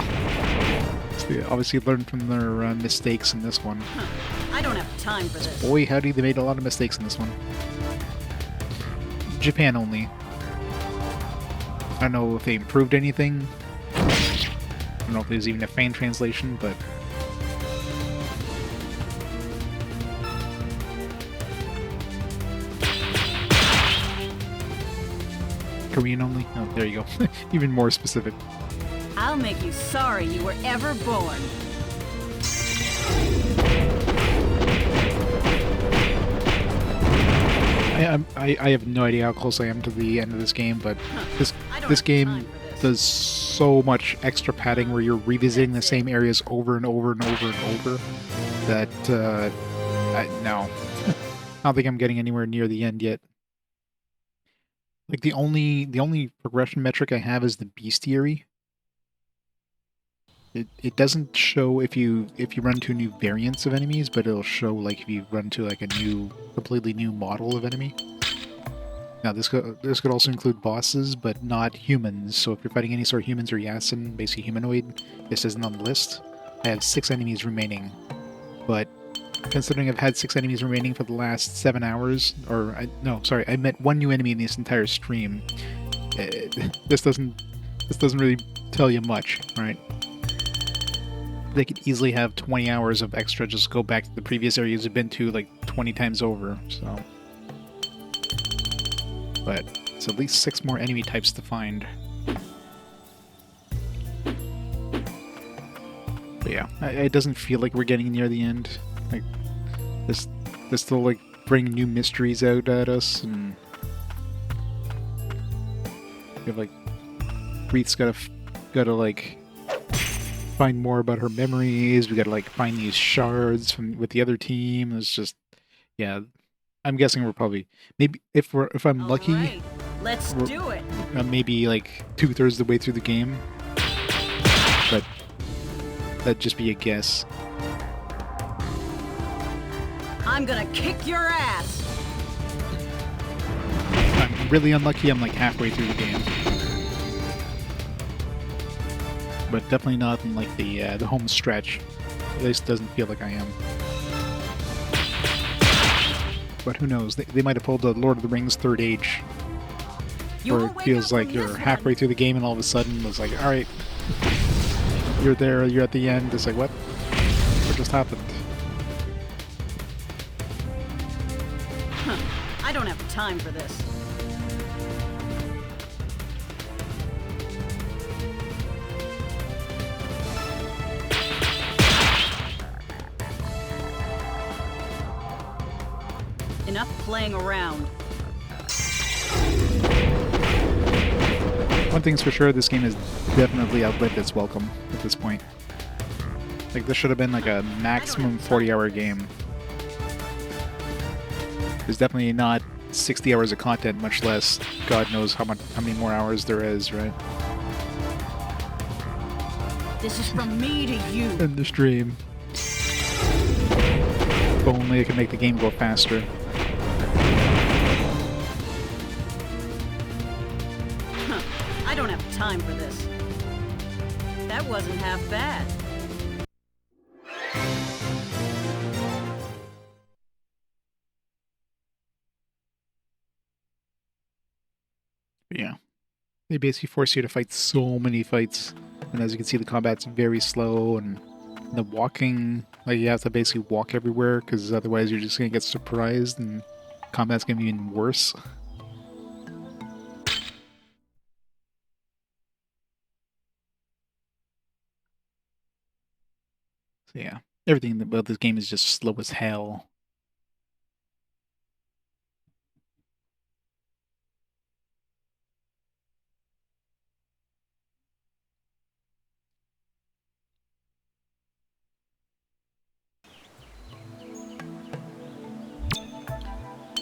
they obviously learned from their mistakes in this one. Huh. I don't have time for this. Boy, howdy, they made a lot of mistakes in this one. Japan only. I don't know if they improved anything. I don't know if there's even a fan translation, but... Korean only? Oh, there you go. Even more specific. I'll make you sorry you were ever born. I have no idea how close I am to the end of this game, but this I don't this have game time for this. does so much extra padding where you're revisiting the same areas over and over and over and over that no. I don't think I'm getting anywhere near the end yet. Like the only progression metric I have is the bestiary. It doesn't show if you run to new variants of enemies, but it'll show like if you run to like a completely new model of enemy. Now this could also include bosses, but not humans. So if you're fighting any sort of humans or Yason, basically humanoid, this isn't on the list. I have 6 enemies remaining, but considering I've had 6 enemies remaining for the last 7 hours, I met 1 new enemy in this entire stream. This doesn't this doesn't really tell you much, right? They could easily have 20 hours of extra, just go back to the previous areas you've been to like 20 times over, so... But it's at least 6 more enemy types to find. But yeah, it doesn't feel like we're getting near the end. Like, they're still like bringing new mysteries out at us, and we have like Wreath's gotta like find more about her memories. We gotta like find these shards from with the other team. It's just, yeah. I'm guessing we're probably if I'm lucky, Alright, let's do it. Maybe like 2/3 of the way through the game. But that'd just be a guess. I'm gonna kick your ass. If I'm really unlucky, I'm like halfway through the game. But definitely not in like the home stretch. At least it doesn't feel like I am. But who knows? They might have pulled the Lord of the Rings Third Age. Where it feels like you're halfway through the game and all of a sudden it's like, alright, you're there, you're at the end. It's like, what? What just happened? Huh. I don't have time for this. Enough playing around. One thing's for sure, this game has definitely outlived its welcome at this point. Like, this should have been like a maximum 40-hour game. There's definitely not 60 hours of content, much less God knows how many more hours there is, right? This is from me to you. In the stream. If only it could make the game go faster. I don't have time for this. That wasn't half bad. But yeah. They basically force you to fight so many fights. And as you can see, the combat's very slow, and the walking, like, you have to basically walk everywhere, because otherwise you're just going to get surprised, and combat's going to be even worse. So yeah, everything about this game is just slow as hell.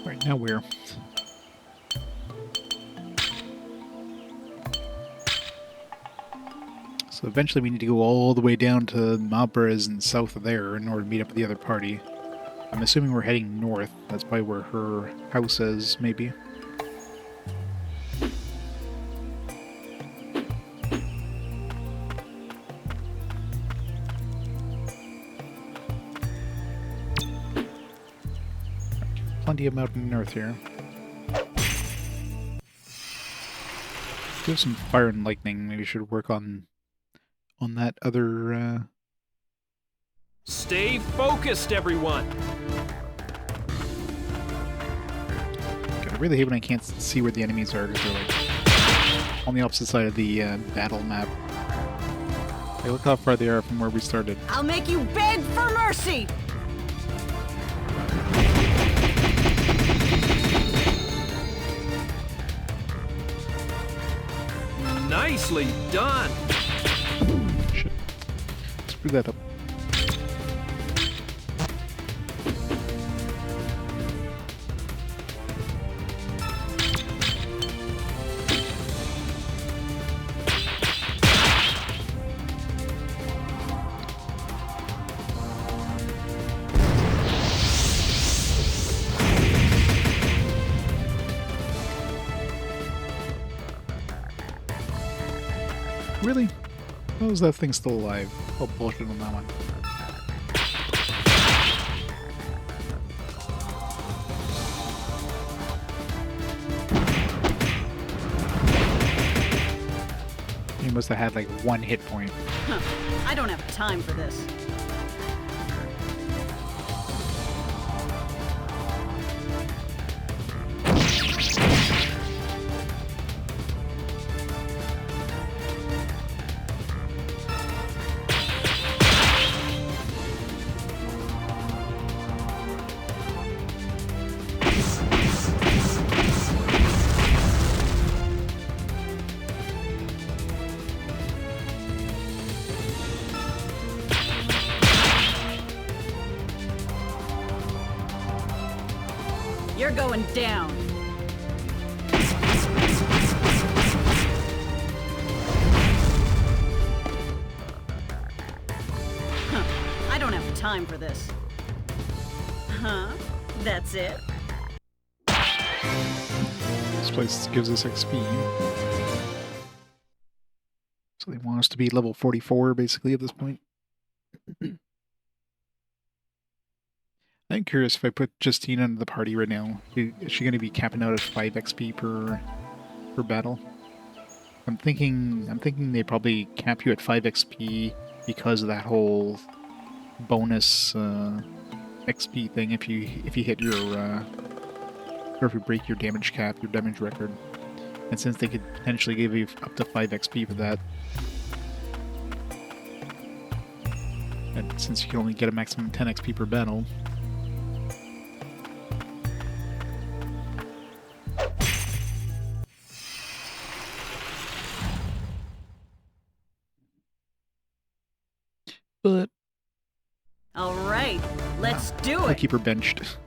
Right, now where? So eventually we need to go all the way down to Mabras and south of there in order to meet up with the other party. I'm assuming we're heading north. That's probably where her house is, maybe. Plenty of mountain north here. Do have some fire and lightning. Maybe we should work on that other. Stay focused, everyone. God, I really hate when I can't see where the enemies are because they're like on the opposite side of the battle map. Hey, look how far they are from where we started. I'll make you beg for mercy! Nicely done. Shit. Screw that up. Really? How is that thing still alive? Oh, bullshit on that one. He must have had like 1 hit point. Huh. I don't have time for this. You're going down. Huh. I don't have time for this. Huh? That's it? This place gives us XP. So they want us to be level 44 basically at this point. I'm curious if I put Justine into the party right now. Is she going to be capping out at 5 XP per battle? I'm thinking they probably cap you at 5 XP because of that whole bonus XP thing if you hit your or if you break your damage cap, your damage record. And since they could potentially give you up to 5 XP for that, and since you can only get a maximum 10 XP per battle. But All right, let's do I'll it. keep her benched.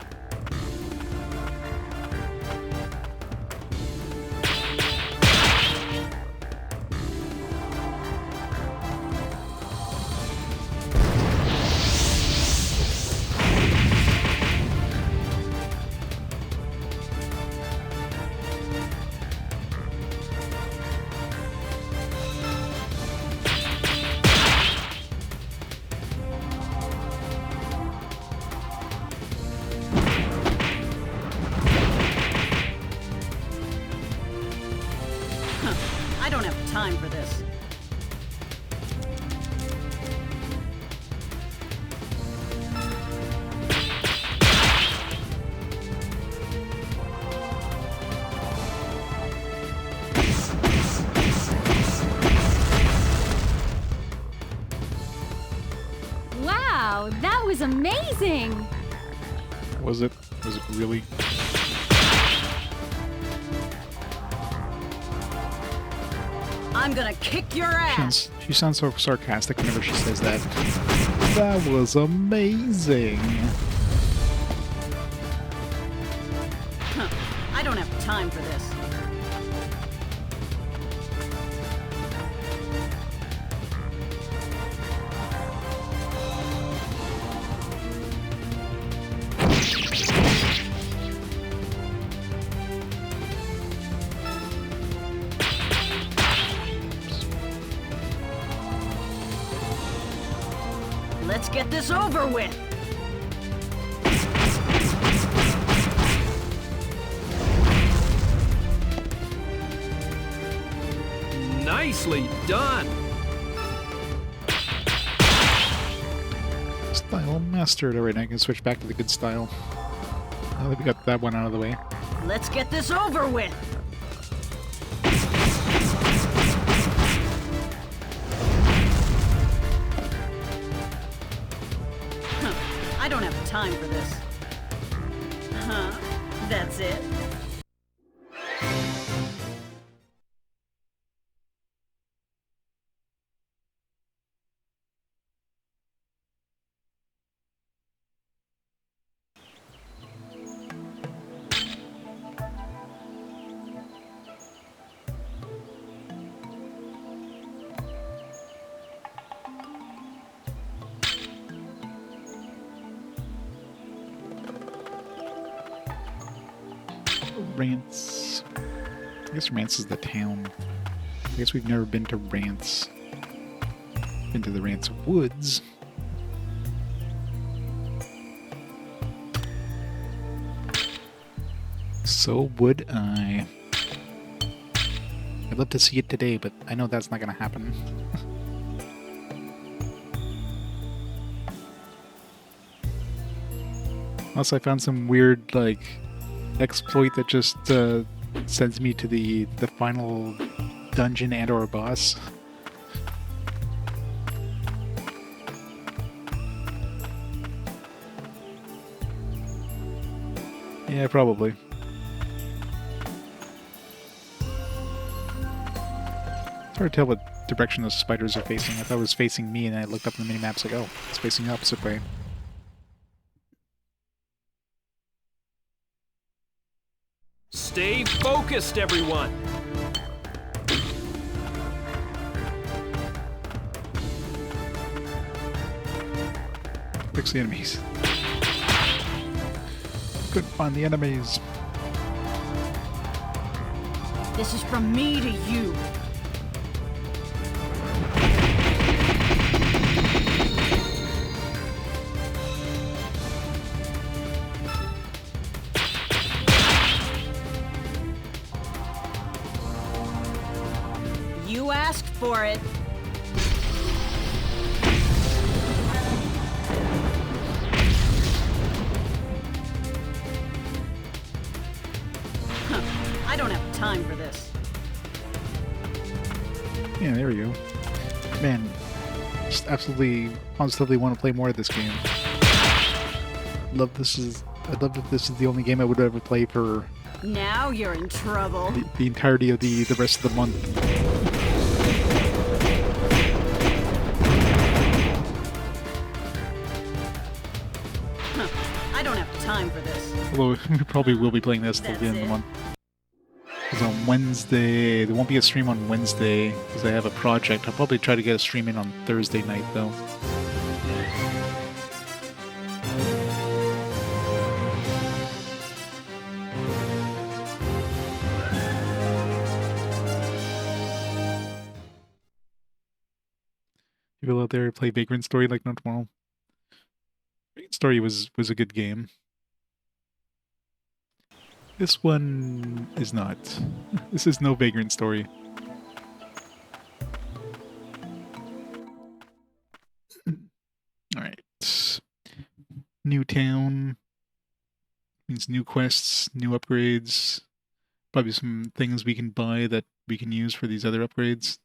I don't have time for this. Wow, that was amazing! Was it really? I'm gonna kick your ass. She sounds so sarcastic whenever she says that. That was amazing. Huh. I don't have time for this. Let's get this over with. Nicely done! Style mastered. Alright, I can switch back to the good style. Now that we got that one out of the way. Let's get this over with. Huh. I don't have time for this. Huh? That's it? Rance. I guess Rance is the town. I guess we've never been to Rance. Been to the Rance Woods. So would I. I'd love to see it today, but I know that's not gonna happen. Also, I found some weird, like, exploit that just sends me to the final dungeon and/or boss. Yeah, probably. It's hard to tell what direction those spiders are facing. I thought it was facing me, and I looked up in the mini-maps like, oh, it's facing the opposite way. Stay focused, everyone! Fix the enemies. Couldn't find the enemies. This is from me to you. You asked for it. I don't have time for this. Yeah, there we go. Man, just absolutely, positively want to play more of this game. I'd love if this is the only game I would ever play for Now you're in trouble. the entirety of the rest of the month. I don't have time for this. Although we probably will be playing this till the end of the month. Because on Wednesday, there won't be a stream on Wednesday because I have a project. I'll probably try to get a stream in on Thursday night though. People out there play Vagrant Story like no tomorrow. Vagrant Story was a good game. This one is not. This is no Vagrant Story. Alright. New town. Means new quests, new upgrades. Probably some things we can buy that we can use for these other upgrades.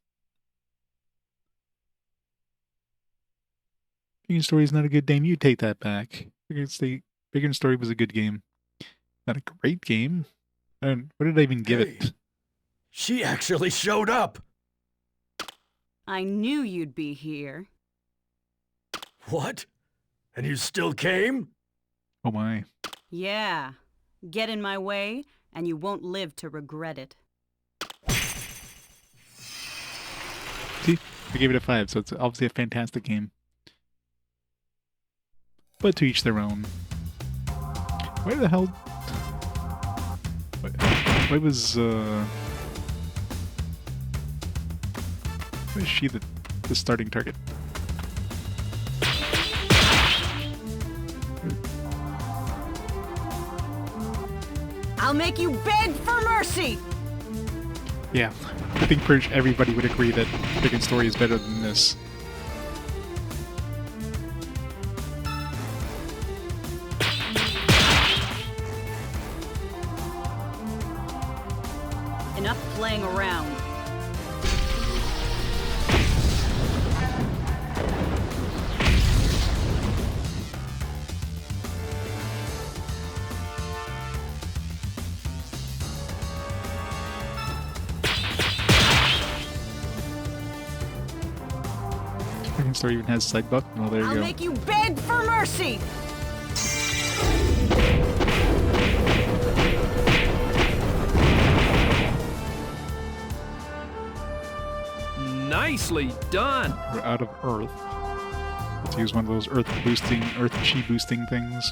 Vagrant Story is not a good game. You take that back. Vagrant Story was a good game. Not a great game. What did I even give it? She actually showed up! I knew you'd be here. What? And you still came? Oh my. Yeah. Get in my way, and you won't live to regret it. See? I gave it a 5, so it's obviously a fantastic game. But to each their own. Where the hell... Why was she the starting target? I'll make you beg for mercy! Yeah, I think pretty much everybody would agree that Vagrant Story is better than this. Enough playing around. Vagrant Story even has side buff. Oh, there you I'll go. make you beg for mercy! Nicely done! We're out of Earth. Let's use one of those Earth chi boosting things.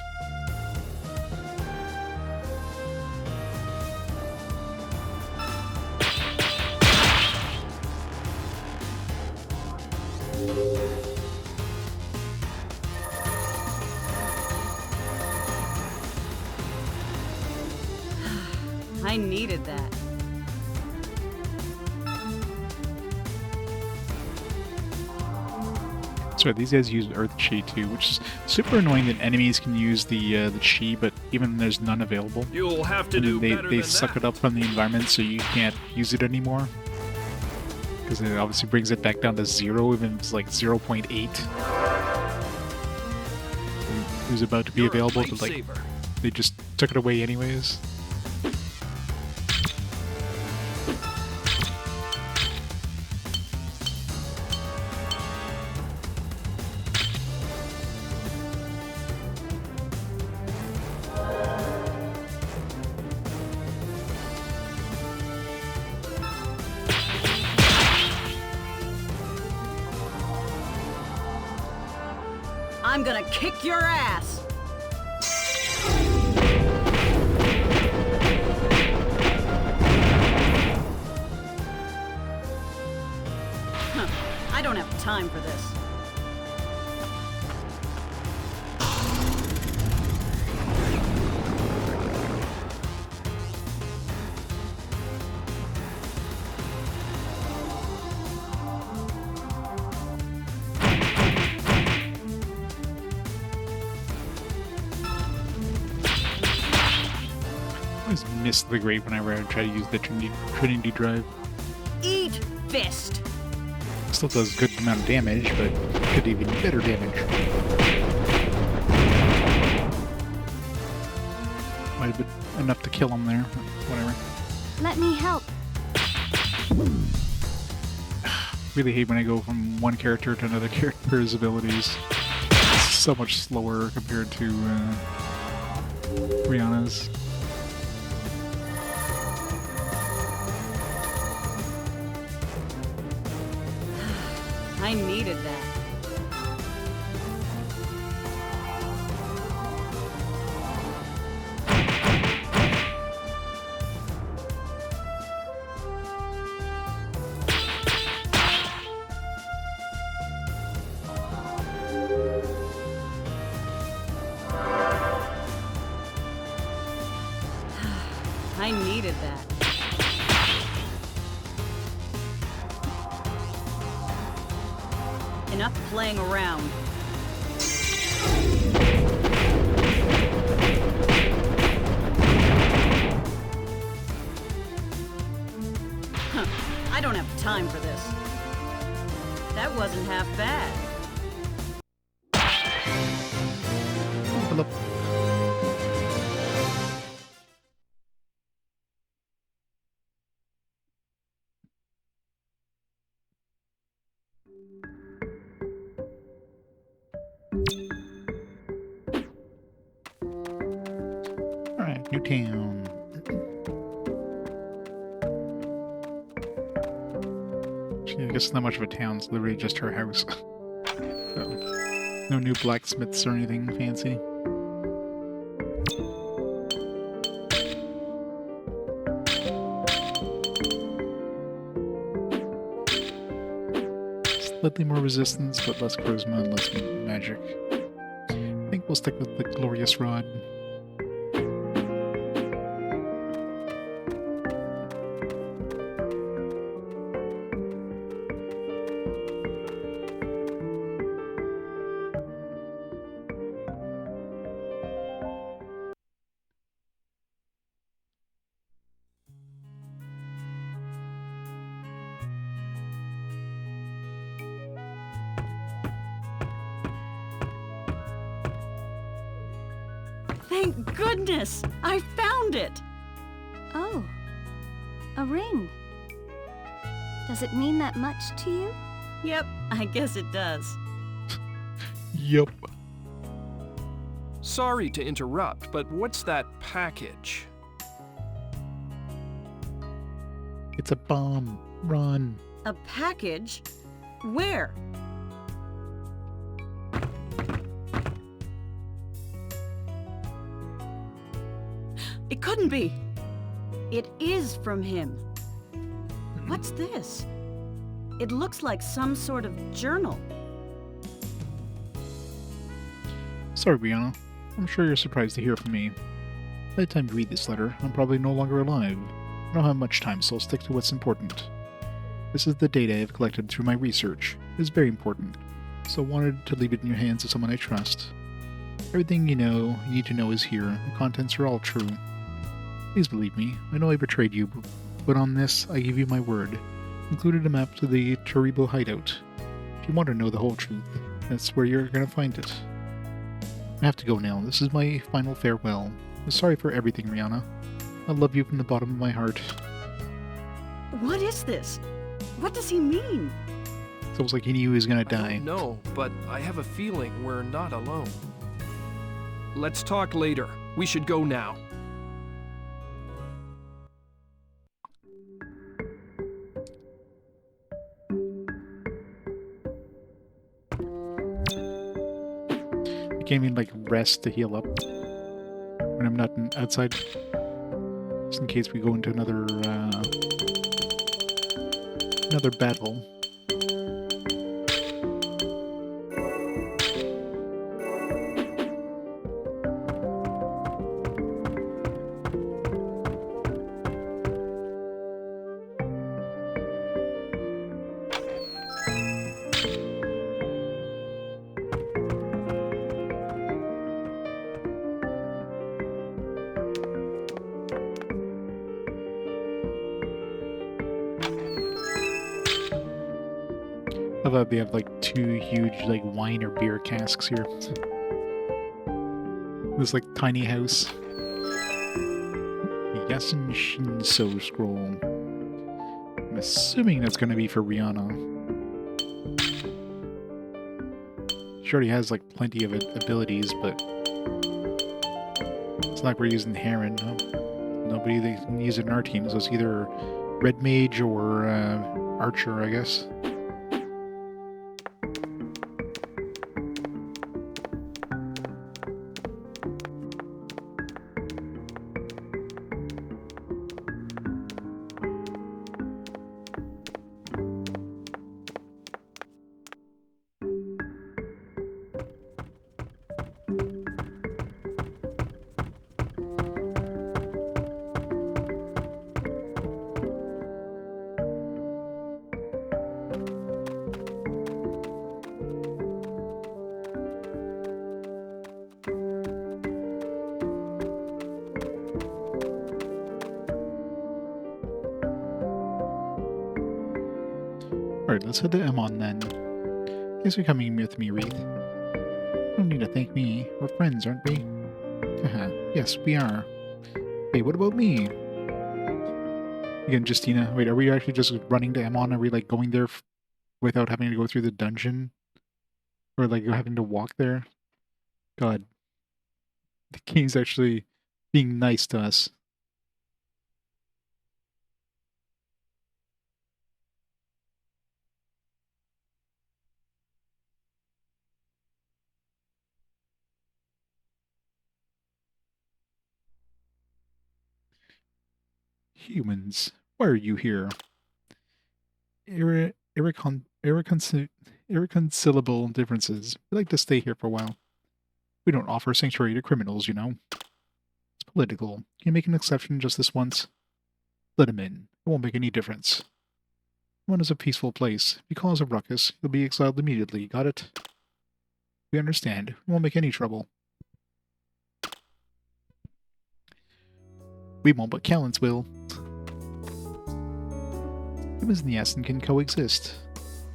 I needed that. Sorry, these guys use Earth Chi too, which is super annoying that enemies can use the Chi, but even there's none available. You'll have to And do then better they than suck that. it up from the environment, so you can't use it anymore. Because it obviously brings it back down to 0, even if it's like 0.8. It was about to be You're a available, but like lifesaver. they just took it away anyways. I'm gonna kick your ass! Huh. I don't have time for this. I always miss the grate whenever I try to use the Trinity drive. Eat fist! Still does good amount of damage, but could do even better damage. Might have been enough to kill him there, but whatever. Let me help. Really hate when I go from one character to another character's abilities. It's so much slower compared to Rihanna's. I needed that. I needed that. Enough playing around. Huh. I don't have time for this. That wasn't half bad. Philip. Alright, new town. Actually, I guess it's not much of a town, it's literally just her house. So, no new blacksmiths or anything fancy. Slightly more resistance, but less charisma and less magic. I think we'll stick with the glorious rod. Thank goodness! I found it! Oh, a ring. Does it mean that much to you? Yep, I guess it does. Yup. Sorry to interrupt, but what's that package? It's a bomb. Run. A package? Where? It couldn't be! It is from him. What's this? It looks like some sort of journal. Sorry, Brianna. I'm sure you're surprised to hear from me. By the time you read this letter, I'm probably no longer alive. I don't have much time, so I'll stick to what's important. This is the data I've collected through my research. It is very important. so wanted to leave it in your hands of someone I trust. Everything you need to know is here. The contents are all true. Please believe me. I know I betrayed you, but on this, I give you my word. Included a map to the Terrible hideout. If you want to know the whole truth, that's where you're going to find it. I have to go now. This is my final farewell. I'm sorry for everything, Rihanna. I love you from the bottom of my heart. What is this? What does he mean? It's almost like he knew he was going to die. No, but I have a feeling we're not alone. Let's talk later. We should go now. I can't even, like, rest to heal up when I'm not outside. Just in case we go into another battle. I thought they have like 2 huge like wine or beer casks here. This like tiny house. Yason Shinso scroll. I'm assuming that's gonna be for Rihanna. She already has like plenty of abilities, but it's not like we're using Heron. Huh? Nobody they can use it in our team, so it's either Red Mage or Archer, I guess. Alright, let's head to Emon then. Thanks for coming with me, Wreath. You don't need to thank me. We're friends, aren't we? Haha, yes, we are. Hey, what about me? Again, Justina, wait, are we actually just running to Emon? Are we, like, going there without having to go through the dungeon? Or, like, having to walk there? God. The game's actually being nice to us. Humans, why are you here? Irreconcilable differences. We like to stay here for a while. We don't offer sanctuary to criminals, you know. It's political. Can you make an exception just this once? Let him in. It won't make any difference. One is a peaceful place. If you cause a ruckus, you'll be exiled immediately. Got it? We understand. We won't make any trouble. We won't, but Calintz will. Humans and Yason can coexist.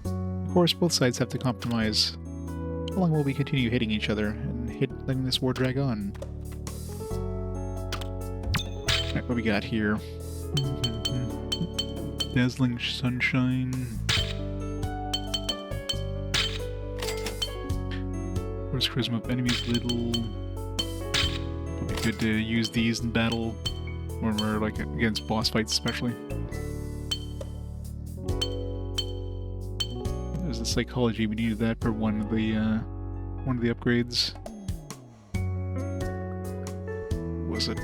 Of course, both sides have to compromise. How long will we continue hitting each other and letting this war drag on? Alright, what we got here? Dazzling sunshine. Force charisma of enemies little. Probably good to use these in battle when we're like against boss fights, especially. There's the psychology. We needed that for one of the upgrades. Was it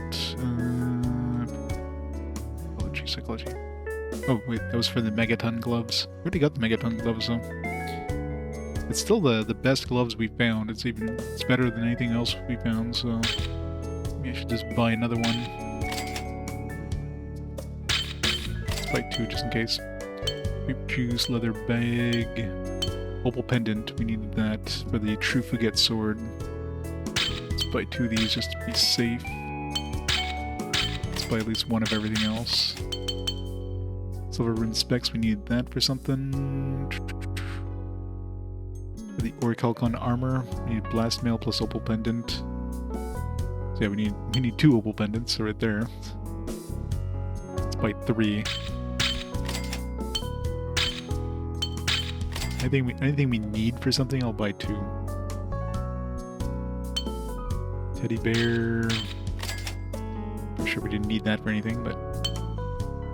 psychology? Oh wait, that was for the megaton gloves. We already got the megaton gloves though. It's still the best gloves we found. It's better than anything else we found. So maybe I should just buy another one. Let's buy 2 just in case. Grape juice, leather bag. Opal pendant, we needed that for the True Forget sword. Let's buy 2 of these just to be safe. Let's buy at least 1 of everything else. Silver rune specs, we need that for something. For the Orichalcon armor, we need blast mail plus opal pendant. So yeah, we need 2 opal pendants right there. Let's buy 3. Anything we need for something, I'll buy 2. Teddy bear. I'm sure we didn't need that for anything, but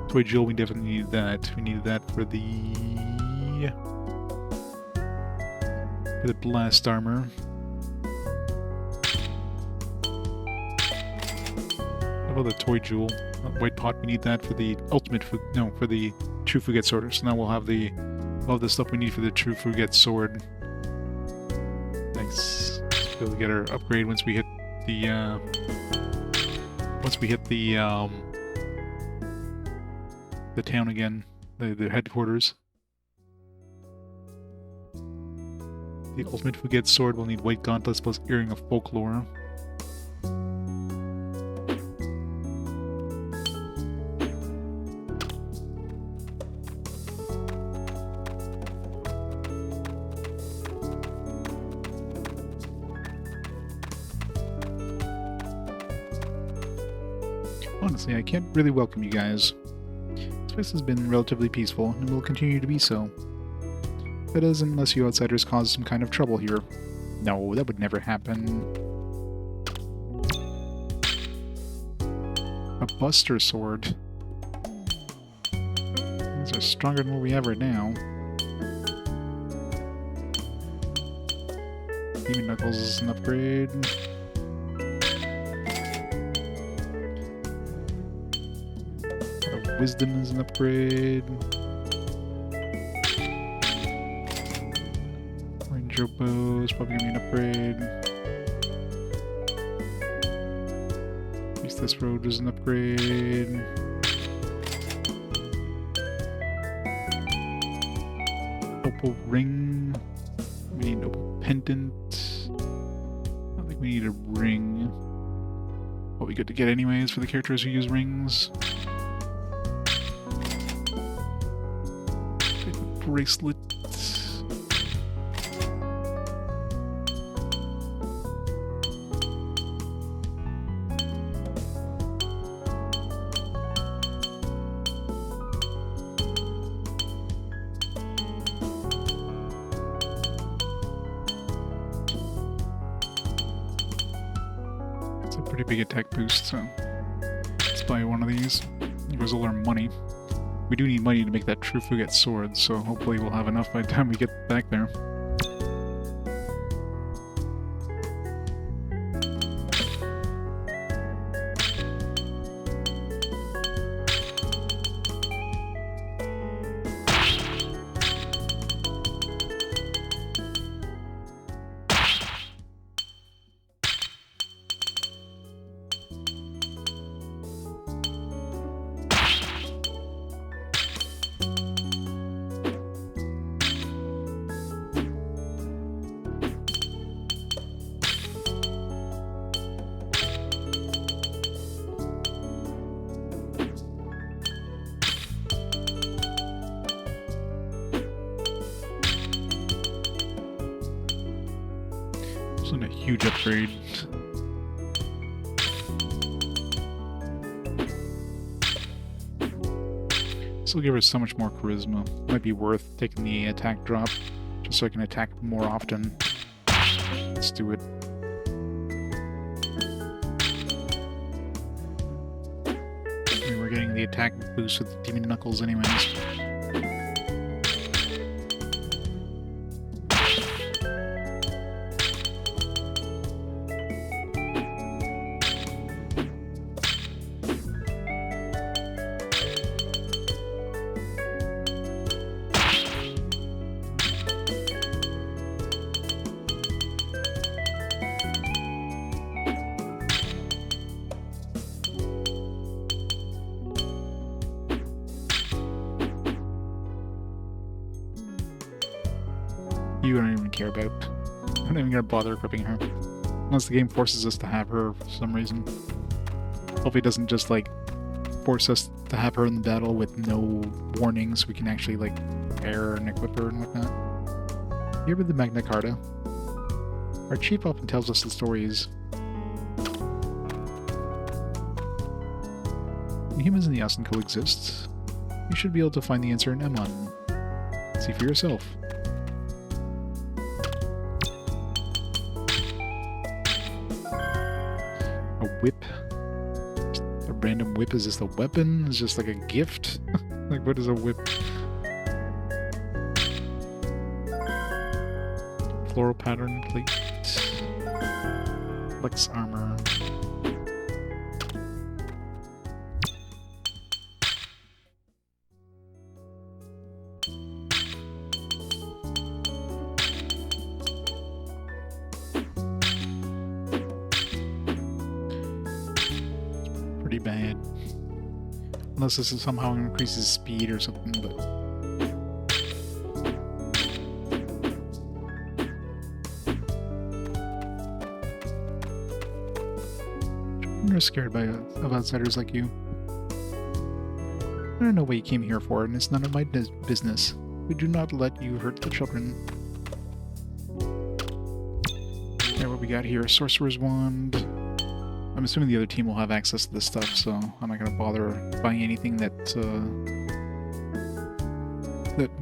toy jewel, we definitely needed that. We needed that for the blast armor. How about the toy jewel? White pot, we need that for the ultimate for the True Forget sword. So now we'll have all the stuff we need for the True Forget sword. Nice. Be able to get our upgrade once we hit the town again, the headquarters. The ultimate Forget sword will need white gauntlets plus earring of folklore. Honestly, I can't really welcome you guys. This place has been relatively peaceful, and will continue to be so. That is, unless you outsiders cause some kind of trouble here. No, that would never happen. A Buster Sword. These are stronger than what we have right now. Demon Knuckles is an upgrade. Wisdom is an upgrade. Ranger Bow is probably going to be an upgrade. At least this road is an upgrade. Opal Ring. We need Opal Pendant. I don't think we need a ring. Probably good to get anyways for the characters who use rings. Bracelet. It's a pretty big attack boost, so let's buy one of these. It goes all our money. We do need money to make that True Forget sword, so hopefully we'll have enough by the time we get back there. Isn't a huge upgrade. This will give us so much more charisma. Might be worth taking the attack drop, just so I can attack more often. Let's do it. I mean, we're getting the attack boost with the Demon Knuckles anyways. You I don't even care about. I'm not even gonna bother equipping her. Unless the game forces us to have her for some reason. Hopefully it doesn't just like force us to have her in the battle with no warnings. We can actually like pair and equip her and whatnot. Here with the Magna Carta. Our chief often tells us the stories. When humans and the Yason coexist, you should be able to find the answer in Emon. See for yourself. A whip? A random whip? Is this a weapon? Is this like a gift? Like, what is a whip? Floral pattern plate. Flex armor. Pretty bad. Unless this is somehow increases speed or something, but... You're scared of outsiders like you. I don't know what you came here for, and it's none of my business. We do not let you hurt the children. Okay, what we got here? Sorcerer's Wand. I'm assuming the other team will have access to this stuff, so I'm not going to bother buying anything that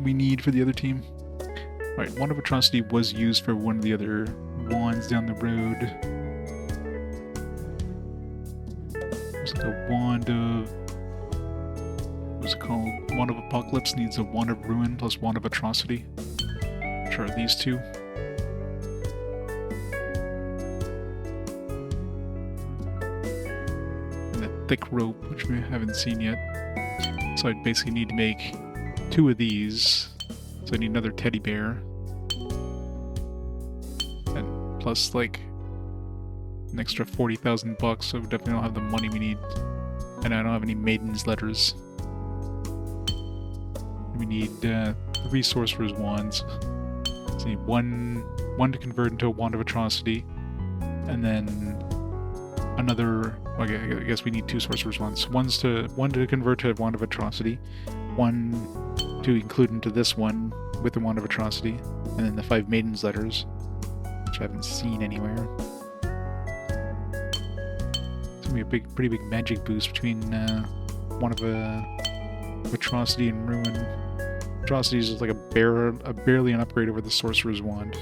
we need for the other team. Alright, Wand of Atrocity was used for one of the other wands down the road. There's like a Wand of... what's it called? Wand of Apocalypse needs a Wand of Ruin plus Wand of Atrocity. Which are these two. Thick rope, which we haven't seen yet. So I basically need to make 2 of these. So I need another teddy bear. And plus like an extra 40,000 bucks, so we definitely don't have the money we need. And I don't have any maiden's letters. We need 3 sorcerer's wands. So we need one to convert into a Wand of Atrocity. And then another... okay, I guess we need 2 sorcerer's wands. One to convert to a Wand of Atrocity, one to include into this one with the Wand of Atrocity, and then the 5 maiden's letters, which I haven't seen anywhere. It's gonna be a pretty big magic boost between Wand of Atrocity and Ruin. Atrocity is just like barely an upgrade over the sorcerer's wand.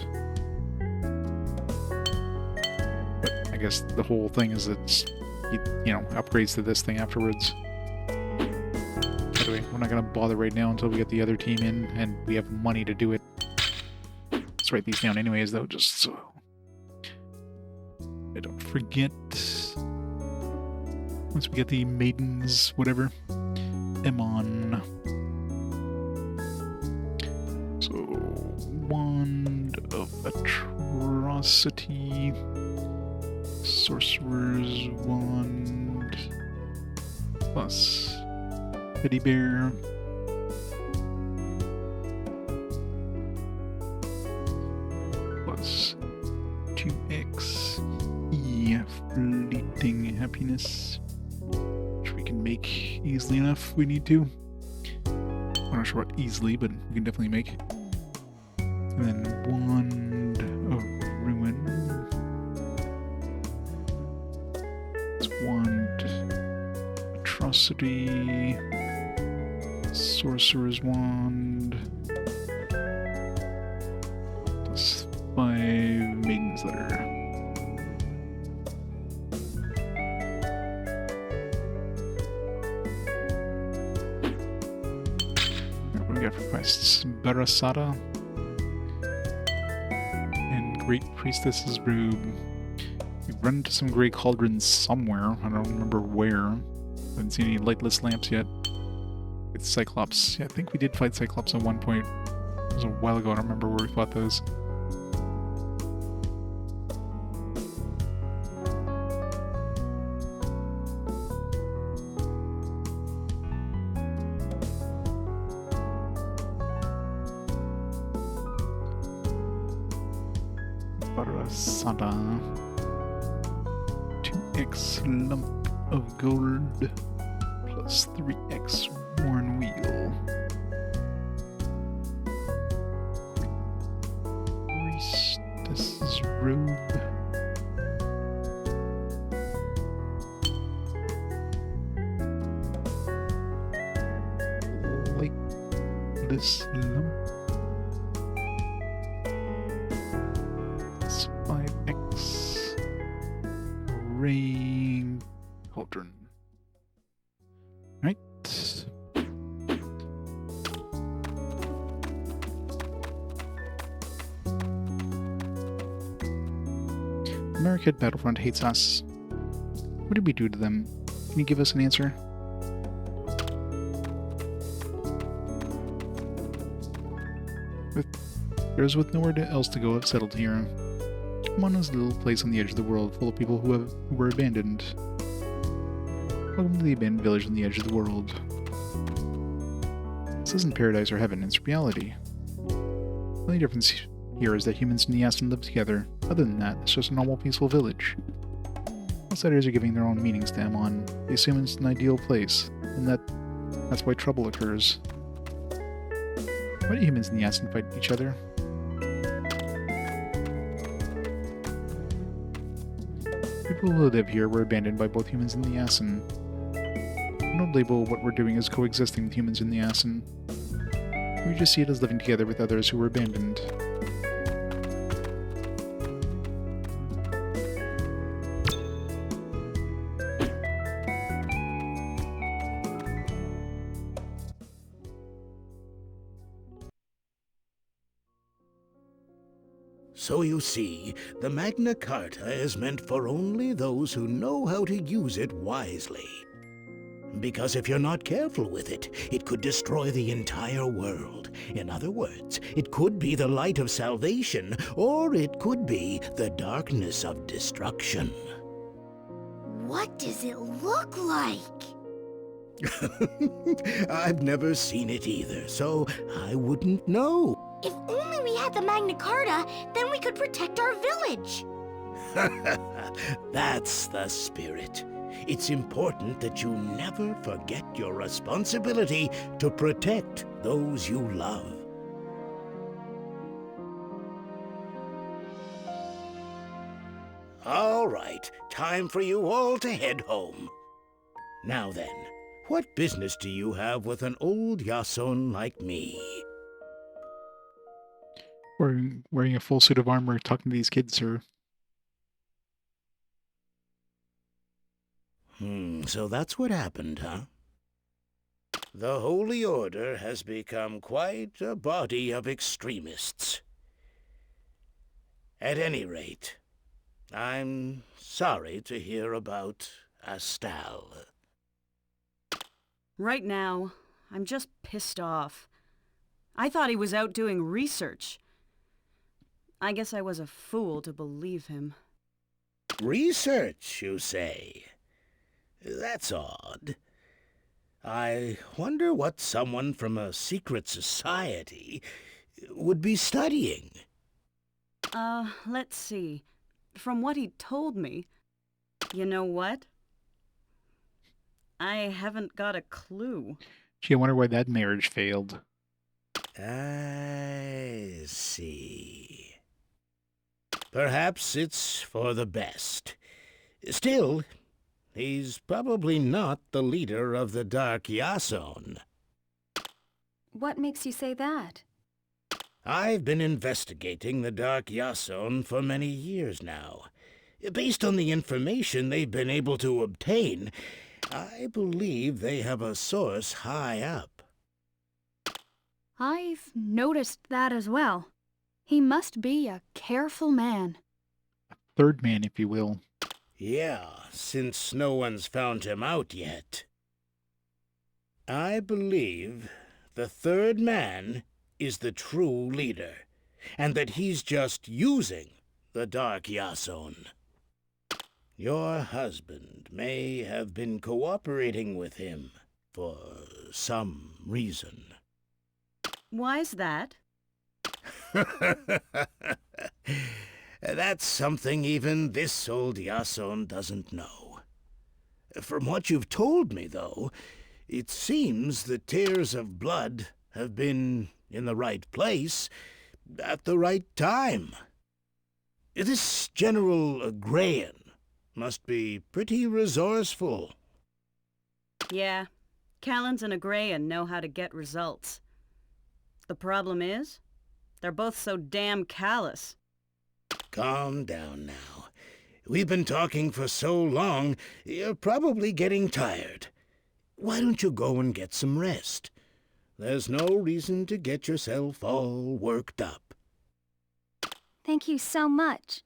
But I guess the whole thing is it's, you know, upgrades to this thing afterwards. Anyway, we're not going to bother right now until we get the other team in and we have money to do it. Let's write these down anyways, though, just so I don't forget. Once we get the maidens, whatever. Emon. So, Wand of Atrocity. Sorcerer's Wand plus Teddy Bear plus 2xe Fleeting Happiness, which we can make easily enough if we need to. I'm not sure what easily, but we can definitely make. And then Wand of Ruin. Wand, Atrocity, Sorcerer's Wand, plus 5 Maiden's Letter. What do we got for quests? Barasada and Great Priestess's Robe. We've run into some Grey Cauldrons somewhere. I don't remember where. Haven't seen any lightless lamps yet. With Cyclops. Yeah, I think we did fight Cyclops at one point. It was a while ago. I don't remember where we fought those. Parasada. 2x lump of gold plus 3x worn wheel. Priestess's robe. Like this lump. It's 5x. Ring cauldron. Right. America Battlefront hates us. What did we do to them? Can you give us an answer? There's with nowhere else to go, have settled here. Come is a little place on the edge of the world, full of people who were abandoned. Welcome to the abandoned village on the edge of the world. This isn't paradise or heaven, it's reality. The only difference here is that humans and Yason live together. Other than that, it's just a normal, peaceful village. Outsiders are giving their own meanings to Amon. They assume it's an ideal place, and that's why trouble occurs. Why do humans and Yason fight each other? People who live here were abandoned by both humans and the Yason. I don't label what we're doing as coexisting with humans and the Yason. We just see it as living together with others who were abandoned. So you see, the Magna Carta is meant for only those who know how to use it wisely. Because if you're not careful with it, it could destroy the entire world. In other words, it could be the light of salvation, or it could be the darkness of destruction. What does it look like? I've never seen it either, so I wouldn't know. If only we had the Magna Carta, then we could protect our village. That's the spirit. It's important that you never forget your responsibility to protect those you love. All right, time for you all to head home. Now then, what business do you have with an old Yason like me? Wearing a full suit of armor, talking to these kids, sir. So that's what happened, huh? The Holy Order has become quite a body of extremists. At any rate, I'm sorry to hear about Astal. Right now, I'm just pissed off. I thought he was out doing research. I guess I was a fool to believe him. Research, you say? That's odd. I wonder what someone from a secret society would be studying. Let's see. From what he told me, you know what? I haven't got a clue. Gee, I wonder why that marriage failed. I see. Perhaps it's for the best. Still, he's probably not the leader of the Dark Yason. What makes you say that? I've been investigating the Dark Yason for many years now. Based on the information they've been able to obtain, I believe they have a source high up. I've noticed that as well. He must be a careful man. Third man, if you will. Yeah, since no one's found him out yet. I believe the third man is the true leader, and that he's just using the Dark Yason. Your husband may have been cooperating with him for some reason. Why's that? That's something even this old Yason doesn't know. From what you've told me, though, it seems the tears of blood have been in the right place at the right time. This General Grayan must be pretty resourceful. Yeah, Calintz and Agrayan know how to get results. The problem is, they're both so damn callous. Calm down now. We've been talking for so long, you're probably getting tired. Why don't you go and get some rest? There's no reason to get yourself all worked up. Thank you so much.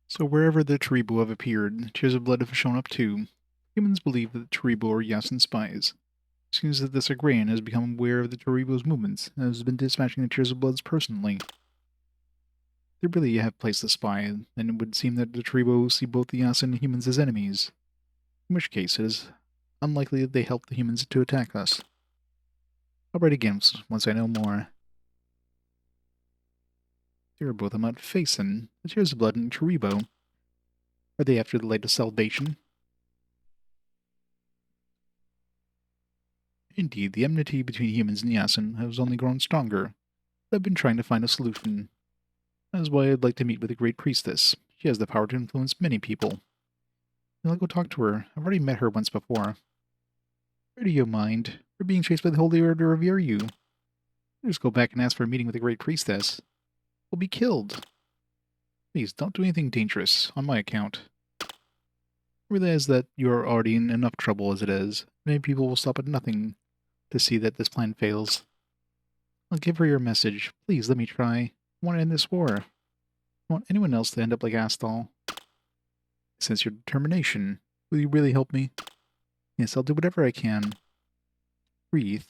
So wherever the Taribo have appeared, tears of blood have shown up too. Humans believe that the Taribo are Yason spies. It seems that this Agrayan has become aware of the Taribo's movements and has been dispatching the Tears of Bloods personally. They really have placed the spy, then it would seem that the Taribo see both the Yason and humans as enemies. In which case, it is unlikely that they help the humans to attack us. I'll write again once I know more. They are both about Yason, the Tears of Blood, and Taribo. Are they after the light of salvation? Indeed, the enmity between humans and Yason has only grown stronger. I've been trying to find a solution. That is why I'd like to meet with the Great Priestess. She has the power to influence many people. I'll go talk to her. I've already met her once before. Where do you mind? We're being chased by the Holy Order of Yaru. Just go back and ask for a meeting with the Great Priestess. We'll be killed. Please, don't do anything dangerous, on my account. I realize that you are already in enough trouble as it is. Many people will stop at nothing to see that this plan fails. I'll give her your message. Please, let me try. I want to end this war. I don't want anyone else to end up like Astal. Since your determination, will you really help me? Yes, I'll do whatever I can. Breathe.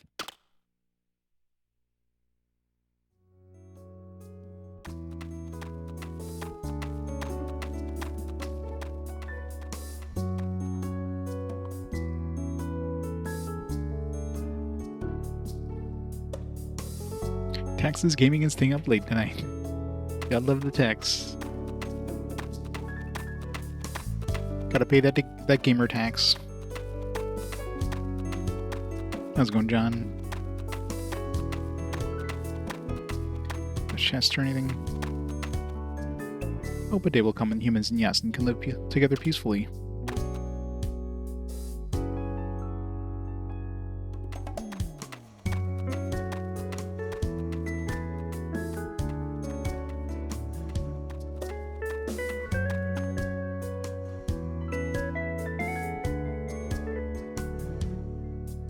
Taxes, gaming, and staying up late tonight. Gotta love the tax. Gotta pay that gamer tax. How's it going, John? A chest or anything? Hope a day will come when humans and Yason can live together peacefully.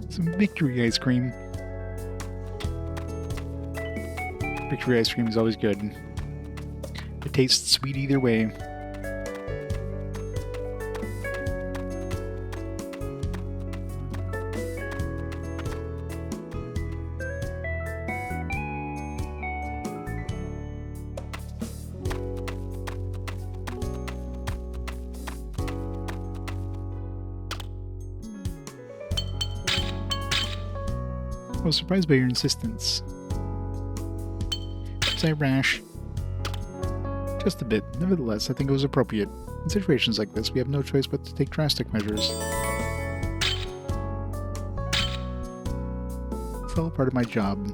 Some victory ice cream. Victory ice cream is always good. It tastes sweet either way. I was surprised by your insistence. Was I rash? Just a bit. Nevertheless, I think it was appropriate. In situations like this, we have no choice but to take drastic measures. It's all part of my job.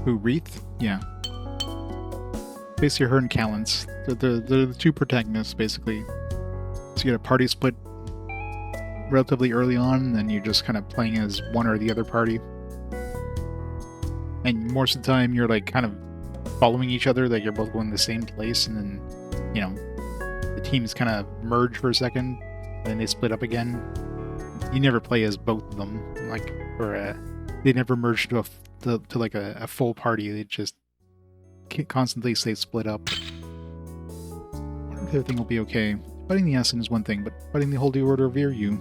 Who, Wreath? Yeah. Basically, her and Calintz. They're the two protagonists, basically. So you get a party split relatively early on, and then you're just kind of playing as one or the other party. And most of the time, you're like kind of following each other, like you're both going to the same place, and then, you know, the teams kind of merge for a second, and then they split up again. You never play as both of them, like, or they never merge to a full party. They just constantly stay split up. I wonder if everything will be okay. Fighting the Yason is one thing, but fighting the Holy Order of Yaru.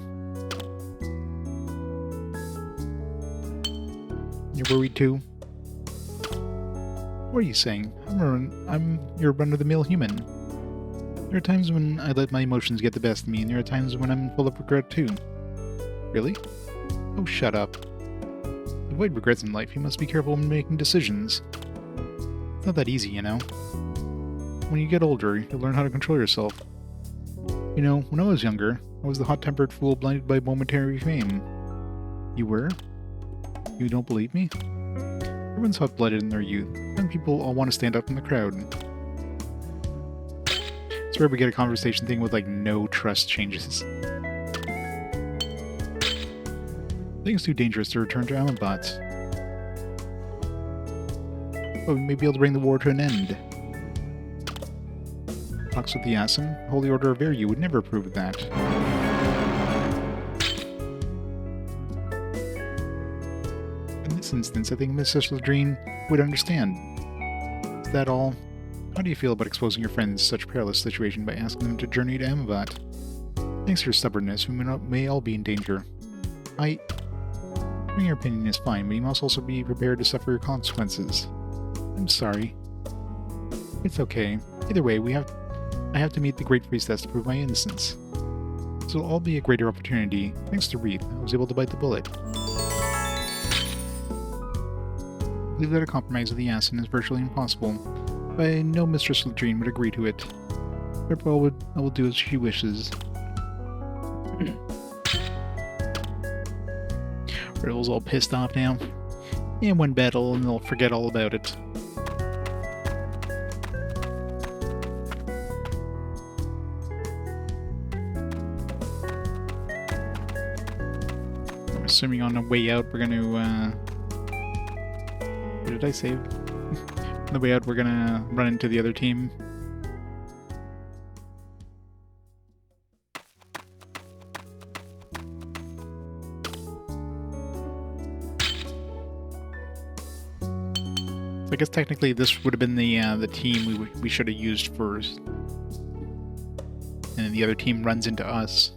You're worried too? What are you saying? You're a run-of-the-mill human. There are times when I let my emotions get the best of me, and there are times when I'm full of regret too. Really? Oh, shut up. To avoid regrets in life, you must be careful when making decisions. It's not that easy, you know. When you get older, you'll learn how to control yourself. You know, when I was younger, I was the hot-tempered fool blinded by momentary fame. You were? You don't believe me? Everyone's hot-blooded in their youth. Young people all want to stand up in the crowd. It's rare we get a conversation thing with, like, no trust changes. I think it's too dangerous to return to Alambat. But we may be able to bring the war to an end. Talks with the Yason, Holy Order of Efferia would never approve of that. In this instance, I think Mrs. Ladrine would understand. Is that all? How do you feel about exposing your friends to such a perilous situation by asking them to journey to Amavat? Thanks to your stubbornness, we may all be in danger. Hearing your opinion is fine, but you must also be prepared to suffer your consequences. I'm sorry. It's okay. Either way, I have to meet the Great Priestess to prove my innocence. So it'll all be a greater opportunity. Thanks to Wreath, I was able to bite the bullet. I believe that a compromise with the Yason is virtually impossible, but I know Mistress Ladrine would agree to it. Therefore, I will do as she wishes. Riddle's all pissed off now. In one battle, and they'll forget all about it. I'm assuming on the way out we're gonna, what did I save? On the way out we're gonna run into the other team. I guess technically this would have been the team we should have used first, and then the other team runs into us.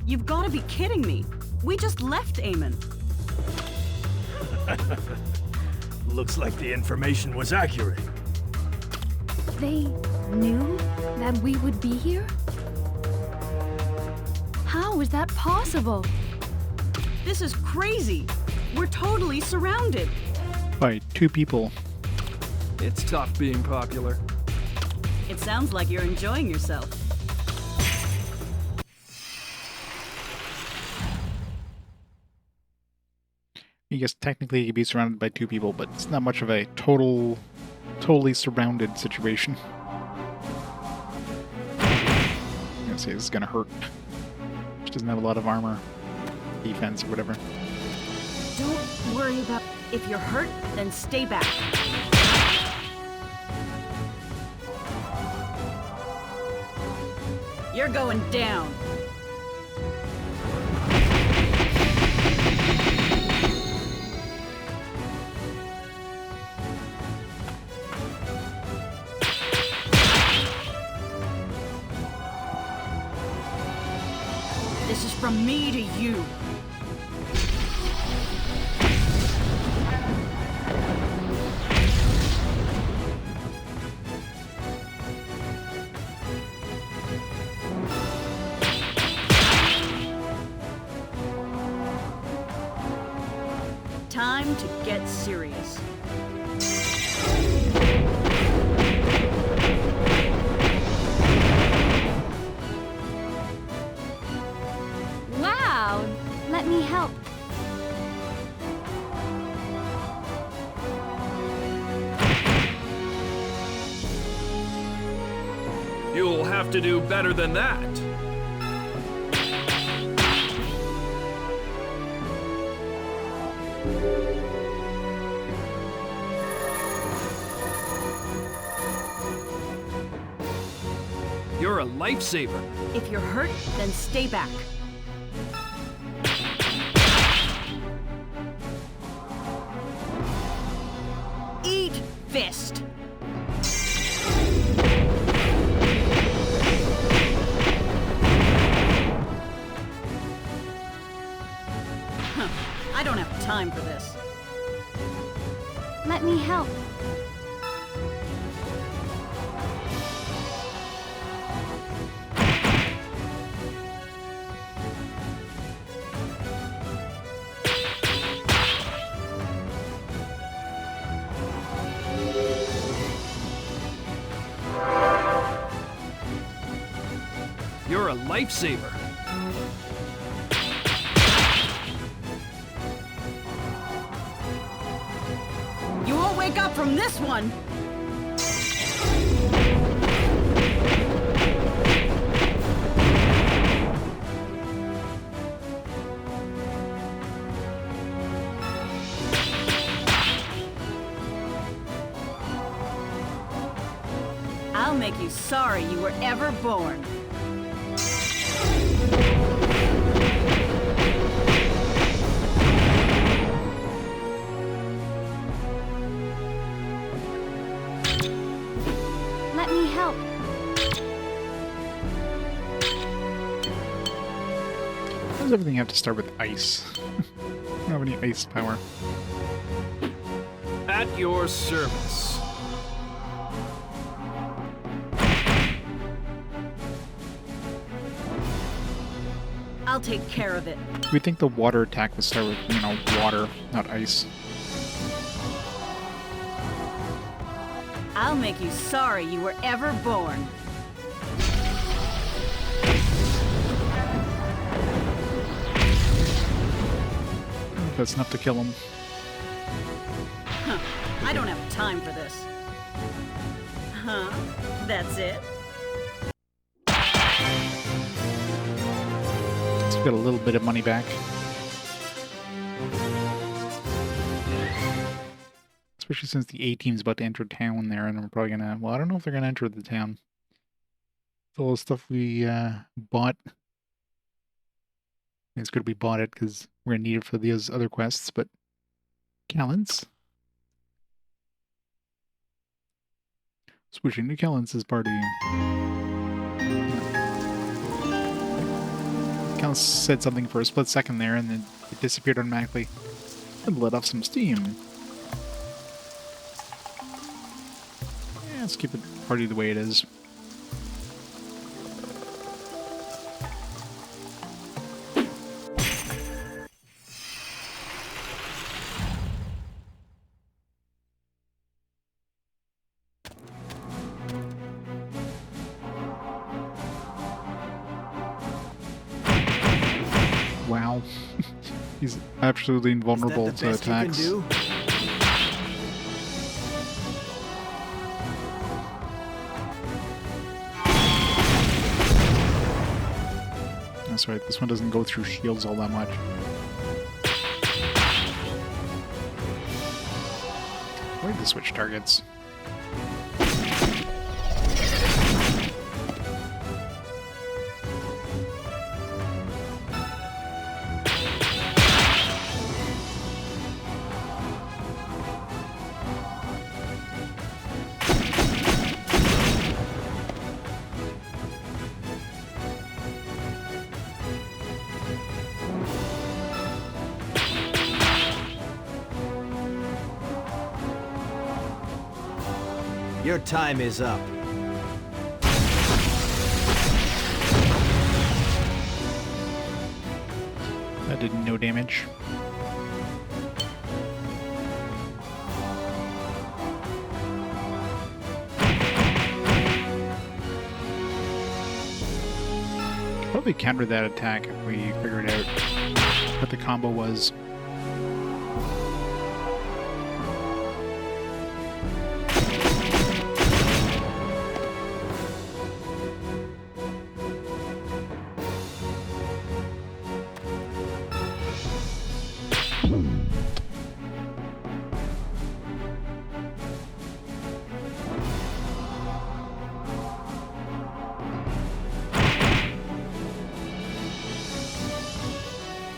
You've got to be kidding me. We just left Amon. Looks like the information was accurate. They knew that we would be here? How is that possible? This is crazy. We're totally surrounded. By two people. It's tough being popular. It sounds like you're enjoying yourself. I guess technically you could be surrounded by two people, but it's not much of a totally surrounded situation. I'm gonna say this is gonna hurt. She doesn't have a lot of armor, defense, or whatever. Don't worry about... If you're hurt, then stay back. You're going down. This is from me to you. Time to get serious. Wow! Let me help. have to do better than that. You're a lifesaver. If you're hurt, then stay back. Eat fist. Huh. I don't have time for this. Let me help. You're a lifesaver. You won't wake up from this one! I'll make you sorry you were ever born. Let me help. Why does everything have to start with ice? I don't have any ice power. At your service. I'll take care of it. We think the water attack would start with, you know, water, not ice. I'll make you sorry you were ever born. That's enough to kill him. Huh. I don't have time for this. Huh? That's it? Let's get a little bit of money back. Especially since the A-team's about to enter town there, and we're probably gonna... Well, I don't know if they're gonna enter the town. It's all the stuff we bought. It's good we bought it, because we're gonna need it for these other quests, but... Calintz? Switching to Calintz's party. Calintz said something for a split second there, and then it disappeared automatically. And let off some steam. Yeah, let's keep the party the way it is. Wow. He's absolutely invulnerable to attacks. That's right, this one doesn't go through shields all that much. Where did they switch targets? Your time is up. That did no damage. Probably counter that attack if we figured out what the combo was.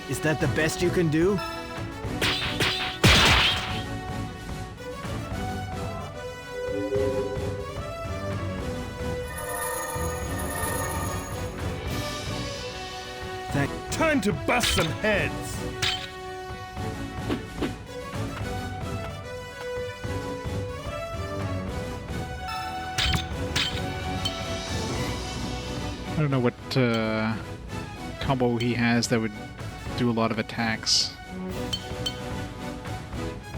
Is that the best you can do? Time to bust some heads! I don't know what combo he has that would do a lot of attacks.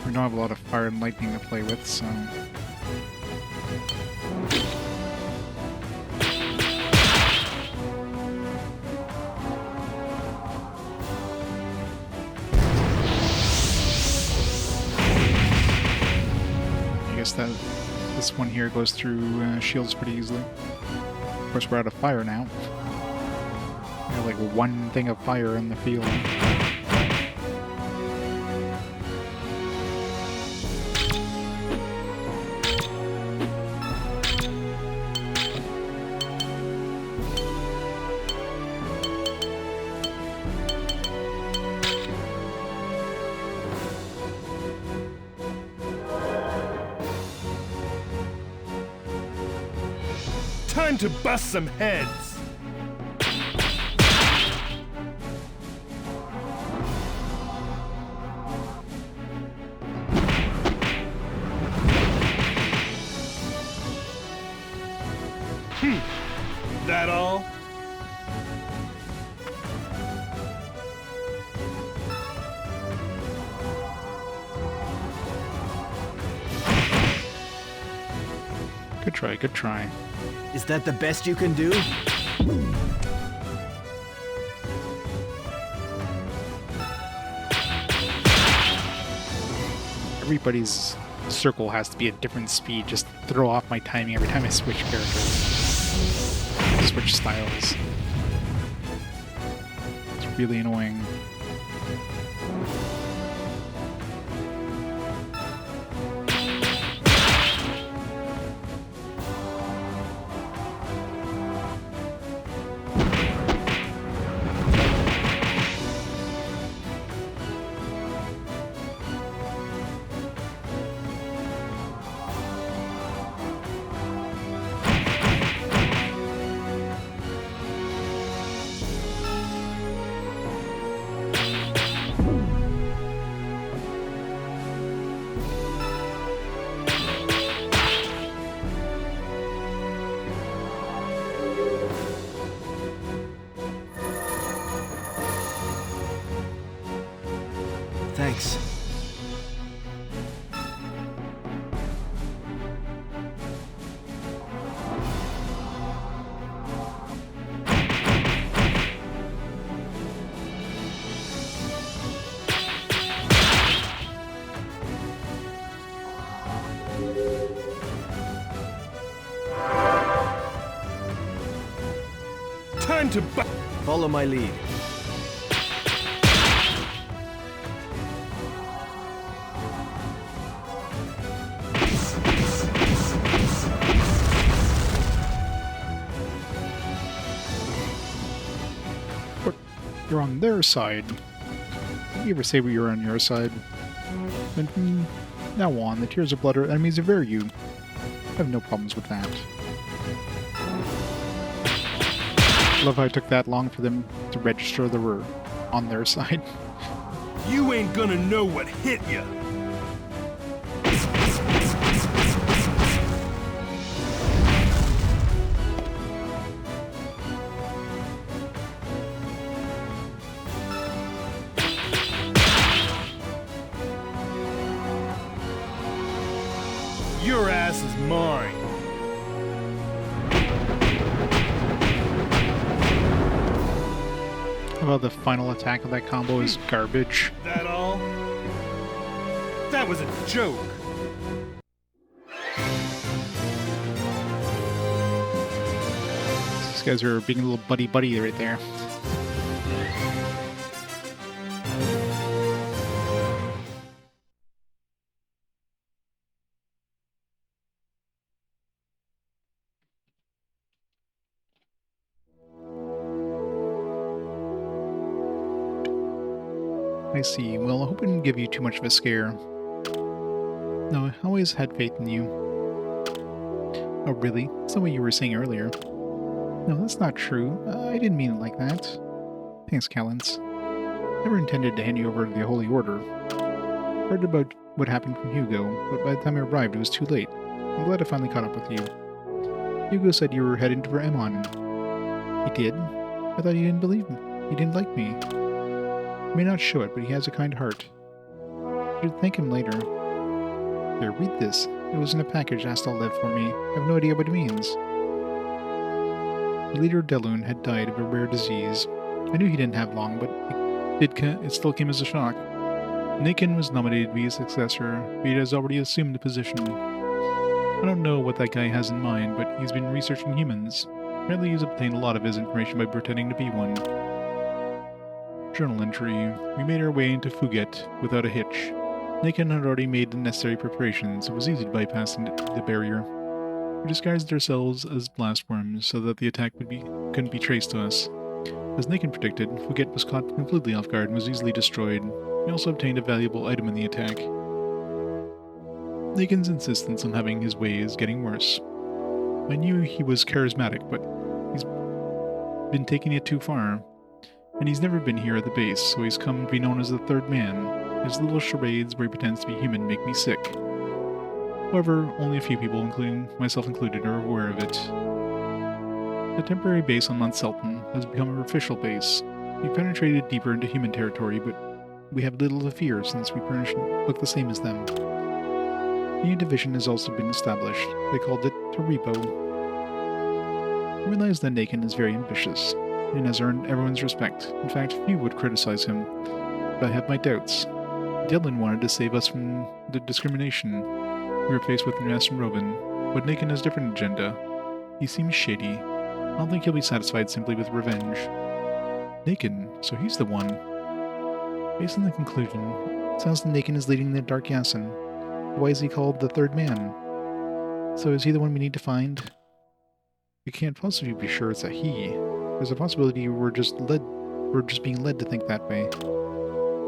We don't have a lot of fire and lightning to play with, so... I guess that this one here goes through shields pretty easily. Of course, we're out of fire now. We have like one thing of fire in the field. Time to bust some heads! That all? Good try, good try. Is that the best you can do? Everybody's circle has to be at different speed, just throw off my timing every time I switch characters. Switch styles. It's really annoying. Thanks. Time to Follow my lead. You're on their side. Did you ever say we were on your side? And from now on, the Tears of Blood are enemies of you. I have no problems with that. Love how it took that long for them to register they were on their side. You ain't gonna know what hit ya! Your ass is mine! How about the final attack of that combo is garbage? That all? That was a joke! These guys are being a little buddy-buddy right there. I see. Well, I hope I didn't give you too much of a scare. No, I always had faith in you. Oh, really? That's not what you were saying earlier. No, that's not true. I didn't mean it like that. Thanks, Calintz. Never intended to hand you over to the Holy Order. Heard about what happened from Hugo, but by the time I arrived, it was too late. I'm glad I finally caught up with you. Hugo said you were heading for Emon. He did? I thought he didn't believe me. He didn't like me. He may not show it, but he has a kind heart. You should thank him later. Here, read this. It was in a package Astal left for me. I have no idea what it means. The leader of Delune had died of a rare disease. I knew he didn't have long, but it still came as a shock. Nakin was nominated to be his successor, but he has already assumed the position. I don't know what that guy has in mind, but he's been researching humans. Apparently he's obtained a lot of his information by pretending to be one. Journal entry. We made our way into Fuget without a hitch. Nakin had already made the necessary preparations. It was easy to bypass the barrier. We disguised ourselves as blastworms so that the attack couldn't be traced to us. As Nakin predicted, Fuget was caught completely off guard and was easily destroyed. We also obtained a valuable item in the attack. Nakin's insistence on having his way is getting worse. I knew he was charismatic, but he's been taking it too far. And he's never been here at the base, so he's come to be known as the Third Man. His little charades where he pretends to be human make me sick. However, only a few people, including myself included, are aware of it. The temporary base on Mount Sultan has become our official base. We penetrated deeper into human territory, but we have little to fear since we look the same as them. A new division has also been established. They called it Taripo. I realize that Nakin is very ambitious, and has earned everyone's respect. In fact, few would criticize him, but I have my doubts. Dylan wanted to save us from the discrimination we were faced with Ness and Robin, but Nakin has a different agenda. He seems shady. I don't think he'll be satisfied simply with revenge. Nakin, so he's the one. Based on the conclusion, it sounds that Nakin is leading the Dark Yason. Why is he called the Third Man? So is he the one we need to find? We can't possibly be sure it's a he. There's a possibility we're just being led to think that way.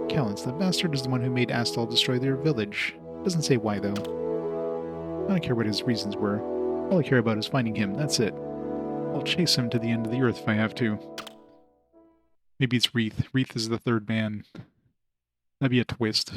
Calintz, the bastard, is the one who made Astal destroy their village. Doesn't say why, though. I don't care what his reasons were. All I care about is finding him, that's it. I'll chase him to the end of the earth if I have to. Maybe it's Wreath. Wreath is the Third Man. That'd be a twist.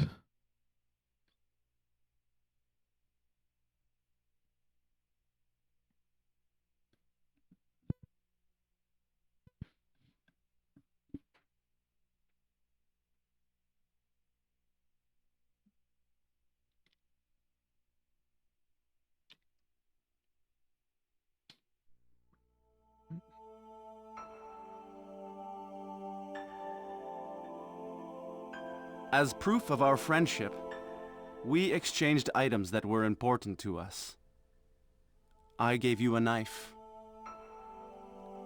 As proof of our friendship, we exchanged items that were important to us. I gave you a knife,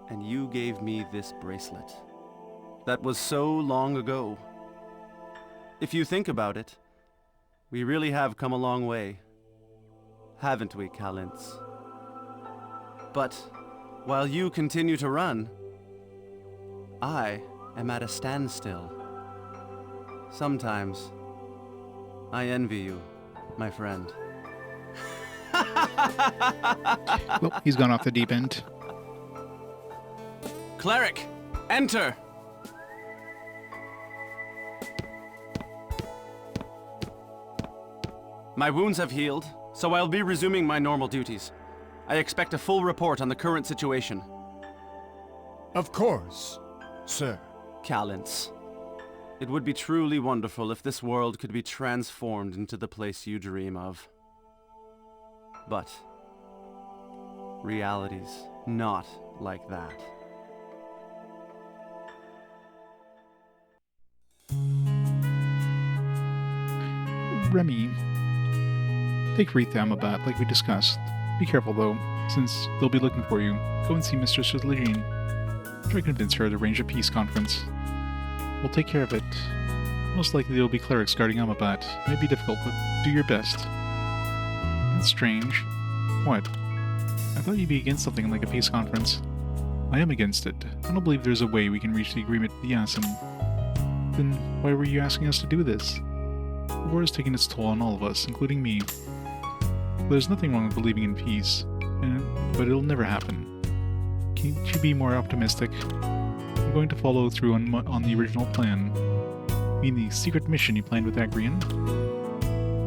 and you gave me this bracelet. That was so long ago. If you think about it, we really have come a long way, haven't we, Calintz? But while you continue to run, I am at a standstill. Sometimes, I envy you, my friend. Well, he's gone off the deep end. Cleric, enter! My wounds have healed, so I'll be resuming my normal duties. I expect a full report on the current situation. Of course, sir. Calintz. It would be truly wonderful if this world could be transformed into the place you dream of. But reality's not like that. Remy, take Wreath to Amabat like we discussed. Be careful though, since they'll be looking for you. Go and see Mistress Legine. Try to convince her to arrange a peace conference. We'll take care of it. Most likely there will be clerics guarding Amabat. It may be difficult, but do your best. That's strange. What? I thought you'd be against something like a peace conference. I am against it. I don't believe there's a way we can reach the agreement with the Yason. Then why were you asking us to do this? The war is taking its toll on all of us, including me. There's nothing wrong with believing in peace, but it'll never happen. Can't you be more optimistic? I'm going to follow through on the original plan. I mean the secret mission you planned with Agrian?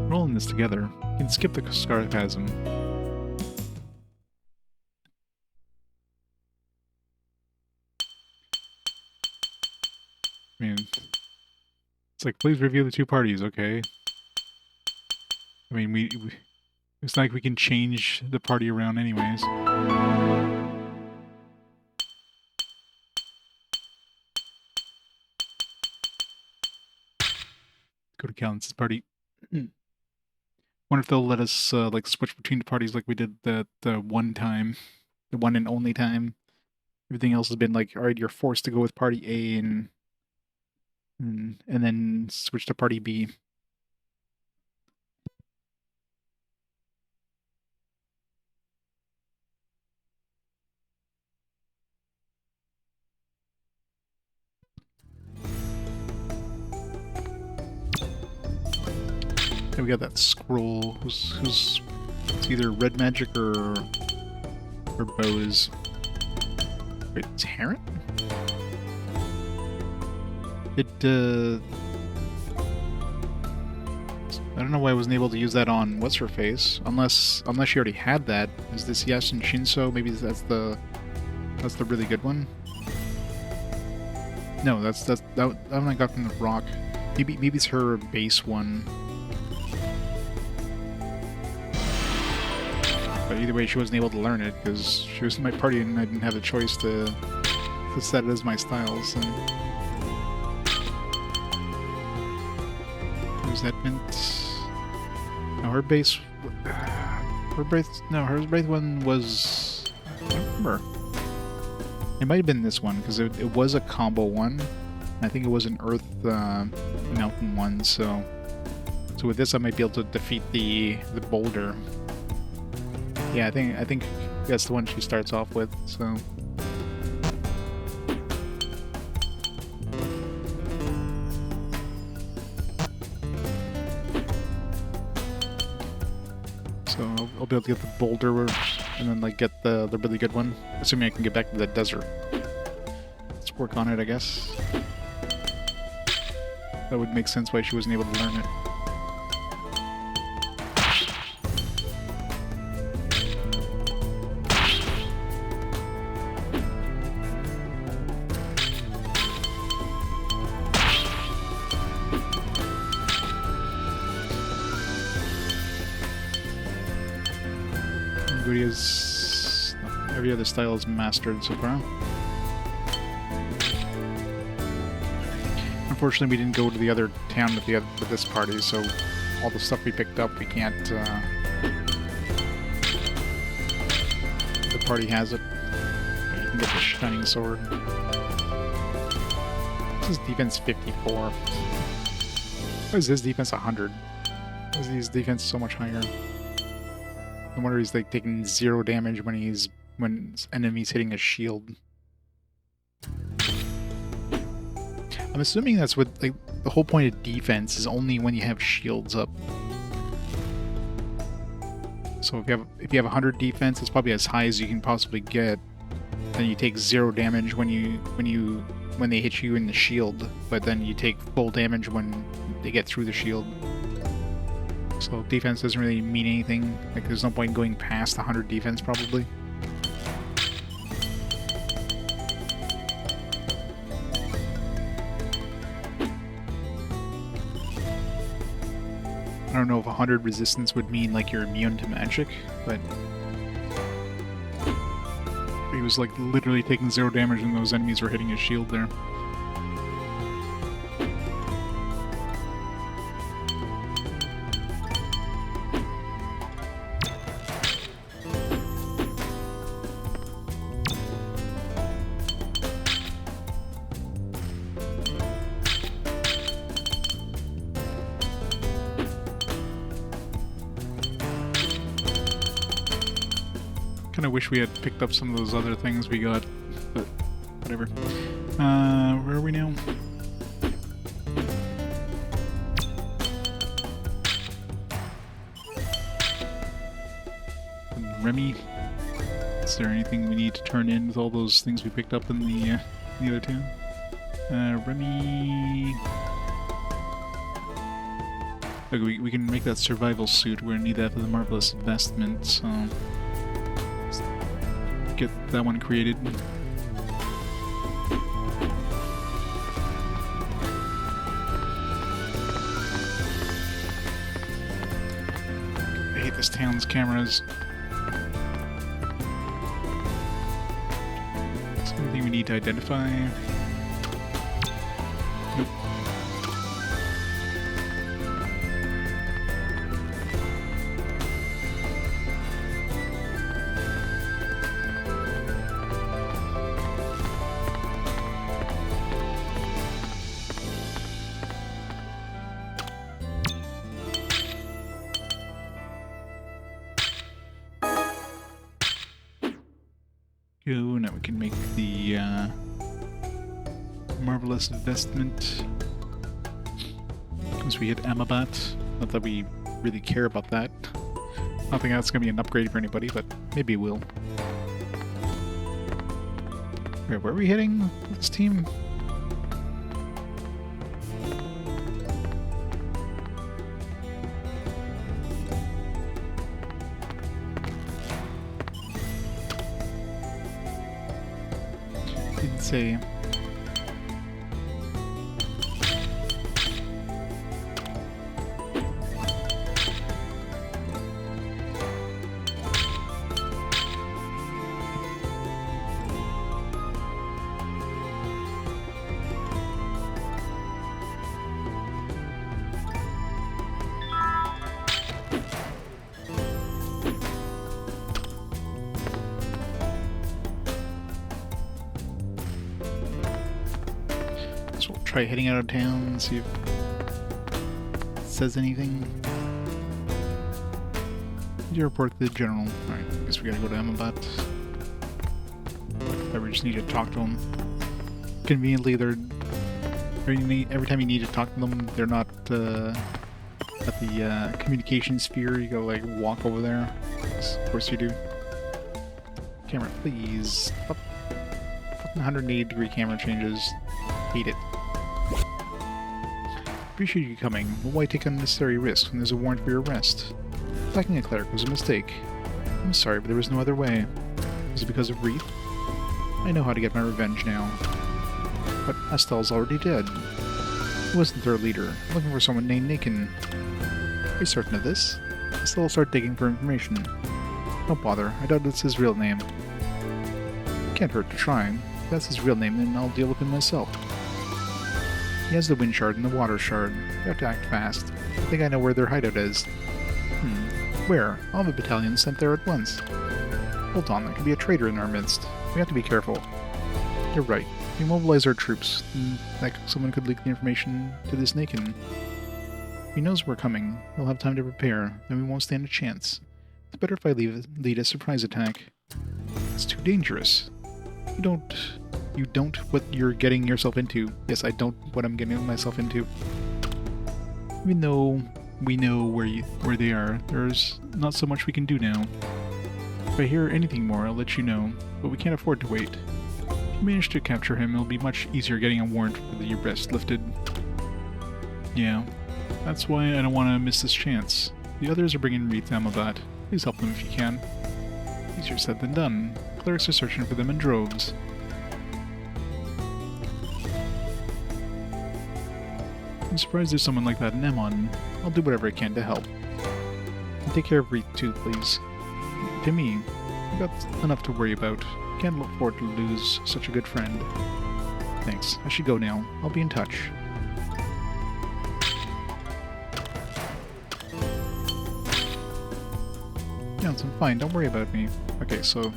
We're all in this together. You can skip the sarcasm. I mean, it's like, please review the two parties, okay? I mean, it's not like we can change the party around anyways. Go to Calintz's party. Wonder if they'll let us, like, switch between the parties like we did the one time. The one and only time. Everything else has been like, alright, you're forced to go with party A and then switch to party B. And we got that scroll who's it's either red magic or bows. Wait, it's Heron? It, I don't know why I wasn't able to use that on what's-her-face, unless she already had that. Is this Yason Shinso? Maybe that's the really good one? No, that one I got from the rock. Maybe it's her base one. But either way, she wasn't able to learn it, because she was in my party and I didn't have the choice to set it as my style, so... Who's that mint? No, her base one was... I don't remember. It might have been this one, because it was a combo one. I think it was an Earth Mountain one, so with this I might be able to defeat the boulder. Yeah, I think that's the one she starts off with, so... So I'll be able to get the boulder and then like get the really good one, assuming I can get back to the desert. Let's work on it, I guess. That would make sense why she wasn't able to learn it. Every other style is mastered so far. Unfortunately, we didn't go to the other town with this party, so all the stuff we picked up, we can't. The party has it. You can get the shining sword. This is defense 54. Why is his defense 100? Why is his defense so much higher? I wonder he's like taking 0 damage when enemies hitting a shield. I'm assuming that's what, like, the whole point of defense is only when you have shields up. So if you have 100 defense, it's probably as high as you can possibly get. Then you take 0 damage when they hit you in the shield, but then you take full damage when they get through the shield. So defense doesn't really mean anything. Like, there's no point going past 100 defense, probably. I don't know if 100 resistance would mean, like, you're immune to magic, but... he was, like, literally taking 0 damage when those enemies were hitting his shield there. I wish we had picked up some of those other things we got, but whatever. Where are we now? Remy. Is there anything we need to turn in with all those things we picked up in the other town? Remy... Okay, we can make that survival suit. We're gonna need that for the marvelous investment, so... let's get that one created. I hate this town's cameras. Is there anything we need to identify? Nope. Go, now we can make the marvelous investment. Once we hit Amabat, not that we really care about that. I don't think that's going to be an upgrade for anybody, but maybe it will. Wait, where are we hitting with this team? Didn't say. So we'll try heading out of town and see if it says anything. You report to the general. Alright, I guess we gotta go to Amabat. We just need to talk to them. Conveniently, they're every time you need to talk to them, they're not at the communication sphere. You go like walk over there. Of course you do. Camera, please. Up. 180-degree camera changes. Hate it. Appreciate you coming, but why take unnecessary risks when there's a warrant for your arrest? Attacking a cleric was a mistake. I'm sorry, but there was no other way. Was it because of Wreath? I know how to get my revenge now. But Estel's already dead. Who wasn't their leader? I'm looking for someone named Nakin. Are you certain of this? Estel will start digging for information. Don't bother, I doubt it's his real name. Can't hurt to try. If that's his real name, then I'll deal with him myself. He has the wind shard and the water shard. You have to act fast. I think I know where their hideout is. Where? I'll have a battalion sent there at once. Hold on, there could be a traitor in our midst. We have to be careful. You're right. If we mobilize our troops, someone could leak the information to this Nakin. If he knows we're coming, we'll have time to prepare, then we won't stand a chance. It's better if I lead a surprise attack. It's too dangerous. You don't what you're getting yourself into. Yes, I don't what I'm getting myself into. Even though we know where they are, there's not so much we can do now. If I hear anything more, I'll let you know, but we can't afford to wait. If you manage to capture him, it'll be much easier getting a warrant for the arrest lifted. Yeah, that's why I don't want to miss this chance. The others are bringing Wreath to Amabat. Please help them if you can. Easier said than done. Clerics are searching for them in droves. I'm surprised there's someone like that in Emon. I'll do whatever I can to help. And take care of Wreath too, please. To me, I've got enough to worry about. Can't look forward to lose such a good friend. Thanks. I should go now. I'll be in touch. Johnson, fine. Don't worry about me. Okay, so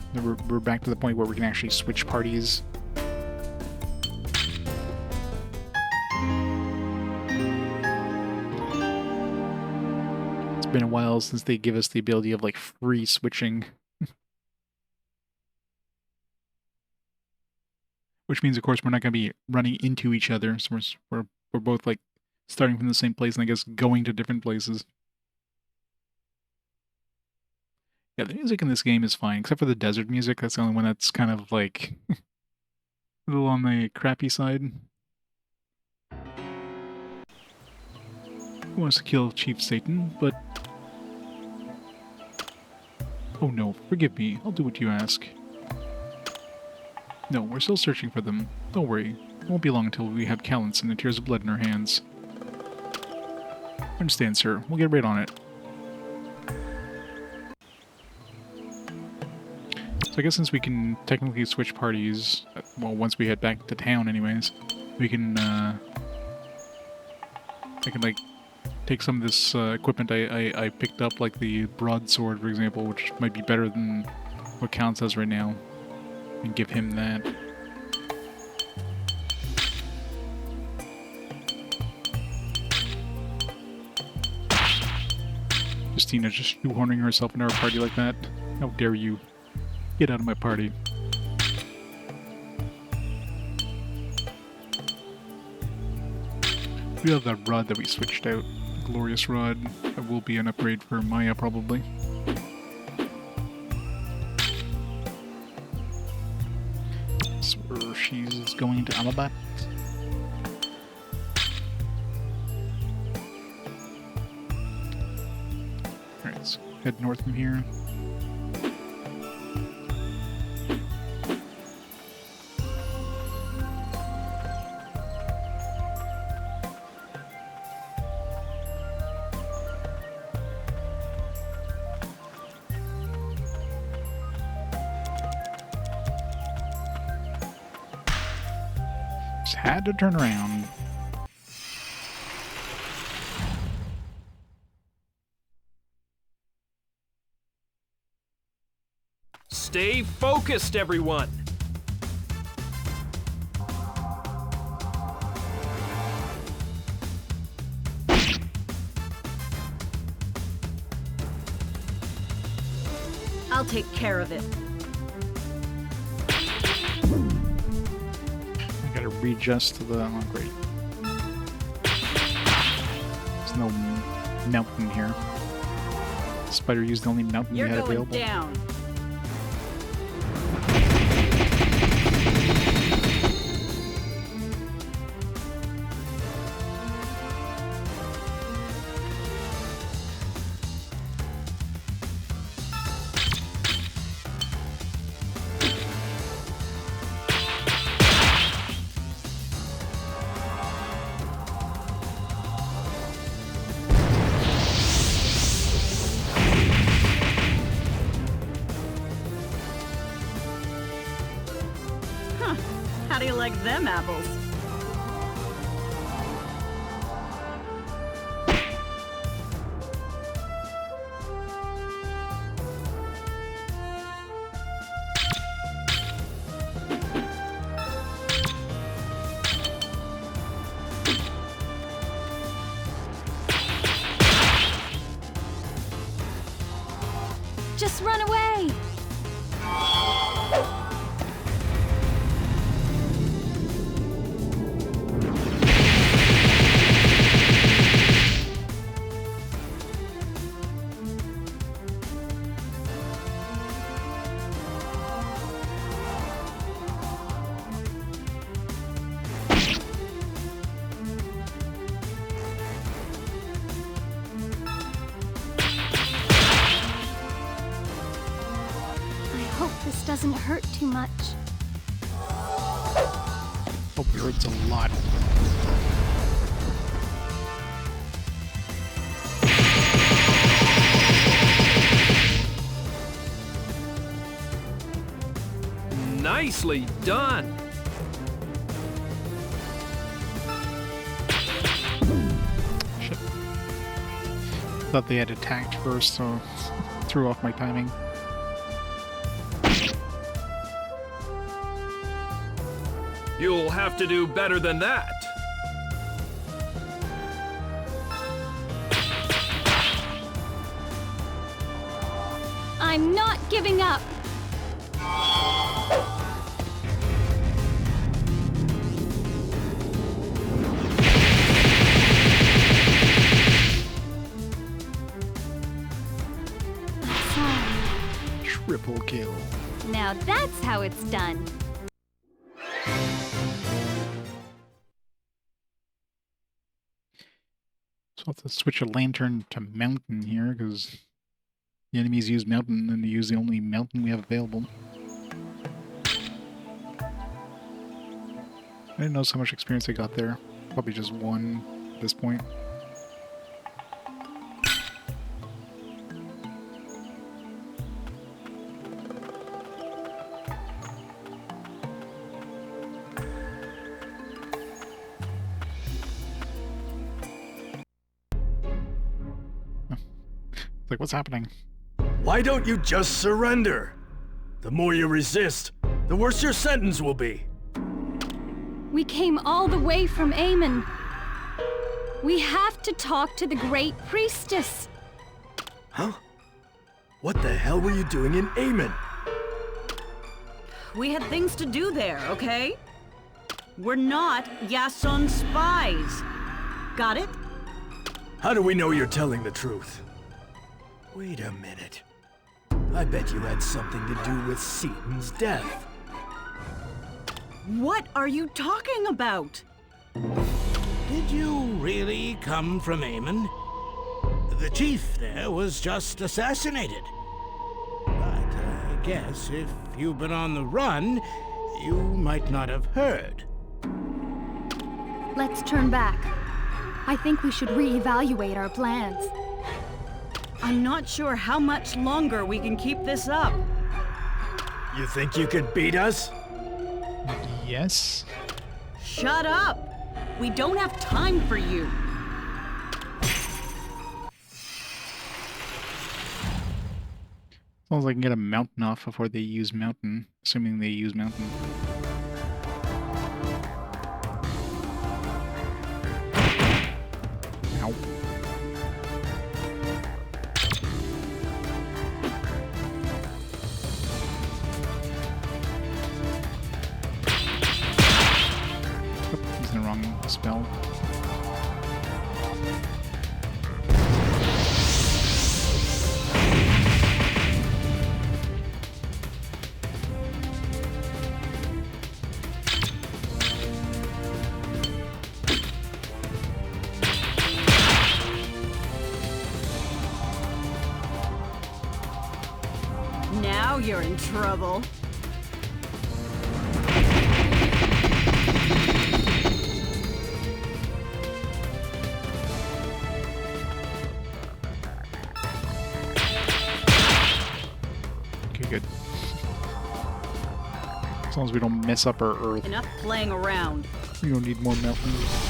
we're back to the point where we can actually switch parties. It's been a while since they give us the ability of like free switching. Which means, of course, we're not going to be running into each other. So we're both like starting from the same place and I guess going to different places. Yeah, the music in this game is fine, except for the desert music. That's the only one that's kind of like a little on the crappy side. Who wants to kill Chief Satan, but... Oh no, forgive me. I'll do what you ask. No, we're still searching for them. Don't worry. It won't be long until we have Calintz and the tears of blood in our hands. Understand, sir. We'll get right on it. So I guess since we can technically switch parties, well, once we head back to town anyways, we can, I can, like, take some of this equipment I picked up, like the broadsword, for example, which might be better than what Calintz has right now, and give him that. Justina just shoehorning herself into our party like that. How dare you? Get out of my party. We have that rod that we switched out. Glorious rod. That will be an upgrade for Maya, probably. That's where she's going to Amabat. Alright, let's head north from here. Had to turn around. Stay focused, everyone! I'll take care of it. Gotta readjust to the... Oh, great. There's no mountain here. Spider used the only mountain we You're had going available. down. How do you like them apples? Just run away! This doesn't hurt too much. Hope it hurts a lot. Nicely done! Shit. Thought they had attacked first, so threw off my timing. You'll have to do better than that. I'm not giving up! Now that's how it's done. So I'll have to switch a lantern to mountain here, because the enemies use mountain, and they use the only mountain we have available. I didn't know how much experience I got there. Probably just one at this point. It's like, what's happening? Why don't you just surrender? The more you resist, the worse your sentence will be. We came all the way from Amon. We have to talk to the Great Priestess. Huh? What the hell were you doing in Amon? We had things to do there, okay? We're not Yason spies. Got it? How do we know you're telling the truth? Wait a minute. I bet you had something to do with Seaton's death. What are you talking about? Did you really come from Amon? The chief there was just assassinated. But I guess if you've been on the run, you might not have heard. Let's turn back. I think we should reevaluate our plans. I'm not sure how much longer we can keep this up. You think you could beat us? Yes? Shut up! We don't have time for you. As long as I can get a mountain off before they use mountain, assuming they use mountain. Ow. Oh, using the wrong spell. Now you're in trouble. Okay, good. As long as we don't mess up our earth. Enough playing around. We don't need more mountains.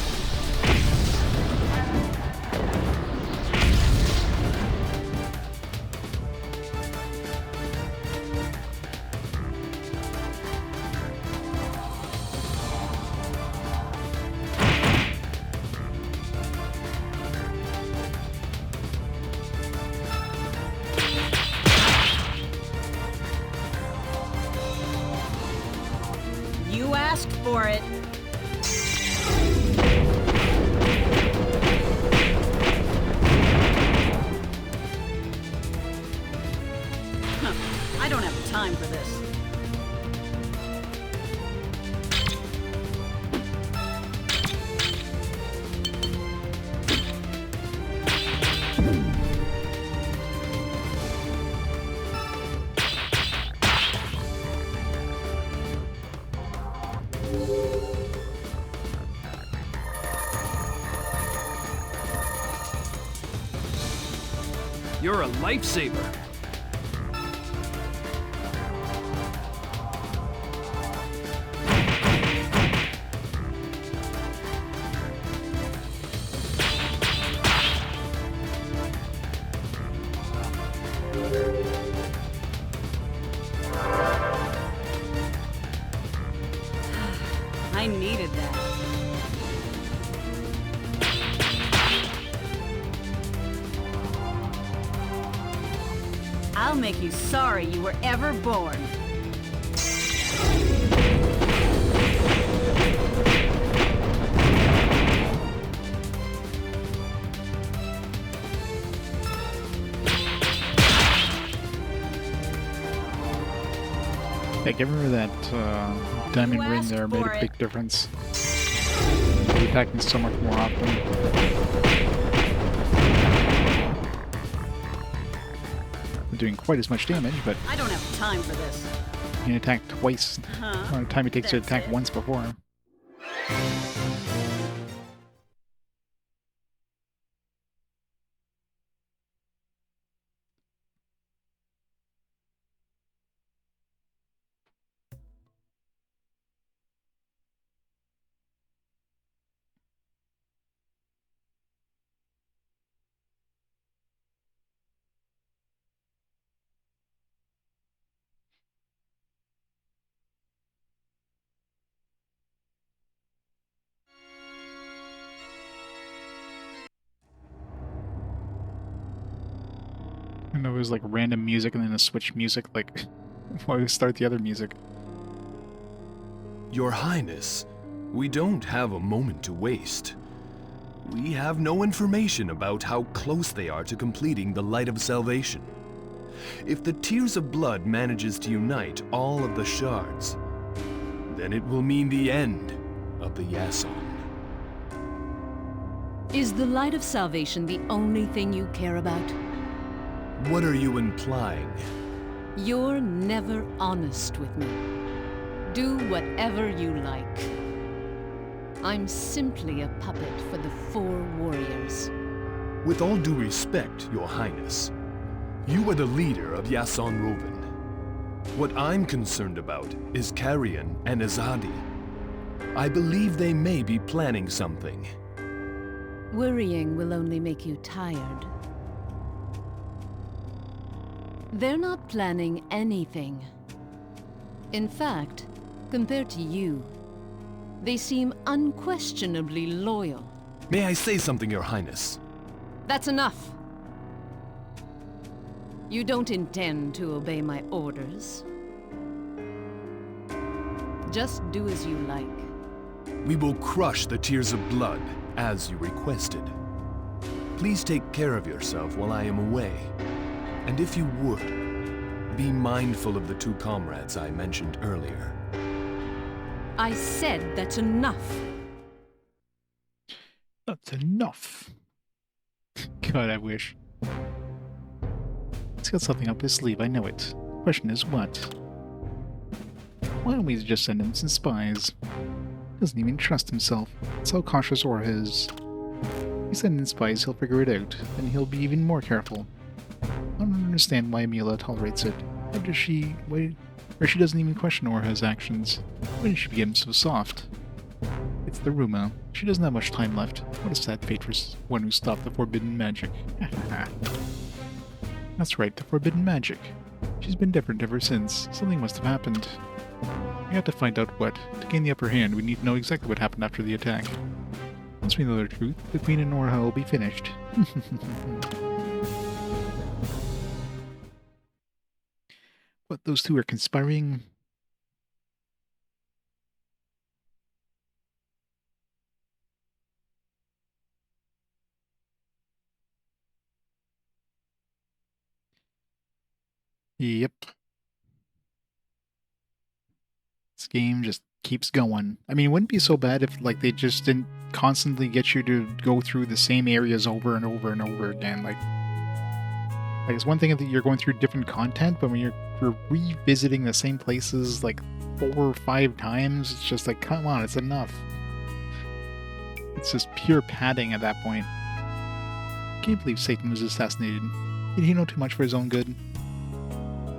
You asked for it. Huh, I don't have time for this. You're a lifesaver. I needed that. I'll make you sorry you were ever born. Yeah, getting rid of that diamond ring there made a big difference. He attacked me so much more often. Not doing quite as much damage, but I don't have time for this. you can attack twice the amount of time it takes to attack once before. And there was like random music and then a switch music, like before we start the other music. Your Highness, we don't have a moment to waste. We have no information about how close they are to completing the Light of Salvation. If the Tears of Blood manages to unite all of the shards, then it will mean the end of the Yason. Is the Light of Salvation the only thing you care about? What are you implying? You're never honest with me. Do whatever you like. I'm simply a puppet for the 4 warriors. With all due respect, Your Highness, you are the leader of Yason Roven. What I'm concerned about is Carrion and Azadi. I believe they may be planning something. Worrying will only make you tired. They're not planning anything. In fact, compared to you, they seem unquestionably loyal. May I say something, Your Highness? That's enough. You don't intend to obey my orders. Just do as you like. We will crush the Tears of Blood, as you requested. Please take care of yourself while I am away. And if you would, be mindful of the 2 comrades I mentioned earlier. I said that's enough. That's enough. God, I wish. He's got something up his sleeve, I know it. Question is what? Why don't we just send him some spies? Doesn't even trust himself. That's how cautious Aura is. If we send in spies, he'll figure it out, then he'll be even more careful. I don't understand why Mila tolerates it. Or she doesn't even question Orha's actions. Why did she become so soft? It's the Ruma. She doesn't have much time left. What a sad fate for one who stopped the forbidden magic. That's right, the forbidden magic. She's been different ever since. Something must have happened. We have to find out what. To gain the upper hand, we need to know exactly what happened after the attack. Once we know the truth, the Queen and Orha will be finished. But those 2 are conspiring. Yep. This game just keeps going. I mean, it wouldn't be so bad if like they just didn't constantly get you to go through the same areas over and over and over again. Like it's one thing that you're going through different content, but when you're revisiting the same places like 4 or 5 times, it's just like, come on, it's enough. It's just pure padding at that point. I can't believe Satan was assassinated. Did he know too much for his own good?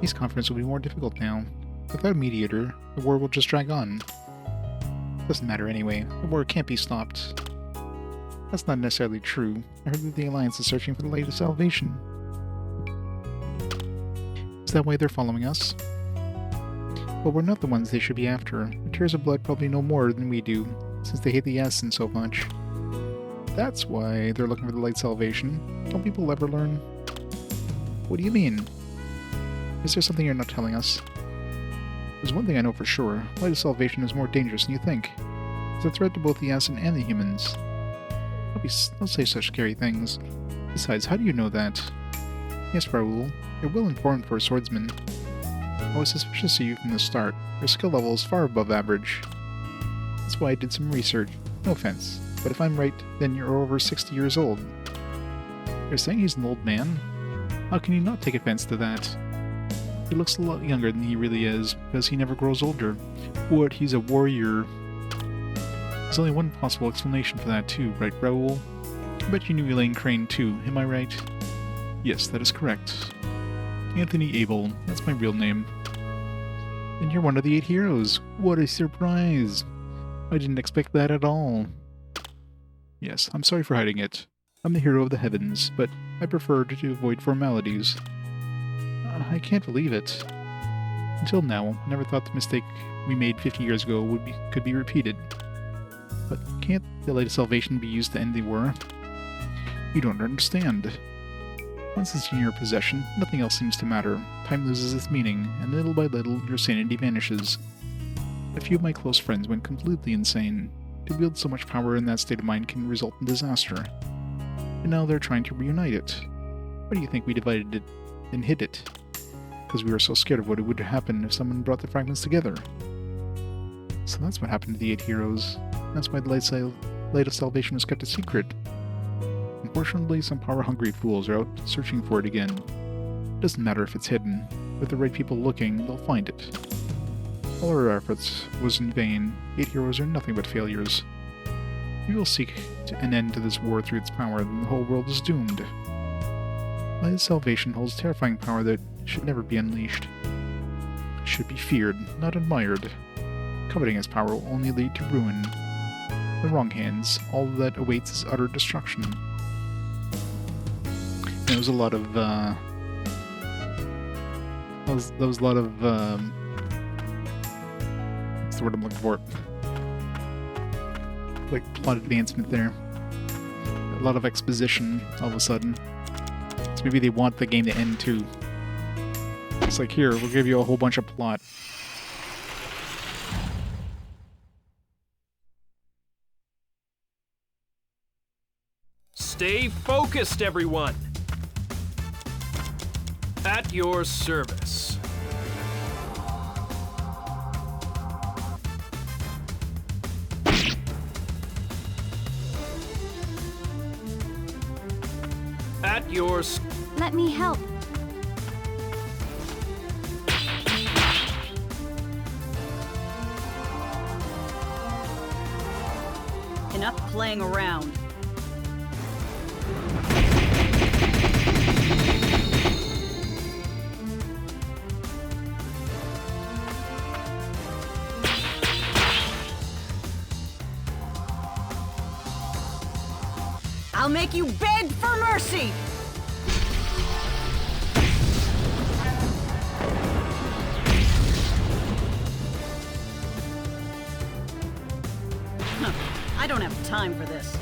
Peace conference will be more difficult now. Without a mediator, the war will just drag on. Doesn't matter anyway. The war can't be stopped. That's not necessarily true. I heard that the Alliance is searching for the Light of Salvation. Is that why they're following us? But we're not the ones they should be after. The Tears of Blood probably know more than we do, since they hate the Yason so much. That's why they're looking for the Light Salvation. Don't people ever learn? What do you mean? Is there something you're not telling us? There's one thing I know for sure. Light of Salvation is more dangerous than you think. It's a threat to both the Yason and the humans. Don't say such scary things. Besides, how do you know that? Yes, Raoul. You're well informed for a swordsman. I was suspicious of you from the start. Your skill level is far above average. That's why I did some research. No offense, but if I'm right, then you're over 60 years old. You're saying he's an old man? How can you not take offense to that? He looks a lot younger than he really is, because he never grows older. What, he's a warrior? There's only one possible explanation for that too, right, Raoul? I bet you knew Elaine Crane too, am I right? Yes, that is correct. Anthony Abel, that's my real name. And you're one of the 8 heroes. What a surprise! I didn't expect that at all. Yes, I'm sorry for hiding it. I'm the hero of the heavens, but I prefer to avoid formalities. I can't believe it. Until now, I never thought the mistake we made 50 years ago could be repeated. But can't the Light of Salvation be used to end the war? You don't understand. Once it's in your possession, nothing else seems to matter. Time loses its meaning, and little by little, your sanity vanishes. A few of my close friends went completely insane. To wield so much power in that state of mind can result in disaster. And now they're trying to reunite it. Why do you think we divided it and hid it? Because we were so scared of what would happen if someone brought the fragments together. So that's what happened to the 8 heroes. That's why the Light of Salvation was kept a secret. Unfortunately, some power-hungry fools are out searching for it again. It doesn't matter if it's hidden. With the right people looking, they'll find it. All our efforts was in vain. 8 heroes are nothing but failures. We will seek an end to this war through its power, then the whole world is doomed. Light of Salvation holds terrifying power that should never be unleashed. It should be feared, not admired. Coveting its power will only lead to ruin. In the wrong hands, all that awaits is utter destruction. There was a lot of, there was a lot of, what's the word I'm looking for? Like, plot advancement there. A lot of exposition, all of a sudden. So maybe they want the game to end too. It's like, here, we'll give you a whole bunch of plot. Stay focused, everyone! At your service. At your... Let me help. Enough playing around. I'll make you beg for mercy! I don't have time for this.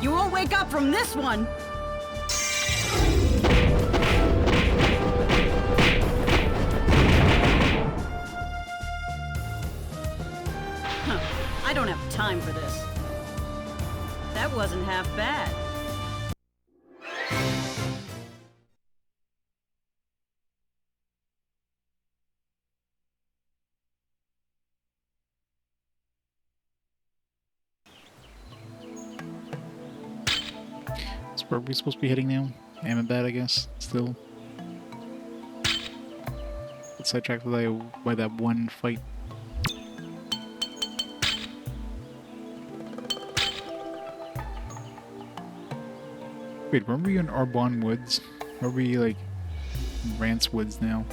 You won't wake up from this one! I don't have time for this. That wasn't half bad. Where are we supposed to be heading now? Ahmedabad, I guess, still. Get sidetracked by that one fight. Wait, weren't we in Arbonne Woods? Or are we, like, in Rance Woods now?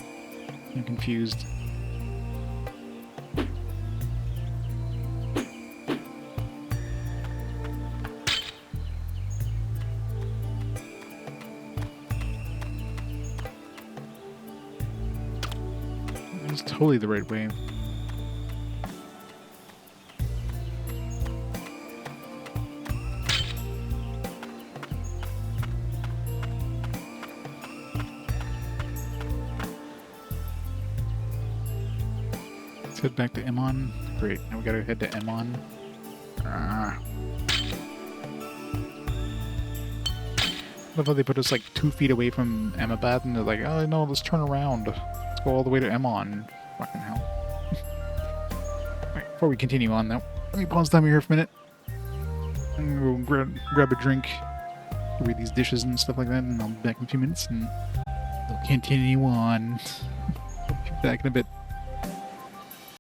I'm confused. It's totally the right way. Let's head back to Emon. Great, now we gotta head to Emon. Ah. love how they put us like 2 feet away from Emabad, and they're like, oh no, let's turn around. Let's go all the way to Emon. Fucking hell. Alright, before we continue on though, let me pause time here for a minute. And go grab a drink, read these dishes and stuff like that, and I'll be back in a few minutes, and we'll continue on. Back in a bit.